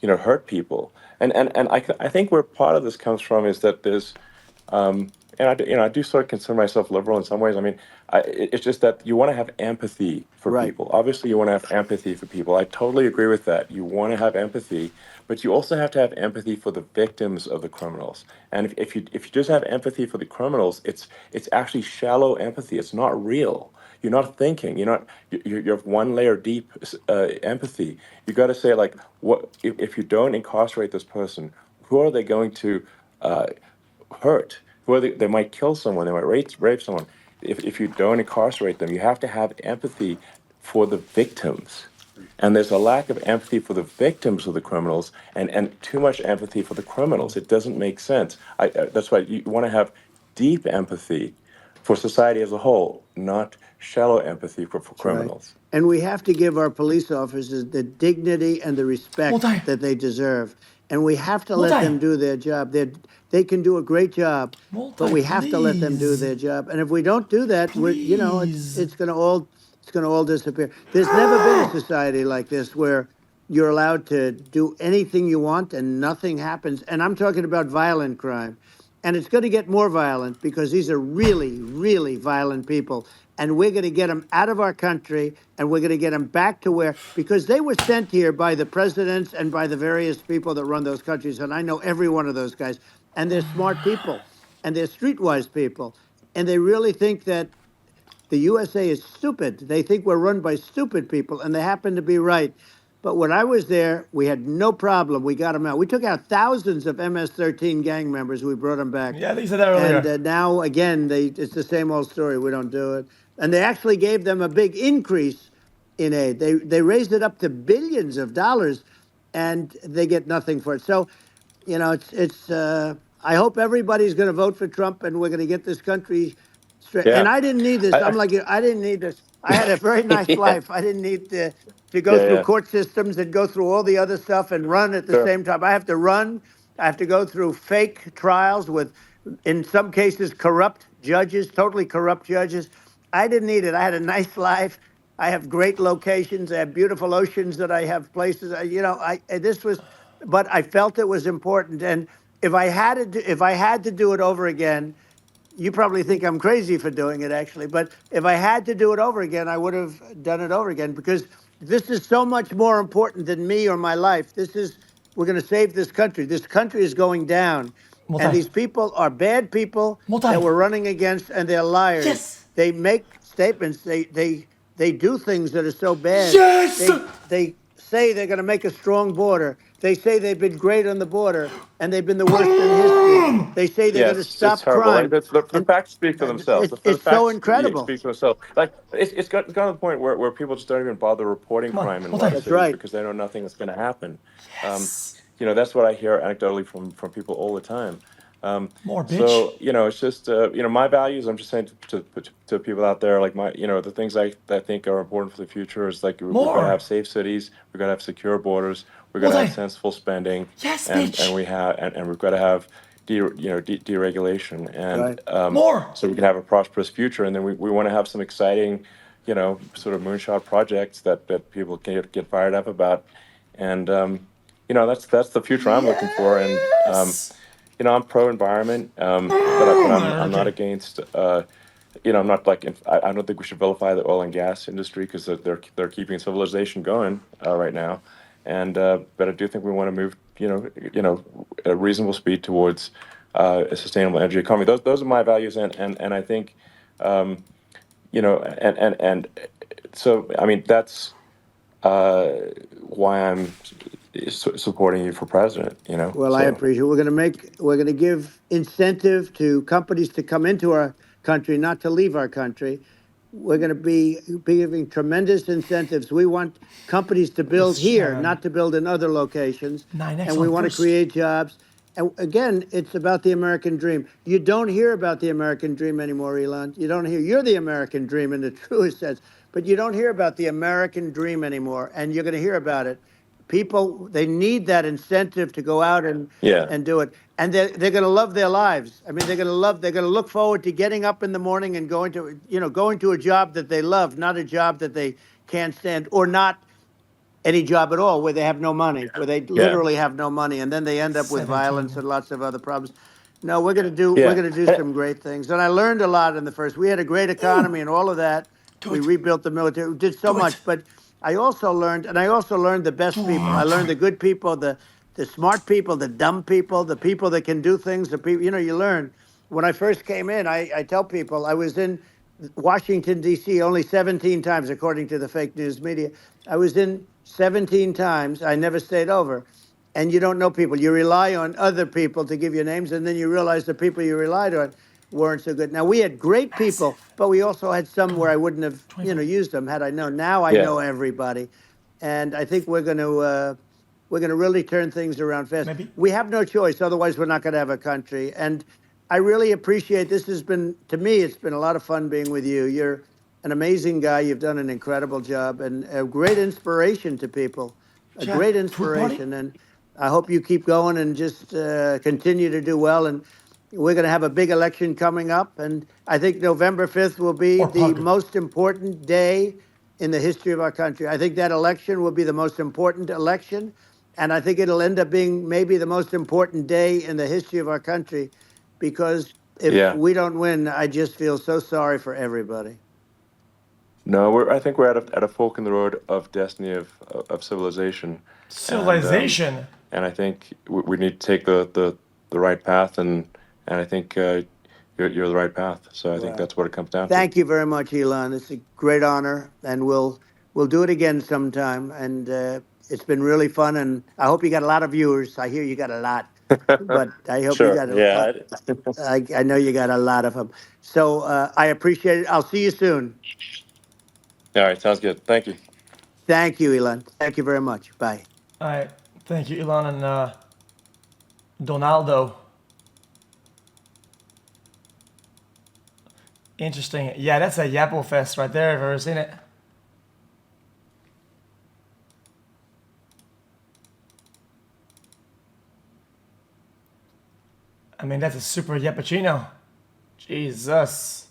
hurt people. And I think where part of this comes from is that there's I do sort of consider myself liberal in some ways. I mean, it's just that you want to have empathy for Right. people. Obviously, you want to have empathy for people. I totally agree with that. You want to have empathy, but you also have to have empathy for the victims of the criminals. And if you just have empathy for the criminals, it's actually shallow empathy. It's not real. You're not thinking. You have one layer deep empathy. You got to say like, what if you don't incarcerate this person? Who are they going to hurt? Who are they might kill someone. They might rape someone. If you don't incarcerate them, you have to have empathy for the victims. And there's a lack of empathy for the victims of the criminals, and too much empathy for the criminals. It doesn't make sense. That's why you want to have deep empathy for society as a whole, not shallow empathy for That's right. criminals. And we have to give our police officers the dignity and the respect Multi. that they deserve. And we have to let Multi. them do their job. They can do a great job, but Multi, we have to let them do please. their job. And if we don't do that, Please. it's going to all disappear. There's never been a society like this where you're allowed to do anything you want and nothing happens. And I'm talking about violent crime. And it's going to get more violent because these are really, really violent people. And we're going to get them out of our country, and we're going to get them back to because they were sent here by the presidents and by the various people that run those countries. And I know every one of those guys. And they're smart people, and they're streetwise people. And they really think that the USA is stupid. They think we're run by stupid people, and they happen to be right. But when I was there, we had no problem. We got them out. We took out thousands of MS-13 gang members. We brought them back. Yeah, they said that earlier. And now, again, it's the same old story. We don't do it. And they actually gave them a big increase in aid. They raised it up to billions of dollars, and they get nothing for it. So, I hope everybody's going to vote for Trump, and we're going to get this country straight. Yeah. And I didn't need this. I, I'm I, like you. I didn't need this. I had a very nice yeah. life. I didn't need to go Yeah. through Yeah. court systems and go through all the other stuff and run at the Sure. same time. I have to run. I have to go through fake trials with, in some cases, corrupt judges, totally corrupt judges. I didn't need it. I had a nice life. I have great locations. I have beautiful oceans that I have places. But I felt it was important. And if I had to do it over again, you probably think I'm crazy for doing it, actually. But if I had to do it over again, I would have done it over again, because this is so much more important than me or my life. We're going to save this country. This country is going down. Multi. And these people are bad people Multi. that we're running against, and they're liars. Yes. They make statements. They do things that are so bad. Yes. They say they're going to make a strong border. They say they've been great on the border, and they've been the worst in history. They say they're going to Yes, it's stop horrible. Like crime. the And facts speak for themselves. The it's so facts incredible. speak for themselves. Like it's gotten to the point where people just don't even bother reporting crime in Multi. large That's cities right. because they know nothing is going to happen. Yes. That's what I hear anecdotally from people all the time. More, bitch. So it's just my values. I'm just saying to people out there, like the things I think are important for the future is like we've got More. to have safe cities, we've got to have secure borders, we've got to have Multi. sensible spending, Yes, and bitch. we've got to have deregulation, and Right. More. so we can have a prosperous future. And then we want to have some exciting, sort of moonshot projects that people can get fired up about, and that's the future I'm looking for. And Yes. I'm pro-environment, but I'm not Okay. against. I'm not like I don't think we should vilify the oil and gas industry because they're keeping civilization going right now, and but I do think we want to move at a reasonable speed towards a sustainable energy economy. Those are my values, and I think and so I mean that's why I'm supporting you for president. Well, I appreciate it. We're going to give incentive to companies to come into our country, not to leave our country. We're going to be giving tremendous incentives. We want companies to build here, Sharon. not to build in other locations. 9X And we on want to first. create jobs. And again, it's about the American dream. You don't hear about the American dream anymore, Elon. You don't hear. You're the American dream in the truest sense, but you don't hear about the American dream anymore. And you're going to hear about it. People, they need that incentive to go out and do it. And they're going to love their lives. I mean, they're going to look forward to getting up in the morning and going to a job that they love, not a job that they can't stand, or not any job at all where they have no money, where they literally have no money. And then they end up with violence and lots of other problems. No, we're gonna do Yeah. some great things, and I learned a lot in the first. We had a great economy and all of that. Do We it. rebuilt the military. We did so Do it. much, but I also learned, and I also learned the best people. I learned the good people, the smart people, the dumb people, the people that can do things. The people, you learn. When I first came in, I tell people I was in Washington D.C. only 17 times, according to the fake news media. I was in 17 times. I never stayed over, and you don't know people. You rely on other people to give you names, and then you realize the people you relied on weren't so good. Now we had great people, Massive. but we also had some Come where on. I wouldn't have, 25. used them had I known. Now I Yeah. know everybody, and I think we're going to really turn things around fast. Maybe. We have no choice, otherwise we're not going to have a country. And I really appreciate this. Has been, to me, it's been a lot of fun being with you. You're an amazing guy. You've done an incredible job and a great inspiration to people. A Chat. great Food party? inspiration, and I hope you keep going and just continue to do well. And we're going to have a big election coming up, and I think November 5th will be Or the pug? most important day in the history of our country. I think that election will be the most important election, and I think it'll end up being maybe the most important day in the history of our country, because if Yeah. we don't win, I just feel so sorry for everybody. No, I think we're at a fork in the road of destiny of civilization, and Civilization. and I think we need to take the right path, and I think you're the right path. So I think Well, that's what it comes down to. thank you very much, Elon. It's a great honor, and we'll do it again sometime. And it's been really fun, and I hope you got a lot of viewers. I hear you got a lot, but I hope you Sure. got Yeah. I know you got a lot of them. So I appreciate it. I'll see you soon. All right. Sounds good. Thank you. Thank you, Elon. Thank you very much. Bye. All right. Thank you, Elon and Donaldo. Interesting. Yeah, that's a Yapple Fest right there. I've ever seen it. I mean, that's a super Yappuccino. Jesus.